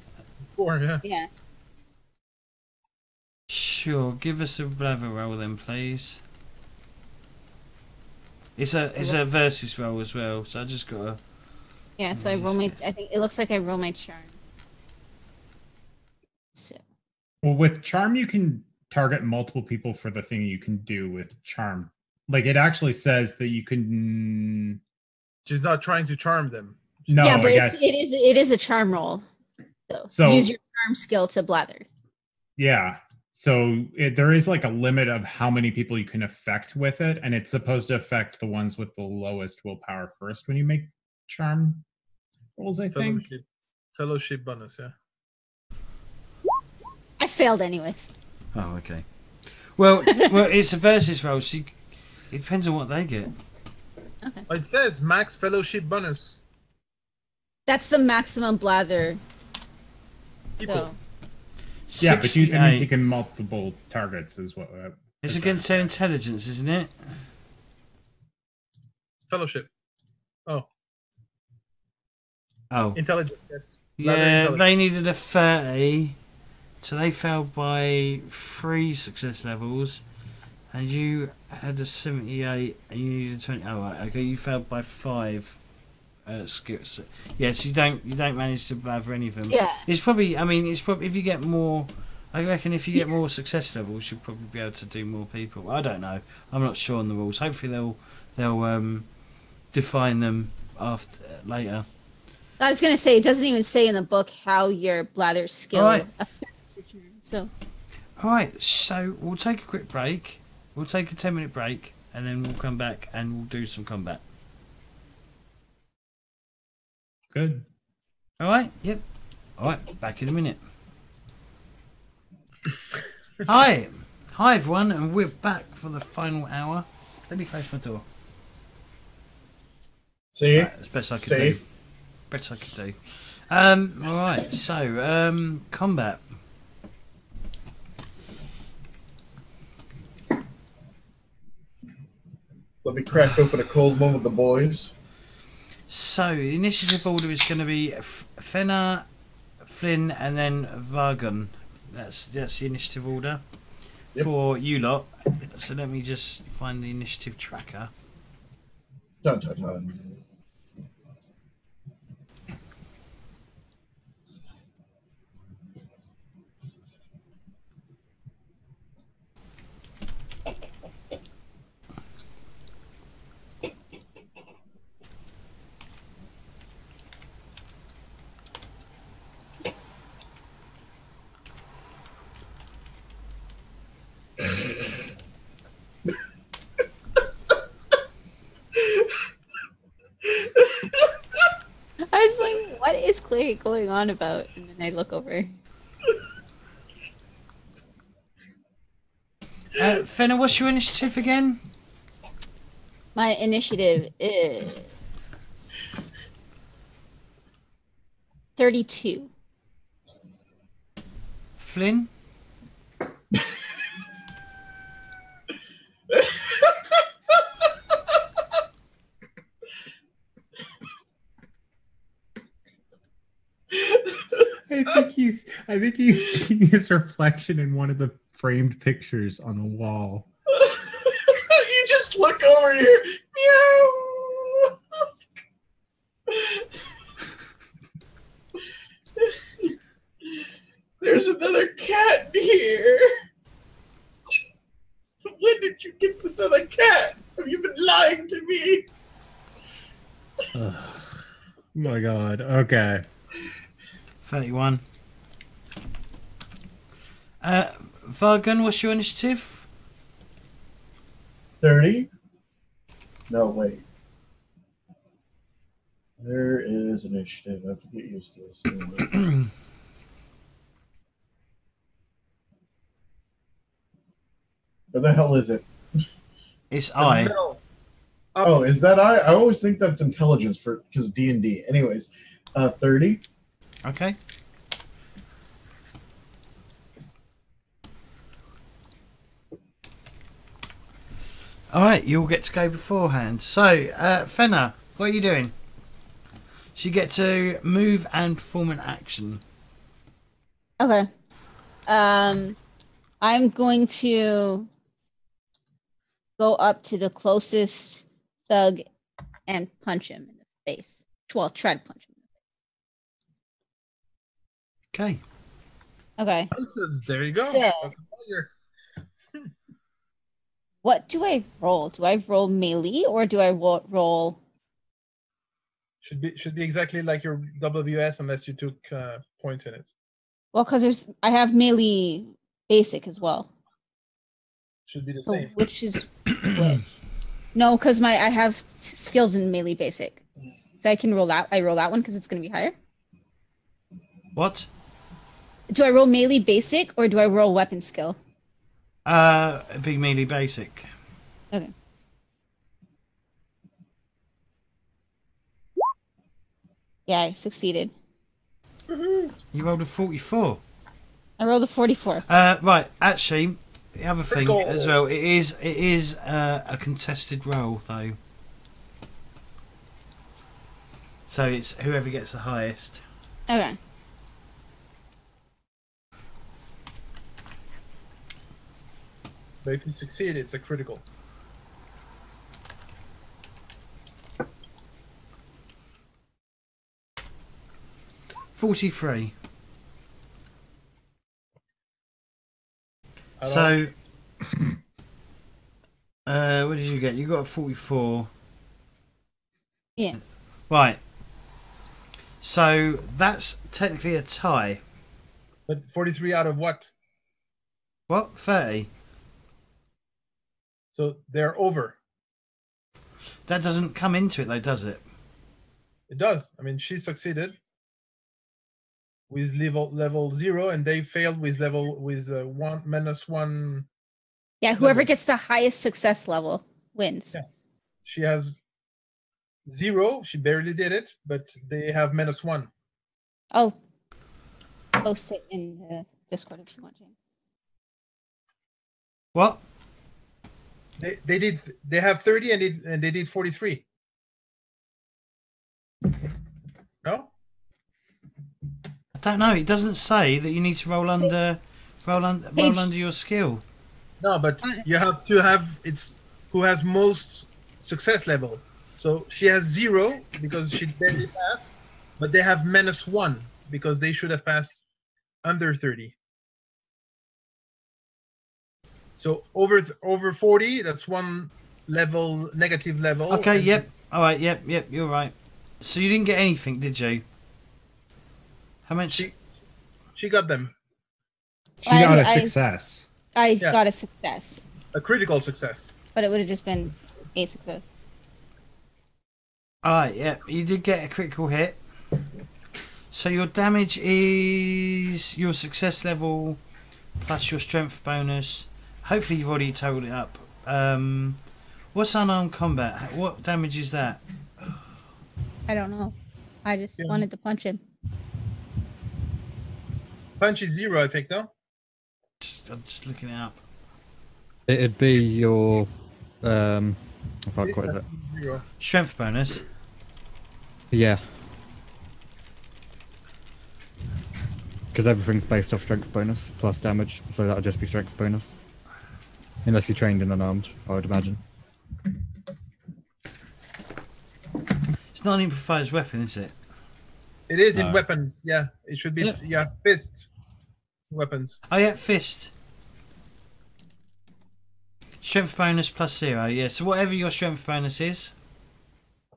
4, yeah. Yeah. Sure. Give us a blather roll then, please. It's a versus roll as well, so I just gotta. Yeah. So I roll my. I think it looks like I roll my charm. So. Well, with charm, you can target multiple people for the thing you can do with charm. Like it actually says that you can. She's not trying to charm them. No, Yeah, but I guess. it is a charm roll. So use your charm skill to blather. Yeah. So there is like a limit of how many people you can affect with it, and it's supposed to affect the ones with the lowest willpower first when you make charm rolls, I think. Fellowship bonus, yeah. I failed anyways. Oh, okay. Well, it's a versus roll, so it depends on what they get. Okay. It says max fellowship bonus. That's the maximum blather. People. So. Yeah, but that means you can multiple targets is what. It's against their intelligence, isn't it? Fellowship. Oh. Oh. Intelligence, yes. Yeah, they needed a 30, so they failed by 3 success levels, and you had a 78, and you needed a 20. Oh, right, okay, you failed by 5 skills. Yeah, so you don't manage to blather any of them. Yeah. It's probably. I mean, it's probably if you get more. I reckon if you get more success levels, you'll probably be able to do more people. I don't know. I'm not sure on the rules. Hopefully they'll define them later. I was gonna say it doesn't even say in the book how your blather skill affects the charm. So. All right. So we'll take a quick break. We'll take a 10-minute break, and then we'll come back and we'll do some combat. Good. All right. Yep. All right. Back in a minute. Hi everyone, and we're back for the final hour. Let me close my door. See? Right, that's best I could do. Best I could do. All right. So, combat. Let me crack open a cold one with the boys. So, the initiative order is going to be Fenna, Flyn, and then Vargund. That's the initiative order for you lot. So let me just find the initiative tracker. Dun, dun, dun. I was like, what is Clary going on about? And then I look over. Fenna, what's your initiative again? My initiative is 32. Flynn? I think he's seeing his reflection in one of the framed pictures on the wall. You just look over here. Meow. There's another cat here. When did you get this other cat? Have you been lying to me? Oh my god. Okay. 31. Vargund, what's your initiative? 30? No, wait. There is initiative. I have to get used to this. Where the hell is it? It's I. No. Up. Oh, is that I? I always think that's intelligence for because D&D. Anyways, 30. Okay. All right, you'll get to go beforehand. So, Fenna, what are you doing? So you get to move and perform an action. Okay. I'm going to go up to the closest thug and punch him in the face. Well, try to punch him in Okay. the face. Okay. There you go. Yeah. You're- What do I roll? Do I roll melee or do I roll? Should be exactly like your WS unless you took points in it. Well, because I have melee basic as well. Should be the So same. which is which? No, because I have skills in melee basic, so I can roll that. I roll that one because it's going to be higher. What? Do I roll melee basic or do I roll weapon skill? Big melee basic. Okay. Yeah, I succeeded. You rolled a 44. I rolled a 44. Right. Actually, the other thing Critical. as well, it is a contested roll though. So it's whoever gets the highest. Okay. But if you succeed, it's a critical. $43. I So, what did you get? You got a 44. Yeah. Right. So that's technically a tie. But 43 out of what? What? 30? So they're over. That doesn't come into it though, does it? It does. I mean, she succeeded with level 0, and they failed with one -1. Yeah, whoever gets the highest success level wins. Yeah. She has 0. She barely did it, but they have -1. I'll post it in the Discord if you want, James. What? They have 30 and they did 43. No? I don't know. It doesn't say that you need to roll under your skill. No, but you have to have it's who has most success level. So she has 0 because she barely passed, but they have -1 because they should have passed under 30. So over 40, that's one level, negative level. Okay, and yep. All right, yep, you're right. So you didn't get anything, did you? How much? She got them. She got a success. I got a success, A critical success. but it would have just been a success. All right, yep. You did get a critical hit. So your damage is your success level plus your strength bonus. Hopefully you've already totaled it up. What's unarmed combat? What damage is that? I don't know. I just wanted to punch him. Punch is 0, I think, no? I'm just looking it up. It'd be your what is it? 0. Strength bonus. Yeah. Because everything's based off strength bonus plus damage, so that'll just be strength bonus. Unless you're trained in unarmed, I would imagine. It's not an improvised weapon, is it? It is in No. weapons. Yeah, it should be. Yeah, fist weapons. Oh yeah, fist. Strength bonus plus 0. Yeah. So whatever your strength bonus is.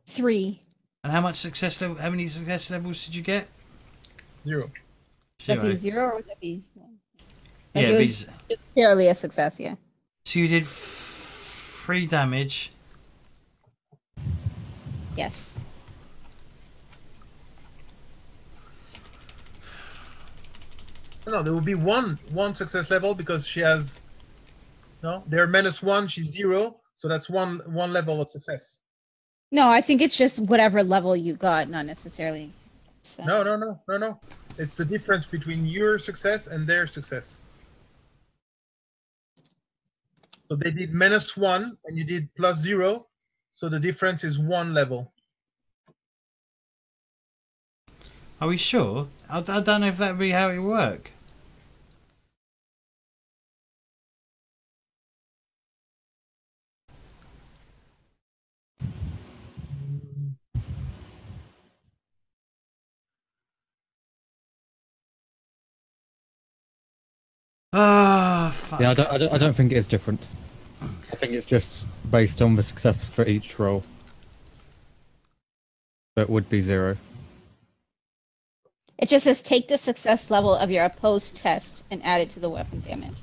3. And how much success level? How many success levels did you get? 0. Would that be 0 or would that be 1? Like Yeah, it was just barely a success, yeah. so you did 3 damage. Yes. No, there will be one success level because she has. No, they're -1. She's 0, so that's one level of success. No, I think it's just whatever level you got, not necessarily. No. It's the difference between your success and their success. So they did -1 and you did +0, so the difference is 1 level. Are we sure? I don't know if that would be how it would work. Ah, fuck. Yeah, I don't think it is different. I think it's just based on the success for each roll. So it would be 0. It just says take the success level of your opposed test and add it to the weapon damage.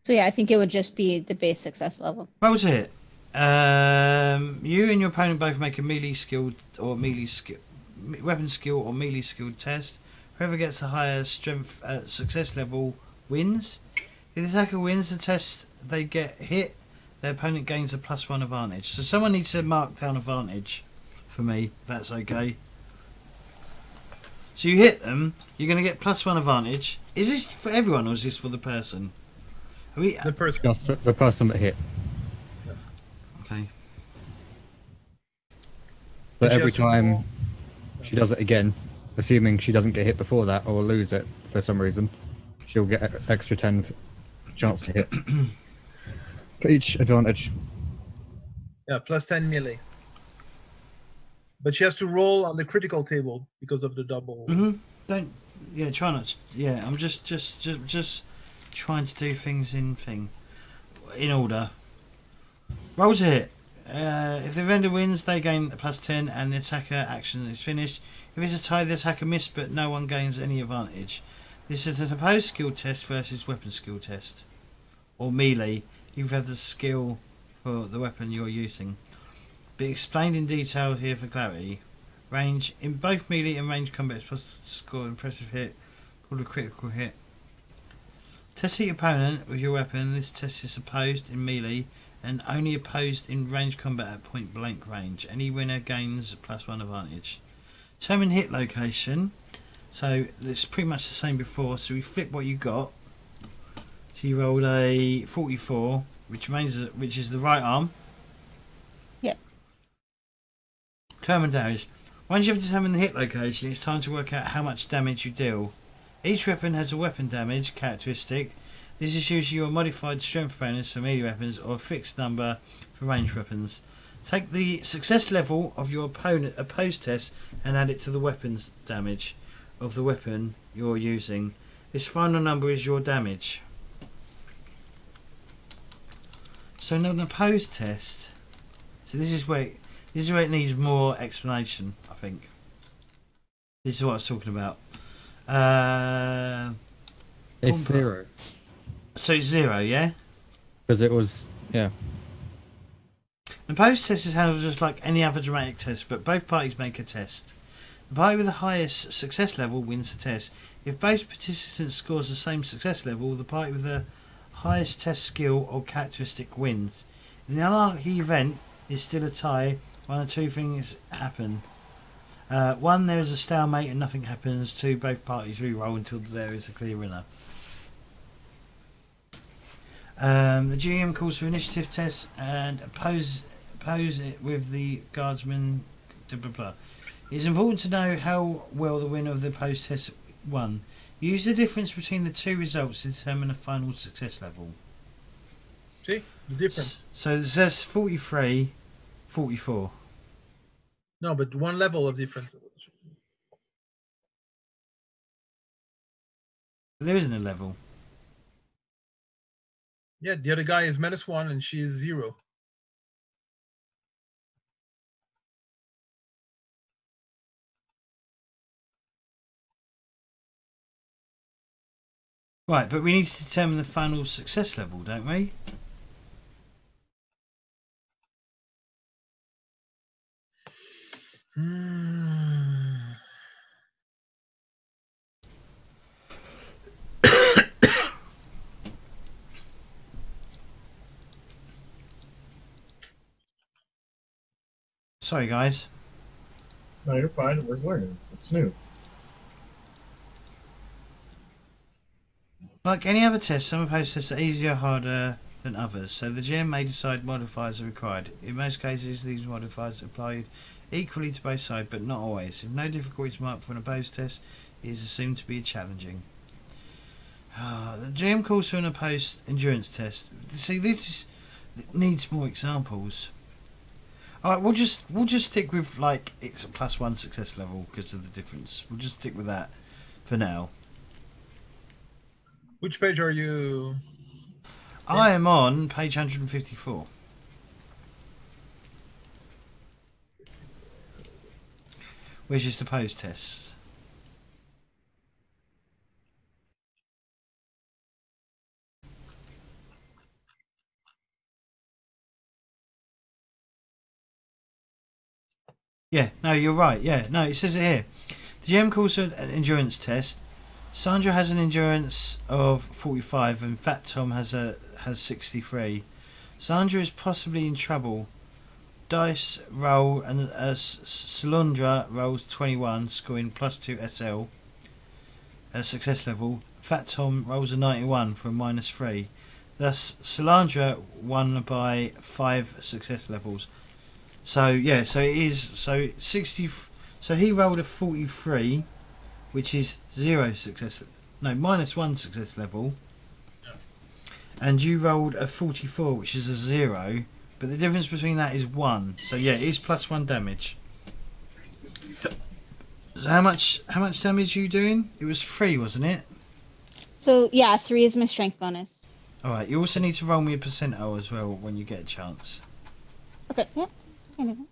So yeah, I think it would just be the base success level. What was it? You and your opponent both make a melee skill or weapon skill or melee skill test. Whoever gets the higher strength success level wins. If the attacker wins the test, they get hit. Their opponent gains a +1 advantage. So someone needs to mark down advantage for me. If that's okay. So you hit them. You're going to get +1 advantage. Is this for everyone or is this for the person? The person. Just the person that hit. Okay. But every time she does it again, assuming she doesn't get hit before that or lose it for some reason, she'll get an extra 10 chance to hit for each advantage. Yeah, +10 melee. But she has to roll on the critical table because of the double. Try not. I'm just trying to do things in order. Roll to hit. If the vendor wins, they gain a +10, and the attacker action is finished. If it's a tie, the attacker missed, but no one gains any advantage. This is an opposed skill test versus weapon skill test, or melee. You have the skill for the weapon you're using. Be explained in detail here for clarity. Range in both melee and range combat is supposed to score an impressive hit, called a critical hit. Test your opponent with your weapon. This test is opposed in melee and only opposed in range combat at point blank range. Any winner gains +1 advantage. Determine hit location. So it's pretty much the same before. So we flip what you got. So you rolled a 44, which is the right arm. Yep. Determine damage. Once you have determined the hit location, it's time to work out how much damage you deal. Each weapon has a weapon damage characteristic. This is usually your modified strength bonus for melee weapons or a fixed number for ranged weapons. Take the success level of your opposed test and add it to the weapons damage of the weapon you're using. This final number is your damage. So in an opposed test, so this is where it needs more explanation, I think. This is what I was talking about. It's 0. So it's 0, yeah? Because it was, yeah. The post test is handled just like any other dramatic test, but both parties make a test. The party with the highest success level wins the test. If both participants scores the same success level, the party with the highest test skill or characteristic wins. In the unlikely event, it's still a tie. One or two things happen. 1, there is a stalemate and nothing happens. 2, both parties re-roll until there is a clear winner. The GM calls for initiative tests and oppose it with the guardsman. Blah, blah, blah. It is important to know how well the winner of the opposed test won. Use the difference between the two results to determine the final success level. See? The difference. So it says 43, 44. No, but one level of difference. There isn't a level. Yeah, the other guy is -1 and she is 0. Right, but we need to determine the final success level, don't we? Hmm. Sorry, guys. No, you're fine. We're learning. It's new. Like any other test, some opposed tests are easier or harder than others, so the GM may decide modifiers are required. In most cases, these modifiers are applied equally to both sides, but not always. If no difficulty is marked for an opposed test, it is assumed to be challenging. The GM calls for an opposed endurance test. See, this needs more examples. All right, we'll just stick with like it's a +1 success level because of the difference. We'll just stick with that for now. Which page are you? I am on page 154. Which is the pose test. Yeah, no, you're right. Yeah, no, it says it here. The GM calls for an endurance test. Sandra has an endurance of 45 and Fat Tom has 63. Sandra is possibly in trouble. Dice roll and Salundra rolls 21, scoring +2 SL success level. Fat Tom rolls a 91 for a -3. Thus, Salandra won by 5 success levels. So yeah, so it is 60. So he rolled a 43, which is 0 success. No, -1 success level. And you rolled a 44, which is a 0. But the difference between that is 1. So yeah, it is +1 damage. So how much damage are you doing? It was 3, wasn't it? So yeah, 3 is my strength bonus. Alright, you also need to roll me a percentile as well when you get a chance. Okay, yeah. I know that.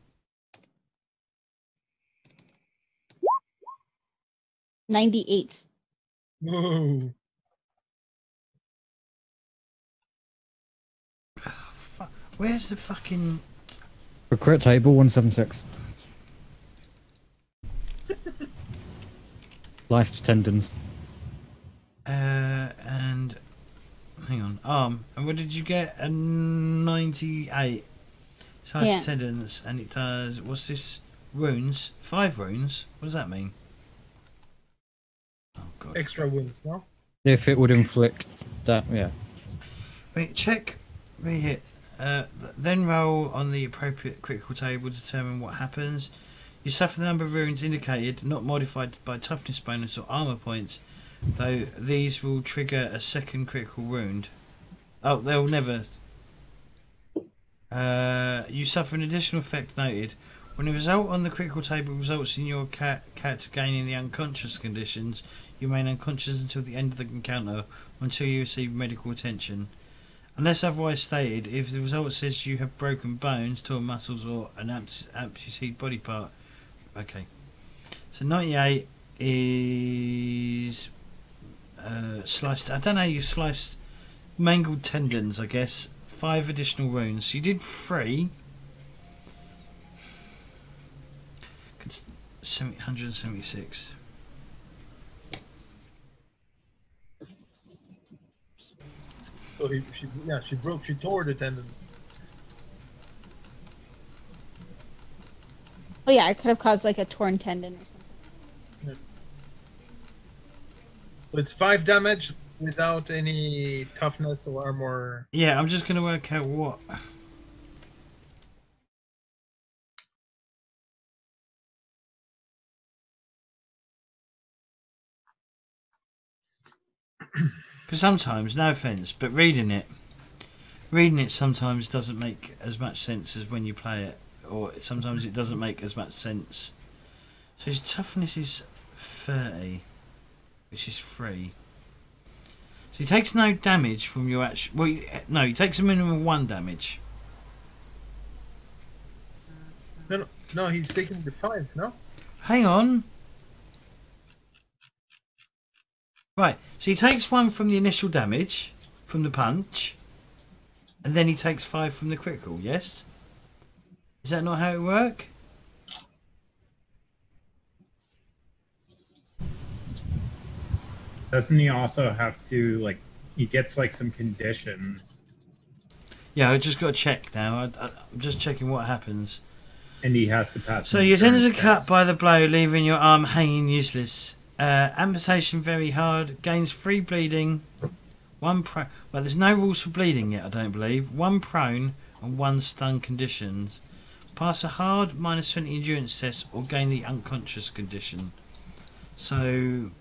98. Whoa. Where's the fucking... For crit table 176. Sliced tendons. And... Hang on. Arm. And what did you get? A 98. Size Yeah. tendons. And it does... What's this? Runes? 5 runes? What does that mean? Oh, God. Extra wounds, no? If it would inflict that, yeah. Wait, check. Re-hit. Then roll on the appropriate critical table to determine what happens. You suffer the number of runes indicated, not modified by toughness bonus or armor points, though these will trigger a second critical wound. Oh, they'll never. You suffer an additional effect noted. When the result on the critical table results in your character gaining the unconscious conditions, you remain unconscious until the end of the encounter, or until you receive medical attention. Unless otherwise stated, if the result says you have broken bones, torn muscles, or an amputated body part. Okay. So 98 is sliced. I don't know. You sliced mangled tendons, I guess. 5 additional wounds. So you did 3. 176. So she tore the tendons. Oh yeah, it could have caused like a torn tendon or something. So it's 5 damage without any toughness or armor. Yeah, I'm just going to work out what. Because sometimes, no offence, but reading it sometimes doesn't make as much sense as when you play it, or sometimes it doesn't make as much sense. So his toughness is 30, which is 3. So he takes no damage from your actual. Well, no, he takes a minimum of 1 damage. No, he's taking the 5, no? Hang on. Right, so he takes 1 from the initial damage, from the punch, and then he takes 5 from the critical, yes? Is that not how it works? Doesn't he also have to, like, he gets, like, some conditions? Yeah, I just got to check now. I'm just checking what happens. And he has to pass. So your tendons are cut by the blow, leaving your arm hanging useless. Amputation very hard. Gains 3 bleeding. 1 prone. Well, there's no rules for bleeding yet, I don't believe. 1 prone and 1 stun conditions. Pass a hard -20 endurance test or gain the unconscious condition. So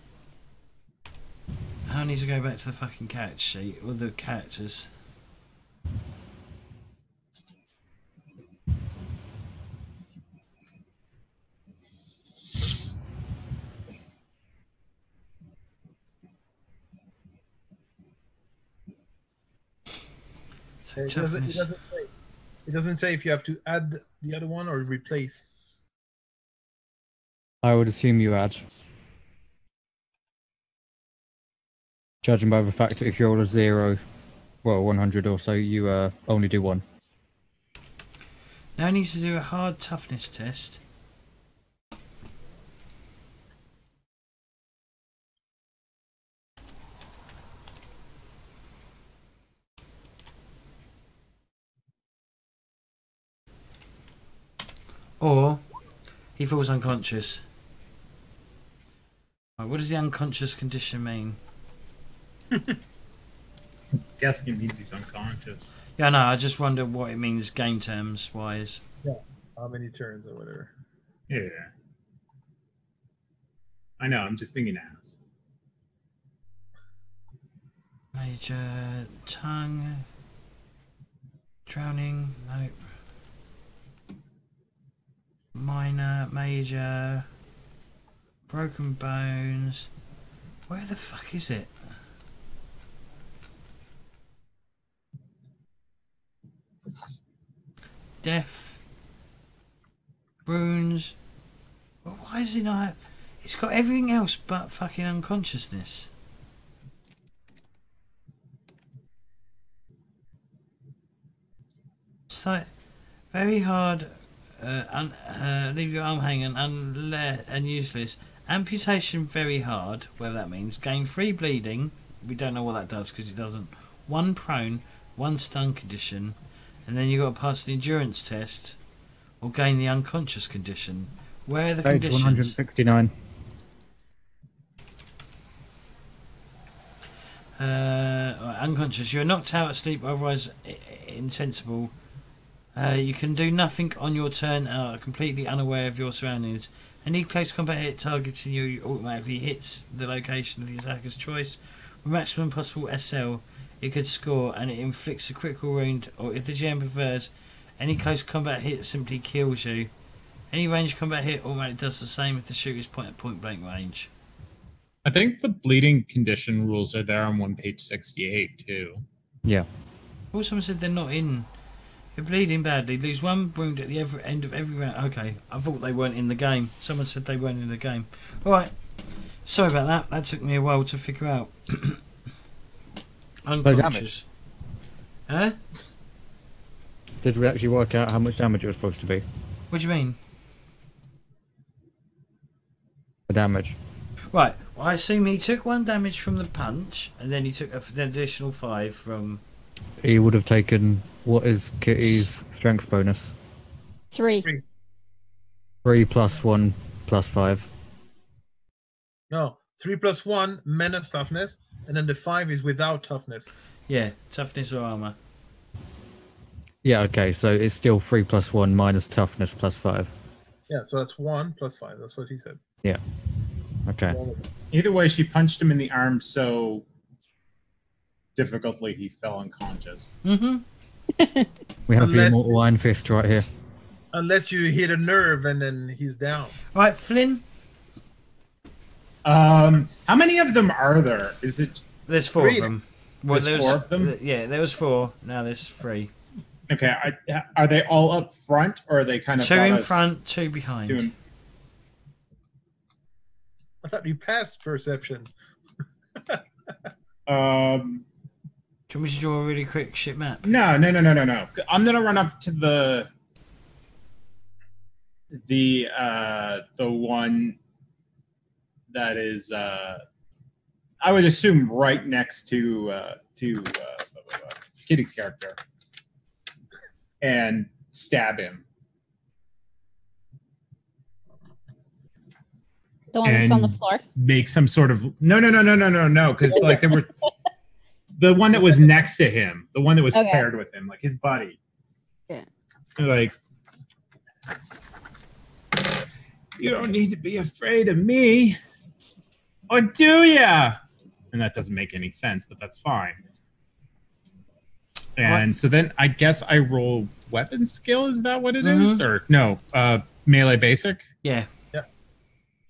I need to go back to the fucking character sheet or the characters. It doesn't say if you have to add the other one or replace. I would assume you add. Judging by the fact that if you roll a 0, well, 100 or so, you only do 1. Now I need to do a hard toughness test. Or he falls unconscious. Right, what does the unconscious condition mean? Guessing it means he's unconscious. Yeah, no, I just wonder what it means game terms wise. Yeah, how many turns or whatever. Yeah. I know, I'm just thinking ass. Major tongue. Drowning. Nope. Minor, major. Broken bones. Where the fuck is it? Death. Wounds. Well, why is it not? It's got everything else but fucking unconsciousness. It's like very hard. Leave your arm hanging and useless. Amputation very hard, whatever that means. Gain 3 bleeding. We don't know what that does because it doesn't. 1 prone, 1 stun condition, and then you got to pass the endurance test or gain the unconscious condition. Where are the Page conditions? 169. Unconscious. You are knocked out, asleep, otherwise insensible. You can do nothing on your turn, are completely unaware of your surroundings. Any close combat hit targeting you automatically hits the location of the attacker's choice. With maximum possible SL, it could score and it inflicts a critical wound, or if the GM prefers, any close combat hit simply kills you. Any ranged combat hit automatically does the same if the shooter is at point blank range. I think the bleeding condition rules are there on page 68 too. Yeah. Well, someone said they're not in. You're bleeding badly. Lose 1 wound at the end of every round. Okay, I thought they weren't in the game. Someone said they weren't in the game. Alright. Sorry about that. That took me a while to figure out. Unconscious. Huh? Did we actually work out how much damage it was supposed to be? What do you mean? The damage. Right. Well, I assume he took 1 damage from the punch, and then he took an additional 5 from... He would have taken... What is Kitty's strength bonus? 3. 3 plus 1 plus 5. No, 3 plus 1 menace toughness, and then the 5 is without toughness. Yeah, toughness or armor. Yeah, okay, so it's still 3 plus 1 minus toughness plus 5. Yeah, so that's 1 plus 5. That's what he said. Yeah. Okay. Either way, she punched him in the arm so difficultly he fell unconscious. Mm-hmm. We have the immortal Iron Fist right here. Unless you hit a nerve and then he's down. Right, Flynn? How many of them are there? Is it... There's 4 of them. Well, there's 4 of them? Yeah, there was 4. Now there's 3. Okay, are they all up front, or are they kind of... 2 in front, 2 behind. I thought you passed perception. Do you want me to draw a really quick shit map? No. I'm gonna run up to the one that is I would assume right next to Kitty's character, and stab him. The one that's on the floor. Make some sort of no, because like there were the one that was next to him, the one that was paired with him, like his buddy. Yeah. Like, you don't need to be afraid of me, or do ya? And that doesn't make any sense, but that's fine. And so then I guess I roll weapon skill. Is that what it is? Or no, melee basic? Yeah.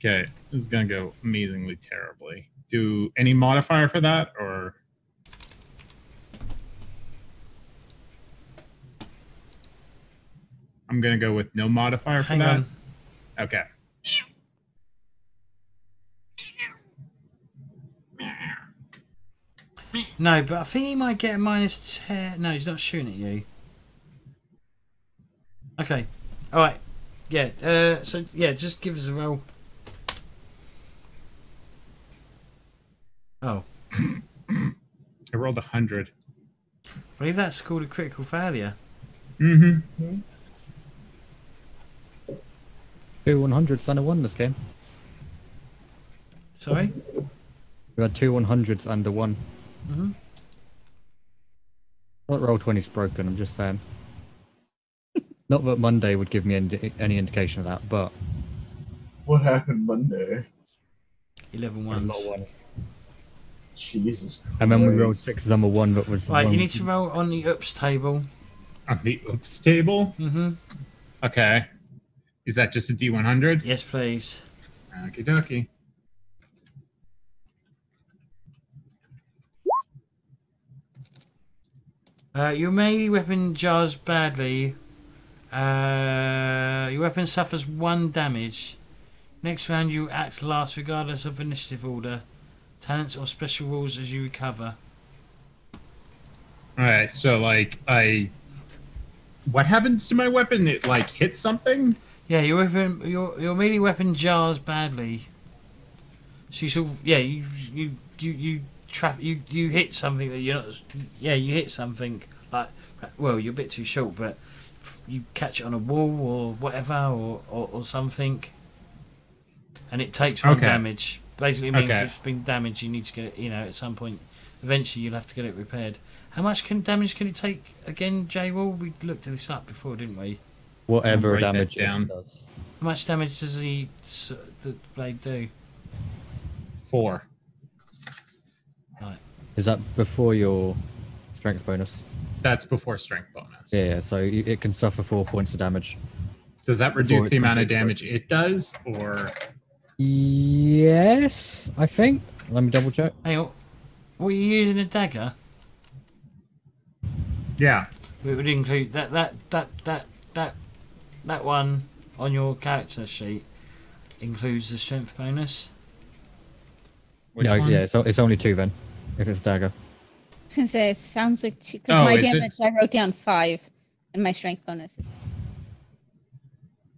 Okay, this is gonna go amazingly terribly. Do any modifier for that, or? I'm gonna go with no modifier for Hang that. on. Okay. No, but I think he might get a -10. No, he's not shooting at you. Okay. All right. Yeah. So yeah, just give us a roll. Oh. I rolled 100. I believe that's called a critical failure. Mm-hmm. 2 100s and a 1 this game. Sorry? We had 2 100s and a 1. Mm-hmm. Not roll 20's broken, I'm just saying. Not that Monday would give me any indication of that, but... What happened Monday? 11 There's ones. not ones. Jesus Christ. And then we rolled 6s and a 1 that was... Right, one. you need to roll on the ups table. On the oops table? Mm-hmm. Okay. Is that just a D100? Yes, please. Okie dokie. Your melee weapon jars badly. Your weapon suffers 1 damage. Next round, you act last regardless of initiative order, talents or special rules as you recover. Alright, so like what happens to my weapon? It like hits something? Yeah, your weapon, your melee weapon jars badly. So you sort of, yeah, you hit something that you're not. Yeah, you hit something like, well, you're a bit too short, but you catch it on a wall or whatever, or something, and it takes 1 damage. Basically means if it's been damaged, you need to get it. You know, at some point, eventually you'll have to get it repaired. How much damage can it take again, J-Wall? We looked at this up before, didn't we? Whatever Write that damage down. it does. How much damage does the blade do? 4. Right. Is that before your strength bonus? That's before strength bonus. Yeah, so it can suffer 4 points of damage. Does that Before reduce it's the amount of completely damage it does, or? Yes, I think. Let me double check. Hang on. Were you using a dagger? Yeah. It would include that one on your character sheet includes the strength bonus. Which No, one? yeah, it's only 2 then, if it's dagger. I was gonna say it sounds like because Oh, my is it? damage I wrote down 5, and my strength bonus is.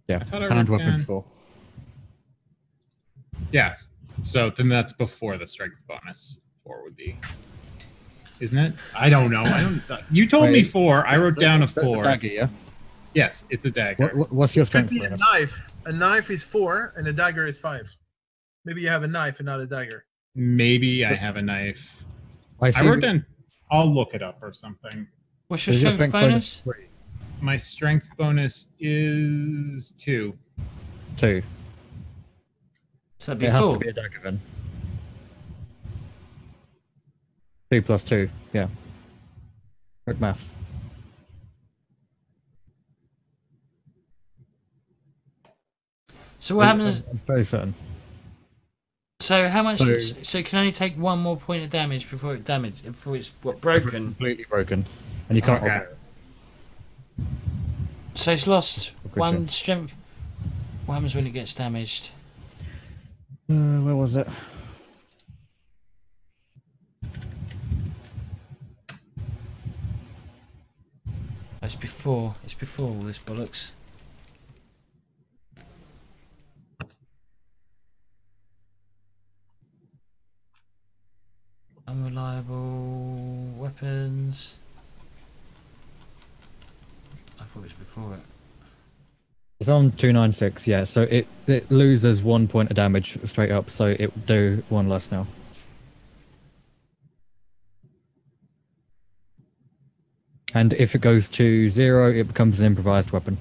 Yeah, thought I hand wrote weapons down- 4. Yes. So then that's before the strength bonus. 4 would be, isn't it? I don't know. You told me Wait. 4. I wrote down a That's 4. dagger, yeah. Yes, it's a dagger. What's your Could strength be a bonus? knife. A knife is 4, and a dagger is 5. Maybe you have a knife and not a dagger. Maybe I have a knife. I I see. wrote down. I'll look it up or something. What's your Is your strength bonus? 3? My strength bonus is 2. 2. So that'd be It has 4. to be a dagger then. 2 plus 2, yeah. Quick maths. So what happens? I'm very certain. So how much? So- So you can only take 1 more point of damage before it's If it's broken. completely broken. And you can't Okay. repair it. So it's lost Good 1 job. strength. What happens when it gets damaged? Where was it? It's before. It's before all this bollocks. Unreliable weapons. I thought it was before it. It's on 296, yeah, so it loses 1 point of damage straight up, so it will do 1 less now. And if it goes to 0, it becomes an improvised weapon.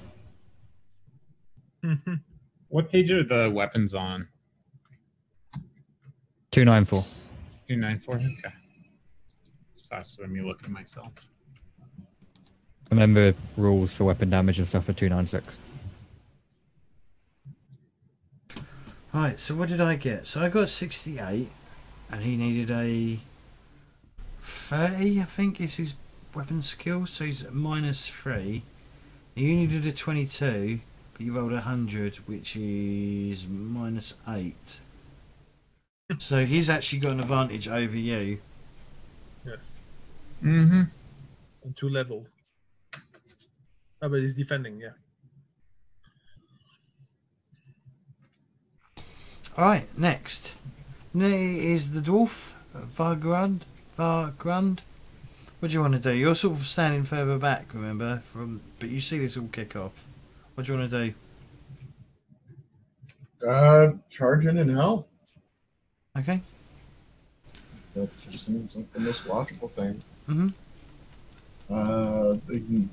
What page are the weapons on? 294. 294? Okay. It's faster than me looking at myself. And then the rules for weapon damage and stuff are 296. Right, so what did I get? So I got 68, and he needed a 30, I think, is his weapon skill, so he's at -3. You needed a 22, but you rolled 100, which is -8. So he's actually got an advantage over you. Yes. Mm-hmm. On 2 levels. Oh, but he's defending, yeah. Alright, next. Is the dwarf, Vargund. What do you want to do? You're sort of standing further back, remember? But you see this all kick off. What do you want to do? Charging in hell. Okay. That just seems like the most logical thing. Mm-hmm. They can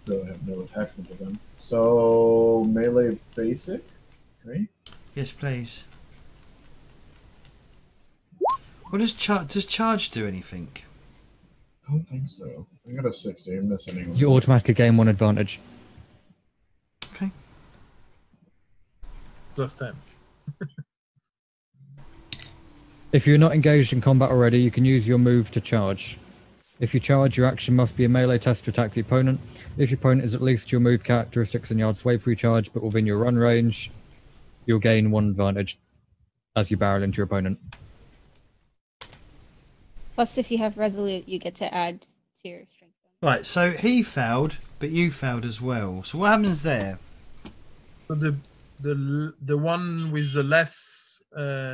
really have no attachment to them. So melee basic, right? Yes, please. What does charge do anything? I don't think so. I got a 60. I'm missing anyone. You automatically gain 1 advantage. Okay. +10. If you're not engaged in combat already, you can use your move to charge. If you charge, your action must be a melee test to attack the opponent. If your opponent is at least your move characteristics and yards away from you charge, but within your run range, you'll gain 1 advantage as you barrel into your opponent. Plus, if you have resolute, you get to add to your strength. Right, so he failed, but you failed as well. So what happens there? So the one with the less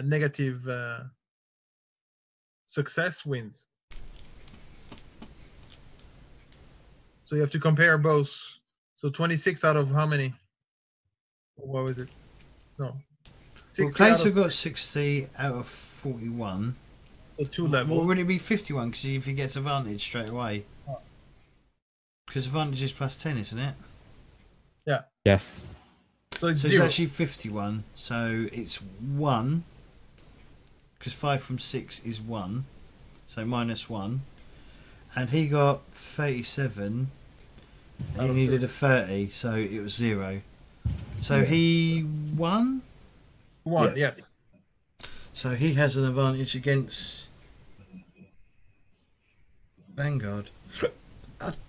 negative success wins. So you have to compare both. So 26 out of how many? What was it? No. Well, 60 out Clayton of got 60 out of 41. the 2 levels. Well, would it be 51 because if he gets advantage straight away? Because advantage is +10, isn't it? Yeah. Yes. So it's So 0. it's actually 51. So it's 1. Because 5 from 6 is 1. So -1. And he got 37. Out He of needed a 30, so it was 0. So he won. 1, yes. So he has an advantage against Vanguard.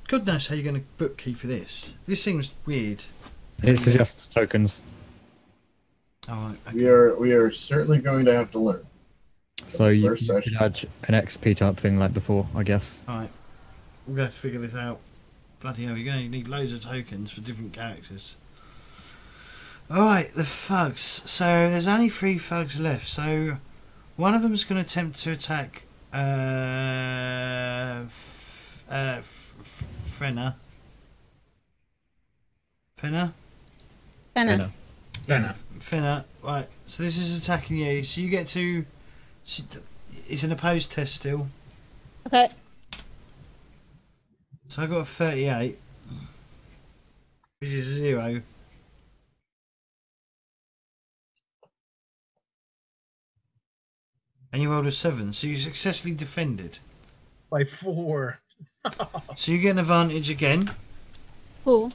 God knows how you're going to bookkeep this. This seems weird. It suggests tokens. Oh, right, okay. We are certainly going to have to learn. So you First can session. add an XP type thing like before, I guess. Alright. We're going to have to figure this out. Bloody hell, you're going to need loads of tokens for different characters. Alright, the thugs. So there's only 3 thugs left. So one of them is going to attempt to attack Fenna. Fenna? Fenna. Yeah, Fenna. Right, so this is attacking you. So you get to... It's an opposed test still. Okay. So I got a 38. Which is 0. And you rolled a 7, so you successfully defended. By 4. So you get an advantage again. Cool.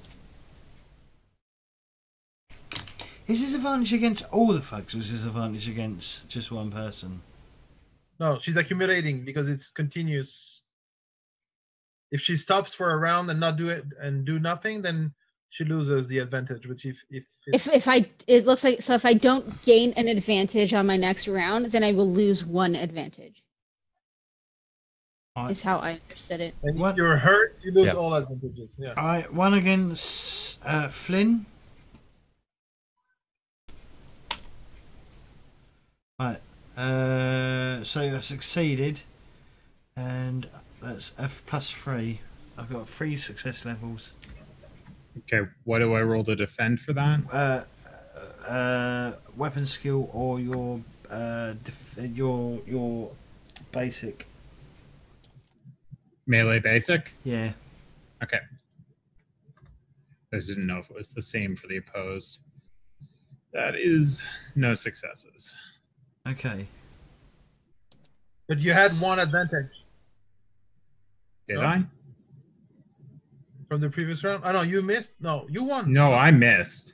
Is this advantage against all the thugs, or is this advantage against just one person? No, she's accumulating because it's continuous. If she stops for a round and not do it and do nothing, then she loses the advantage. Which if It looks like, so if I don't gain an advantage on my next round, then I will lose 1 advantage. Alright. Is how I understood it. and What? if you're hurt, you lose Yeah. all advantages. Yeah. Alright, one against Flynn. Right. So I succeeded. And that's F +3. I've got 3 success levels. Okay, what do I roll to defend for that? Weapon skill or your basic. Melee basic? Yeah. Okay. I just didn't know if it was the same for the opposed. That is no successes. Okay. But you had one advantage. Did No? I? From the previous round? Oh no, you missed? No, you won. No, I missed.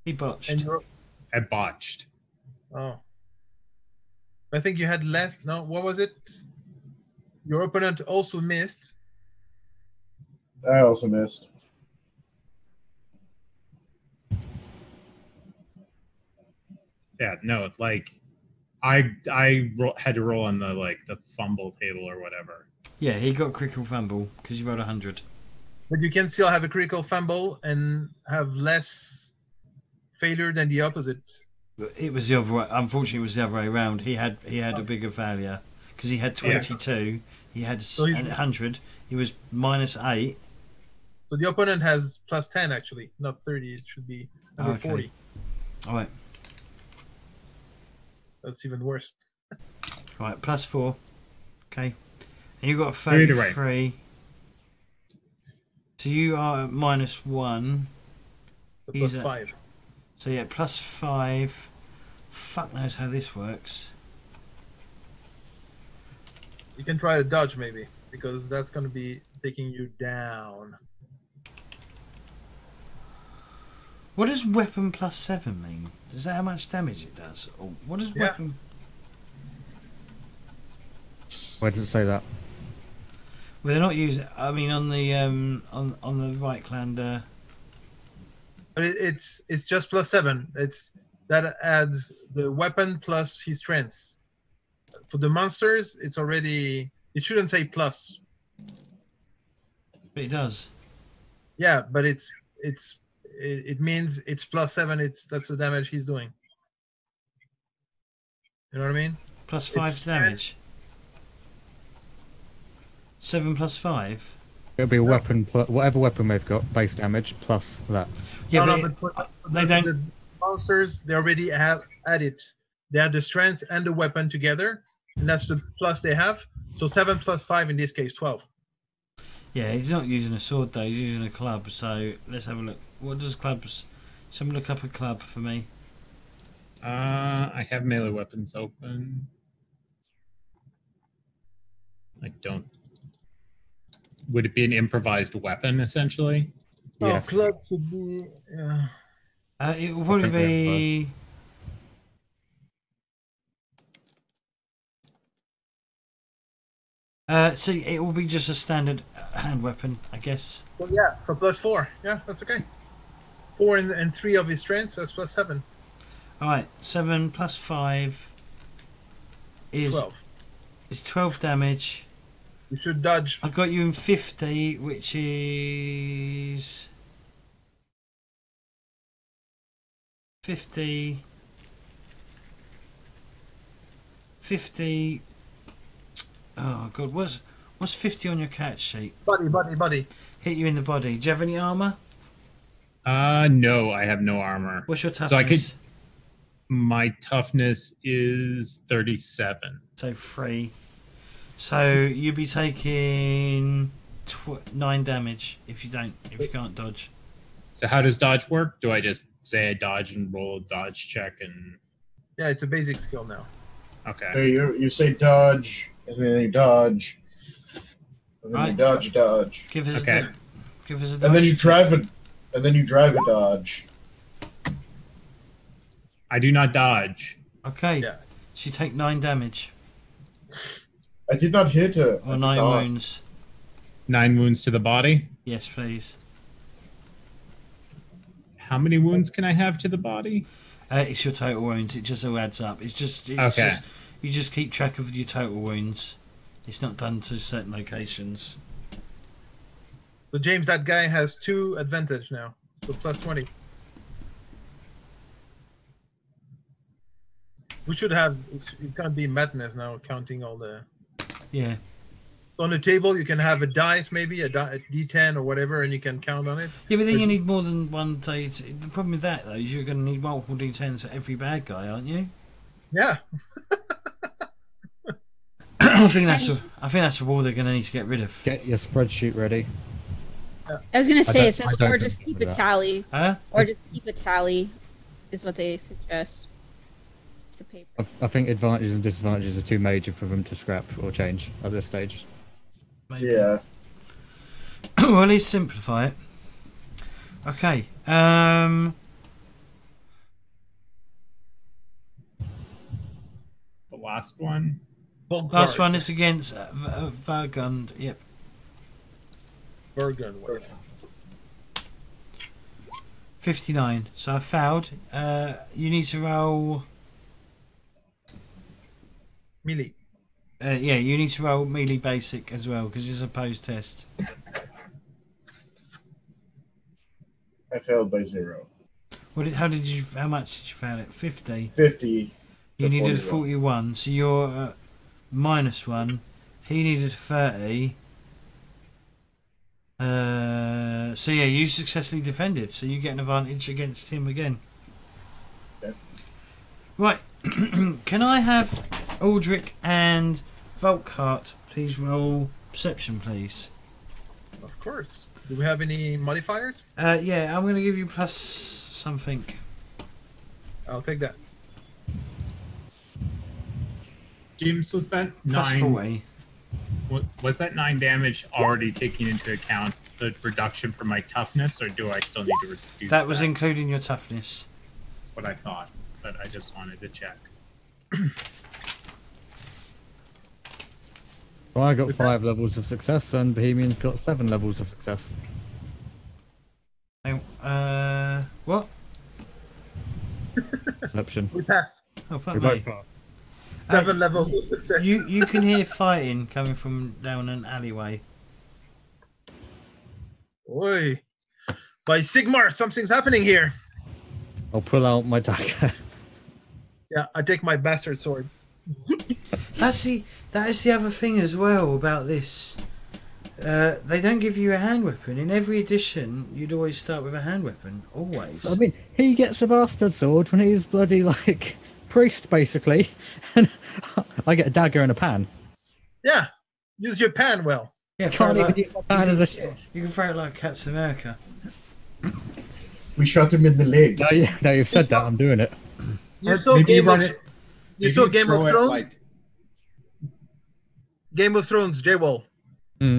He botched. And you're... I botched. Oh. I think you had less. No, what was it? Your opponent also missed. I also missed. Yeah, no, like I had to roll on the fumble table or whatever. Yeah, he got critical fumble because you rolled 100. But you can still have a critical fumble and have less failure than the opposite. It was the other way. Unfortunately, it was the other way around. He had a bigger failure because he had 22. He had 100. He was -8. So the opponent has +10 actually, not 30. It should be under 40. All right. That's even worse. Right, +4. Okay. And you got a Three to 33. So you are at -1. So He's at- +5. So yeah, +5. Fuck knows how this works. You can try to dodge maybe, because that's going to be taking you down. What does weapon +7 mean? Is that how much damage it does? Or what does Yeah. weapon... Where does it say that? Well, they're not using... I mean, on the on the right clander... But it's just +7. That adds the weapon plus his strength. For the monsters, it's already... It shouldn't say plus. But it does. Yeah, but it means it's +7. That's the damage he's doing. You know what I mean? +5 It's- damage. 7 +5. It'll be a weapon, whatever weapon they've got, base damage plus that. Yeah, no, but but they don't... The monsters, they already have added. They have the strength and the weapon together, and that's the plus they have. So 7 + 5 in this case, 12. Yeah, he's not using a sword though, he's using a club, so let's have a look. What does clubs... Someone look up a club for me. I have melee weapons open. I don't... Would it be an improvised weapon, essentially? Oh, Yes. club should be... It will probably be... So it will be just a standard hand weapon, I guess. Well, yeah, for +4. Yeah, that's okay. 4 and 3 of his strengths, that's +7. Alright, 7 + 5 is 12. 12 damage. You should dodge. I got you in 50, which is 50. Oh god, what's 50 on your cat sheet? Body. Hit you in the body. Do you have any armor? No, I have no armor. What's your toughness? So I could... My toughness is 37. So 3. So you'll be taking 9 damage if you can't dodge. So how does dodge work? Do I just say I dodge and roll a dodge check and... Yeah, it's a basic skill now. Okay. Hey, you say dodge, and then you dodge, and then Right. you dodge, Give us Okay. give us a dodge. and then you drive it, and then you drive a dodge. I do not dodge. Okay. Yeah. So you take 9 damage I did not hit a or 9 dodge. wounds. 9 wounds to the body. Yes, please. How many wounds can I have to the body? It's your total wounds. It just all adds up. It's Okay. just you just keep track of your total wounds. It's not done to certain locations. So James, that guy has 2 advantage now. So +20. We should have... It's gonna be madness now, counting all the... Yeah. On the table, you can have a dice, maybe a D10 or whatever, and you can count on it. Yeah, but then you need more than one D10. The problem with that, though, is you're going to need multiple D10s for every bad guy, aren't you? Yeah. I think that's a rule they're going to need to get rid of. Get your spreadsheet ready. I was gonna say it says, I don't or just think keep a that. tally, Huh? or just keep a tally, is what they suggest. It's a paper. I think advantages and disadvantages are too major for them to scrap or change at this stage. Maybe. Yeah. Or at least simplify it. Okay. The last one. Volkhard. Last one is against Vargund. Yep. Vargund, whatever. 59. So I failed. You need to roll. Melee. Yeah, you need to roll melee basic as well because it's a post test. I failed by 0. How much did you fail it? 50. 50. You to needed 41. 41, so you're -1. He needed 30. So yeah, you successfully defended, so you get an advantage against him again. Okay. Right, can I have Aldric and Volkhard please roll perception, please? Of course. Do we have any modifiers? Yeah, I'm going to give you plus something. I'll take that. James, was that Plus 9? 40. Was that 9 damage already taking into account the reduction for my toughness, or do I still need to reduce That was including your toughness. That's what I thought, but I just wanted to check. Well, I got 5 levels of success, and Bohemians got 7 levels of success. What? Perception. We passed. Oh, fuck We me. both passed. 7 levels of success. You can hear fighting coming from down an alleyway. Oi. By Sigmar, something's happening here. I'll pull out my dagger. Yeah, I take my bastard sword. That is the other thing as well about this. They don't give you a hand weapon. In every edition, you'd always start with a hand weapon. Always. I mean, he gets a bastard sword when he's bloody, like, priest, basically. And I get a dagger and a pan. Yeah, use your pan well. Yeah, throw Can't it even like, use my pan as a shield. you can throw it like Captain America. We shot him in the legs. No, yeah, no, you've said that. I'm doing it. You Or saw maybe Game of run it- You maybe saw Game of throw it Thrones? like- Game of Thrones, J-Wall.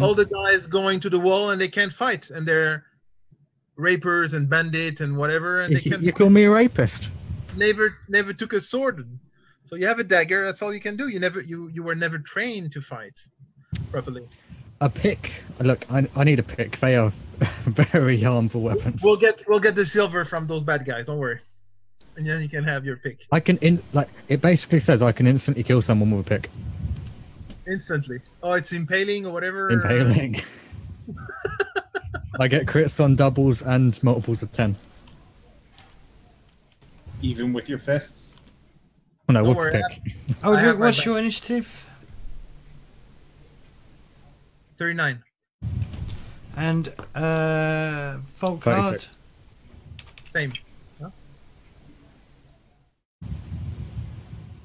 All the guys going to the wall and they can't fight, and they're rapers and bandits and whatever, and they You, can you call me a rapist? never took a sword. So you have a dagger. That's all you can do. You were never trained to fight properly. A pick. Look, I need a pick. They are very harmful weapons. We'll get the silver from those bad guys. Don't worry, and then you can have your pick I can it basically says I can instantly kill someone with a pick. instantly. Oh, it's impaling or whatever. Impaling. I get crits on doubles and multiples of 10. Even with your fists? Oh no, Don't with a worry, pick. Oh, I have my what's back. your initiative? 39. And Volkhard. 36. Same.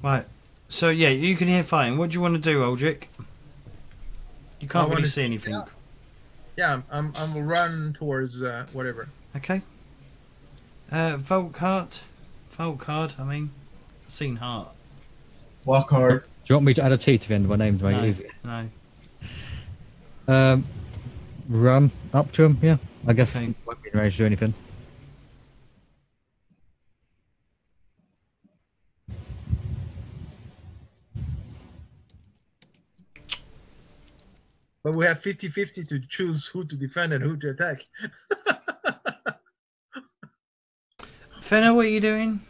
Right. So yeah, you can hear fighting. What do you want to do, Aldric? You can't I really wanna- see anything. Yeah, I'm run towards whatever. Okay. Volkhard. I mean, I've seen heart. Warkhard. Do you want me to add a T to the end of my name to make No, it easy? no. Run up to him, yeah. I guess Okay. won't be ready to do anything. But we have 50-50 to choose who to defend and who to attack. Fenna, what are you doing?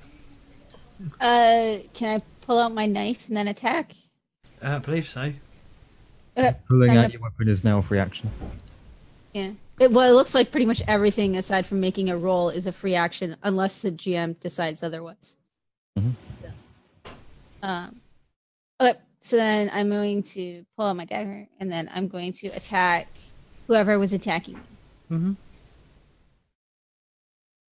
Can I pull out my knife and then attack? I believe so. Okay. Pulling Sign out up. your weapon is now a free action. Yeah. It looks like pretty much everything aside from making a roll is a free action unless the GM decides otherwise. Mhm. So, okay. So then I'm going to pull out my dagger, and then I'm going to attack whoever was attacking me. Mm-hmm.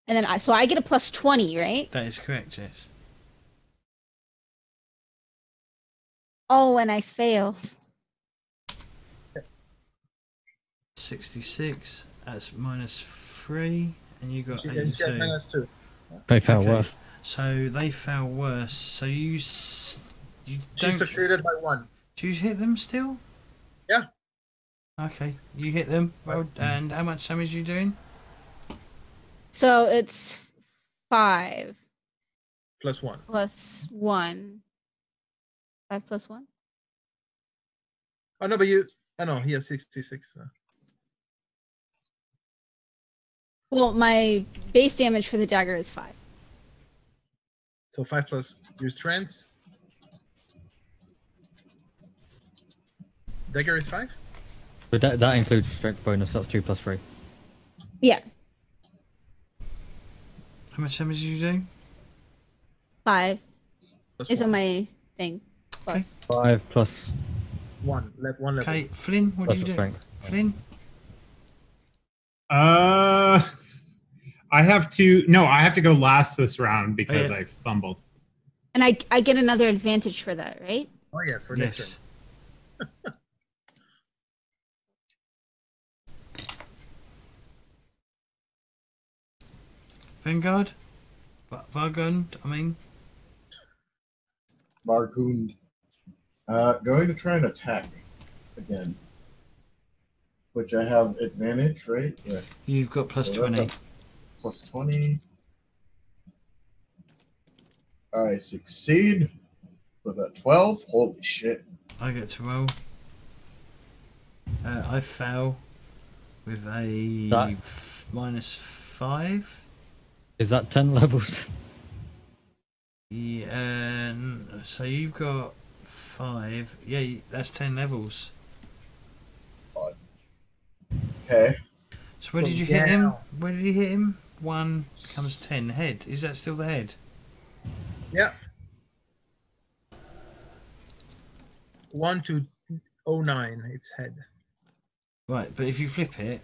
And then I get a plus 20, right? That is correct, yes. Oh, and I fail. 66. That's -3, and you got She has 82. -2. They fell Okay. worse. So they fell worse. So you She don't. succeeded by 1. Do you hit them still? Yeah. Okay, you hit them. Well, and how much damage are you doing? So it's 5 Plus 1. plus 1. 5 plus 1? Oh, no, but you... Oh, no, he has 66. Well, my base damage for the dagger is 5. So 5 plus your strength. Dagger is 5? But that includes strength bonus. That's 2 plus 3. Yeah, How much damage do you do? 5 Plus is 1. on my thing. Plus. 5 plus 1 level. Okay, Flynn, what do plus you do? strength. Flynn? I have to go last this round because I fumbled. And I get another advantage for that, right? Oh, yes, for next turn. Yes. Vanguard? Vargund, I mean. Vargund. Going to try and attack again. Which I have advantage, right? Yeah. You've got plus So that's 20. a plus 20. I succeed with a 12. Holy shit. I get to roll. I fell with a That- -5. Is that 10 levels? Yeah, so you've got 5. Yeah, that's 10 levels. Okay. So where did you hit him? Where did you hit him? 1 becomes 10. Head. Is that still the head? Yeah. 1 to 09, it's head. Right, but if you flip it,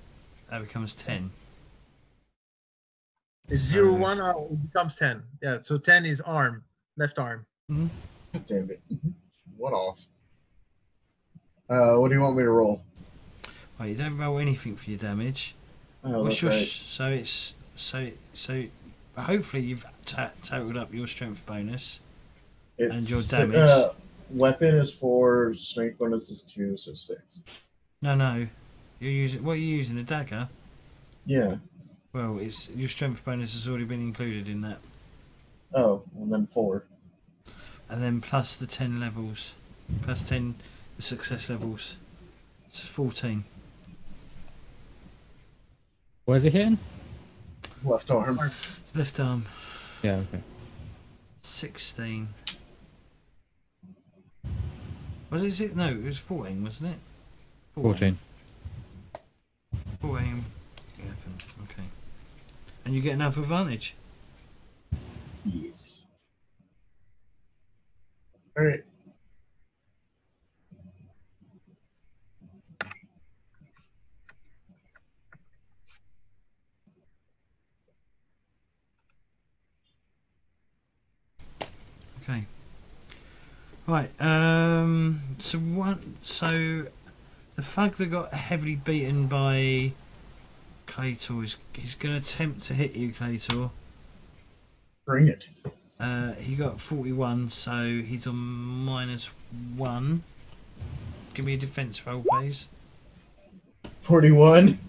that becomes 10. It's So- 0, 1, oh, it becomes 10. Yeah, so 10 is arm, left arm. Damn it. One off. What do you want me to roll? Right, you don't roll anything for your damage. Oh, What's that's your right. so it's so hopefully you've totaled up your strength bonus. and your damage. Weapon is 4, strength bonus is 2, so 6. No. You're using what are you using? A dagger? Yeah. Well, it's your strength bonus has already been included in that. Oh, and then 4. And then plus the 10 levels. Plus 10 the success levels. It's 14. Where's he hitting? Left arm. Left arm. Yeah, okay. 16. Was it six? No, it was 14, wasn't it? 14. 14. 11. Okay. And you get enough advantage. Yes. Alright. Okay. Right. So the thug that got heavily beaten by Claytor he's going to attempt to hit you, Claytor. Bring it. He got 41, so he's on -1. Give me a defense roll, please. 41.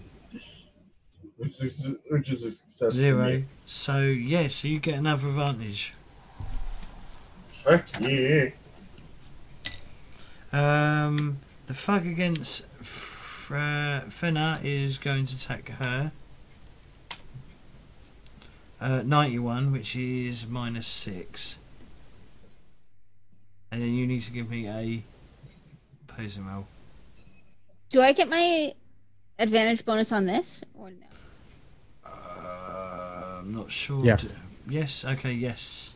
Which is a success. 0. So yeah, so you get another advantage. Fuck yeah. The thug against Fenna is going to attack her. 91, which is -6. And then you need to give me a opposing roll. Do I get my advantage bonus on this or no? I'm not sure. Yes. Yes, okay, yes.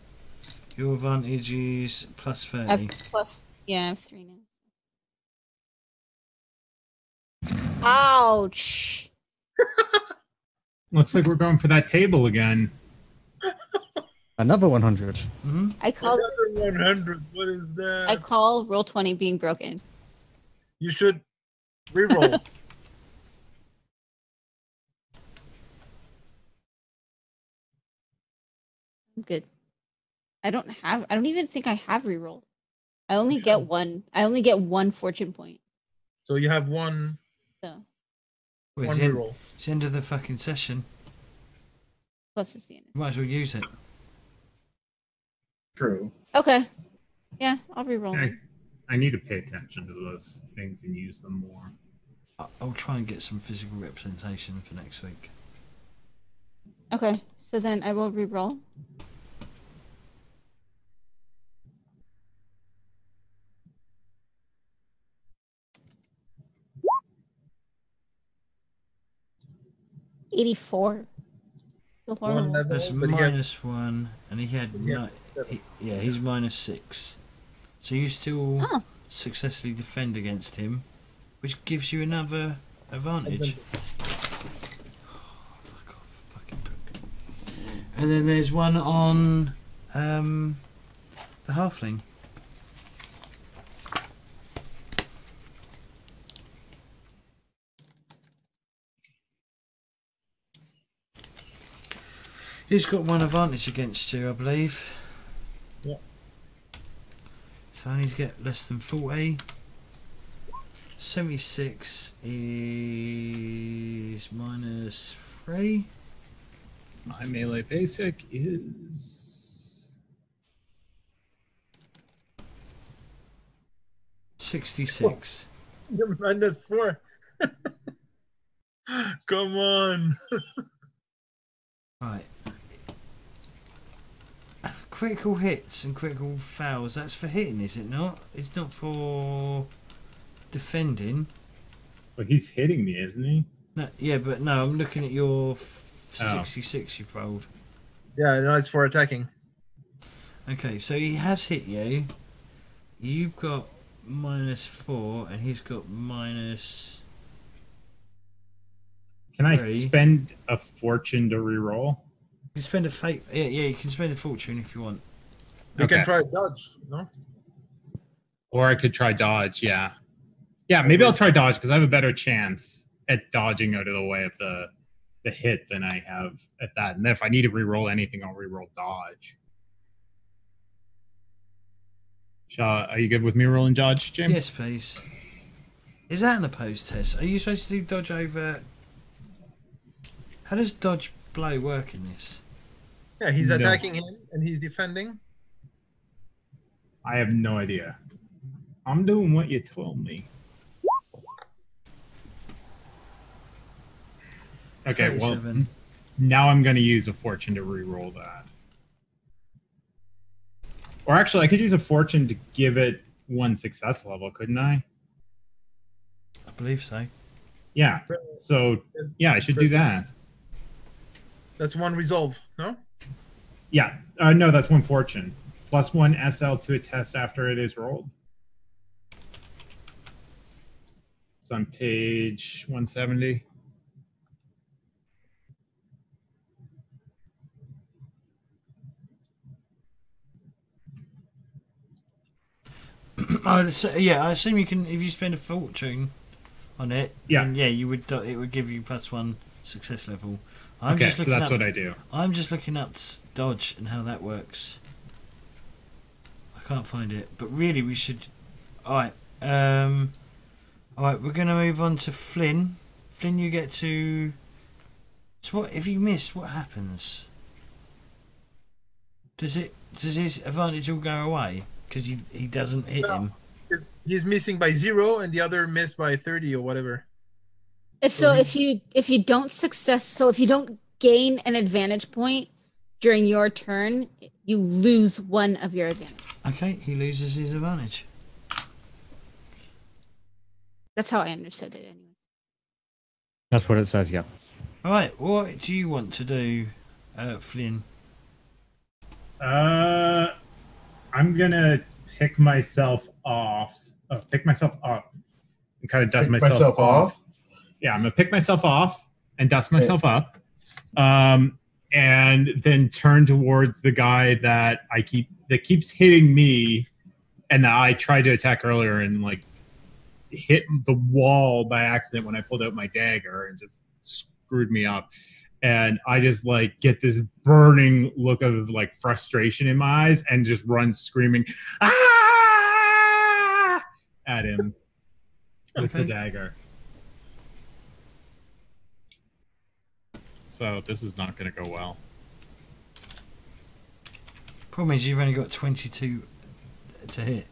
Your advantage is plus 30. Plus, Yeah, I have 3 now. Ouch. Looks like we're going for that table again. Another 100. Mm-hmm. I call Another 100. What is that? I call roll 20 being broken. You should reroll. I'm good. I don't even think I have reroll. I only get one. I only get 1 fortune point. So you have one So one reroll. It's the end of the fucking session. plus it's the end. Might as well use it. True. Okay. Yeah, I'll reroll. I need to pay attention to those things and use them more. I'll try and get some physical representation for next week. Okay, so then I will reroll. $84. So horrible. level, That's but he had- -1, and he had Yes, he's -6. So you still Oh. successfully defend against him, which gives you another advantage. Fuck off, fucking book. And then there's one on the halfling. He's got 1 advantage against you, I believe. Yeah. So I need to get less than 40. 76 is -3. My melee basic is 66. You're -4. Come on. Right. Critical hits and critical fails, that's for hitting, is it not? It's not for defending. Well, he's hitting me, isn't he? No, yeah, but no, I'm looking at your Oh. 66 you've rolled. Yeah, no, it's for attacking. Okay, so he has hit you. You've got -4 and he's got minus... Can I Three. spend a fortune to reroll? You can spend a fate. Yeah, you can spend a fortune if you want. You can Okay. try dodge, no? Or I could try dodge, yeah. Yeah, maybe I'll try dodge because I have a better chance at dodging out of the way of the hit than I have at that. And then if I need to reroll anything, I'll reroll dodge. Are you good with me rolling dodge, James? Yes, please. Is that an opposed test? Are you supposed to do dodge over... How does dodge blow work in this? Yeah, he's No. attacking him and he's defending. I have no idea. I'm doing what you told me. Okay, well, 37. now I'm going to use a fortune to reroll that. Or actually, I could use a fortune to give it 1 success level, couldn't I? I believe so. Yeah. So, yeah, I should do that. That's 1 resolve, no? Yeah. No, that's 1 fortune. +1 SL to a test after it is rolled. It's on page 170. I assume you can, if you spend a fortune on it, Yeah. then it would give you +1 success level. I'm Okay, just so looking that's up, what I do. I'm just looking up dodge and how that works. I can't find it, but really we should. Alright, we're going to move on to Flynn. Flynn, you get to... So what, if you miss, what happens? Does his advantage all go away? Because he doesn't hit No. him. He's missing by 0 and the other missed by 30 or whatever. If you don't gain an advantage point during your turn, you lose 1 of your advantage. Okay, he loses his advantage. That's how I understood it, anyways. That's what it says, yeah. Alright, what do you want to do, Flynn? I'm gonna pick myself off, pick myself up, and kind of dust Pick myself off. Yeah, I'm gonna pick myself off and dust myself up, and then turn towards the guy that keeps hitting me, and that I tried to attack earlier and like hit the wall by accident when I pulled out my dagger and just screwed me up. And I just like get this burning look of like frustration in my eyes and just run screaming "Ah!" at him with the dagger. So this is not going to go well. Problem is, you've only got 22 to hit.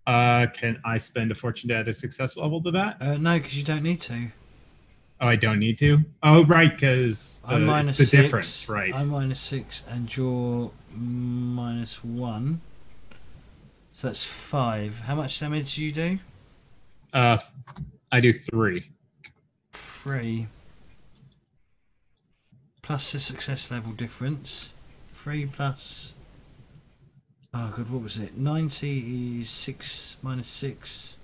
Can I spend a fortune to add a success level to that? No, because you don't need to. Oh, I don't need to? Oh, right, because I'm minus the 6. difference, right? I'm minus 6 and you're minus 1. So that's 5. How much damage do you do? I do 3. 3. Plus the success level difference. 3 plus... Oh god, what was it? 90 is 6 minus 6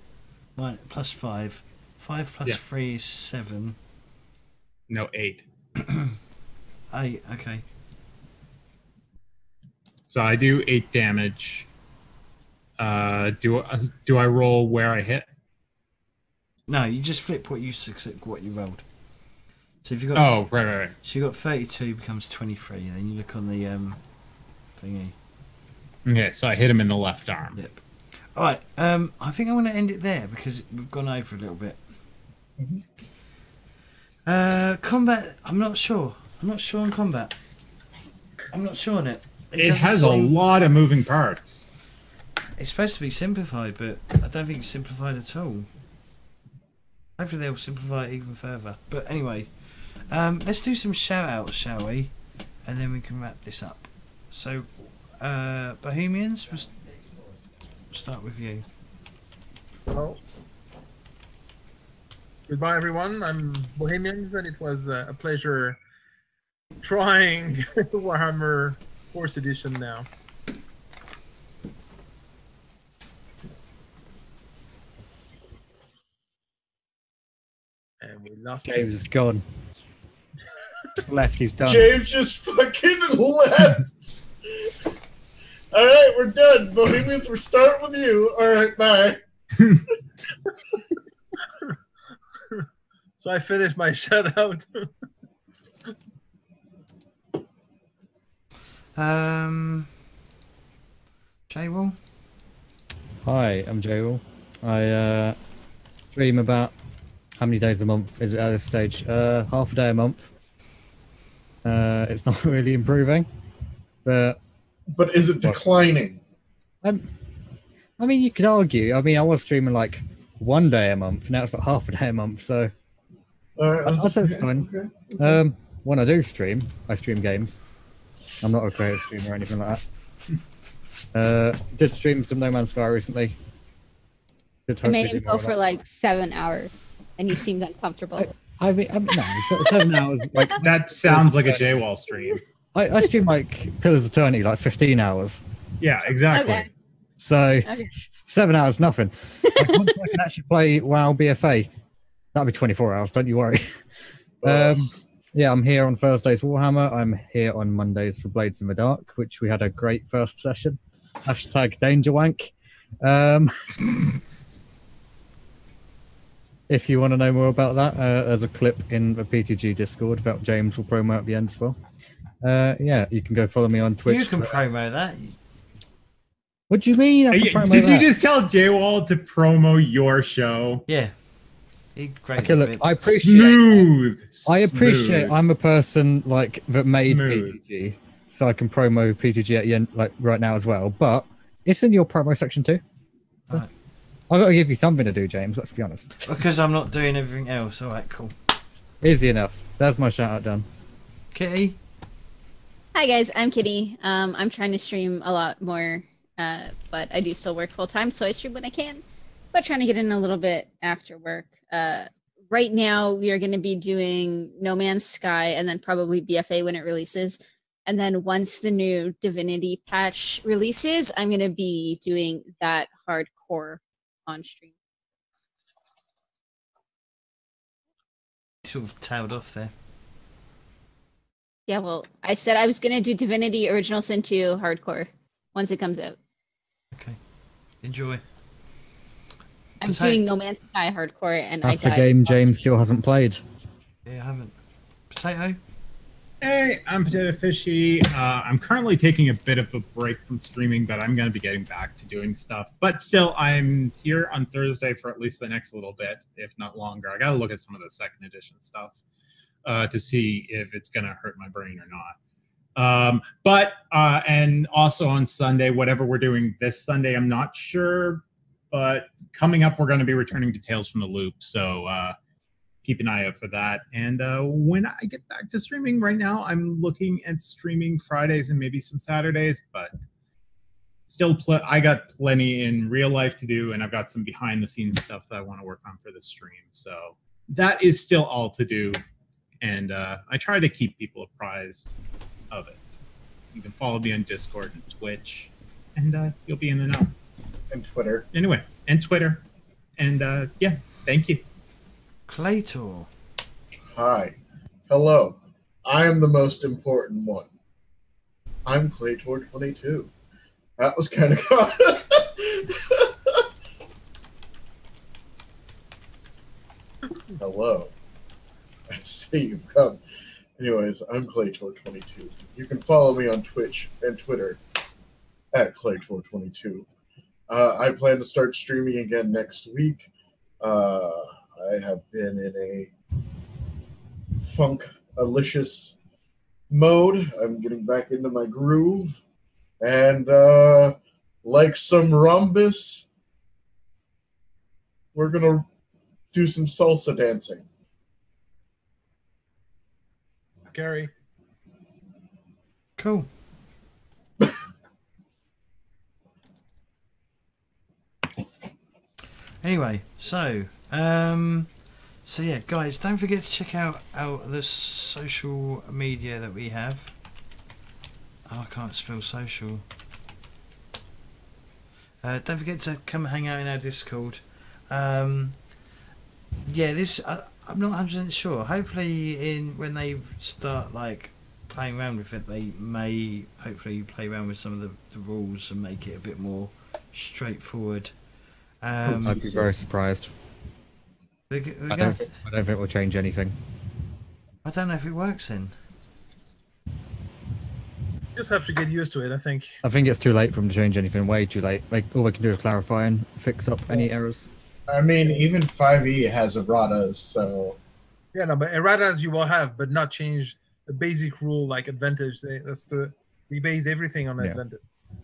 plus 5. 5 plus 3 is 7. No, 8. 8, okay. So I do 8 damage. Do I roll where I hit? No, you just flip what you rolled. So if you got right. So you got 32 becomes 23. Then you look on the thingy. Okay, so I hit him in the left arm. Yep. All right. I think I want to end it there because we've gone over a little bit. Combat. I'm not sure. I'm not sure on combat. I'm not sure on it. It has a lot of moving parts. It's supposed to be simplified, but I don't think it's simplified at all. Hopefully they'll simplify it even further. But anyway, let's do some shout-outs, shall we? And then we can wrap this up. So, Bohemians, we'll start with you. Well, goodbye everyone. I'm Bohemians, and it was a pleasure trying Warhammer 4th edition now. And we lost James is gone. Left, he's done. James just fucking left. All right, we're done. Bohemians, we're starting with you. All right, bye. So I finished my shout out. J-Will? Hi, I'm J-Will. I stream about, how many days a month is it at this stage? Half a day a month. It's not really improving, but is it declining? I mean, you could argue. I mean, I was streaming like 1 day a month. Now it's like half a day a month. So I'd say it's fine. Okay. When I do stream, I stream games. I'm not a creative streamer or anything like that. Did stream some No Man's Sky recently. I made him go for like 7 hours, and he seemed uncomfortable. I mean, no, 7 hours. Like that sounds like a J-Wall stream. I stream like Pillars of Eternity, like 15 hours. Yeah, exactly. Okay. So 7 hours, nothing. Like, once I can actually play WoW BFA, that'll be 24 hours. Don't you worry. Yeah, I'm here on Thursdays Warhammer. I'm here on Mondays for Blades in the Dark, which we had a great first session. #DangerWank. If you want to know more about that, there's a clip in the PTG Discord that James will promo at the end as well. Yeah, you can go follow me on Twitch. You can promo that. What do you mean? Did you just tell J-Wall to promo your show? Yeah. Okay, look, I appreciate. I appreciate. Smooth. I'm a person like that made Smooth. PTG, so I can promo PTG at the end, like right now as well. But it's in your promo section too. Right. I've got to give you something to do, James. Let's be honest. Because I'm not doing everything else. All right, cool. Easy enough. That's my shout out done. Kitty. Hi guys, I'm Kitty. I'm trying to stream a lot more, but I do still work full time, so I stream when I can. But trying to get in a little bit after work. Right now, we are going to be doing No Man's Sky and then probably BFA when it releases. And then once the new Divinity patch releases, I'm going to be doing that hardcore on stream. Sort of tailed off there. Yeah, well, I said I was going to do Divinity Original Sin 2 hardcore once it comes out. Okay. Enjoy. I'm doing No Man's Sky hardcore, and That's I the died. game James still hasn't played. Yeah, I haven't. Potato? Hey, I'm Potato Fishy. I'm currently taking a bit of a break from streaming, but I'm going to be getting back to doing stuff. But still, I'm here on Thursday for at least the next little bit, if not longer. I got to look at some of the second edition stuff to see if it's going to hurt my brain or not. And also on Sunday, whatever we're doing this Sunday, I'm not sure. But coming up, we're going to be returning to Tales from the Loop. So keep an eye out for that. And when I get back to streaming right now, I'm looking at streaming Fridays and maybe some Saturdays. But still, I got plenty in real life to do. And I've got some behind the scenes stuff that I want to work on for the stream. So that is still all to do. And I try to keep people apprised of it. You can follow me on Discord and Twitch. And you'll be in the know. And Twitter. Anyway, and Twitter. And yeah, thank you. Claytor. Hi. Hello. I am the most important one. I'm Claytor22. That was kind of Hello. I see you've come. Anyways, I'm Claytor22. You can follow me on Twitch and Twitter at Claytor22. I plan to start streaming again next week. I have been in a funk-alicious mode. I'm getting back into my groove. And like some rhombus, we're going to do some salsa dancing. Gary. Cool. Anyway, so yeah, guys, don't forget to check out the social media that we have. Oh, I can't spell social. Don't forget to come hang out in our Discord. Yeah, this I'm not 100% sure. Hopefully, when they start like playing around with it, they may hopefully play around with some of the rules and make it a bit more straightforward. I'd be very surprised. I don't think it will change anything. I don't know if it works then. Just have to get used to it, I think. I think it's too late for them to change anything. Way too late. Like all they can do is clarify and fix up any errors. I mean, even 5e has erratas, so... Yeah, no, but erratas you will have, but not change the basic rule like advantage. We base everything on advantage. I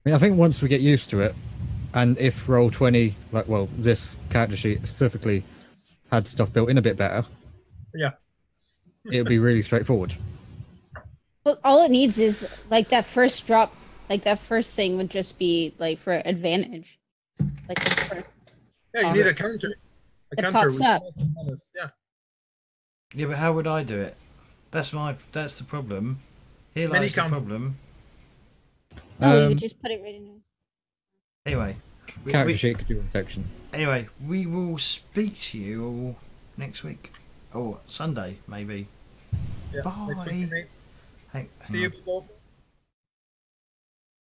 mean, I think once we get used to it, and if Roll20, like, well, this character sheet specifically had stuff built in a bit better, yeah, it would be really straightforward. Well, all it needs is like that first drop, like that first thing would just be like for advantage. Like the first. Yeah, you need a counter. It pops up. Yeah. Yeah, but how would I do it? That's the problem. Here lies the problem. Oh, you would just put it right in there. Anyway, character sheet could do in section. Anyway, we will speak to you all next week or Sunday maybe. Yeah, bye. See you people.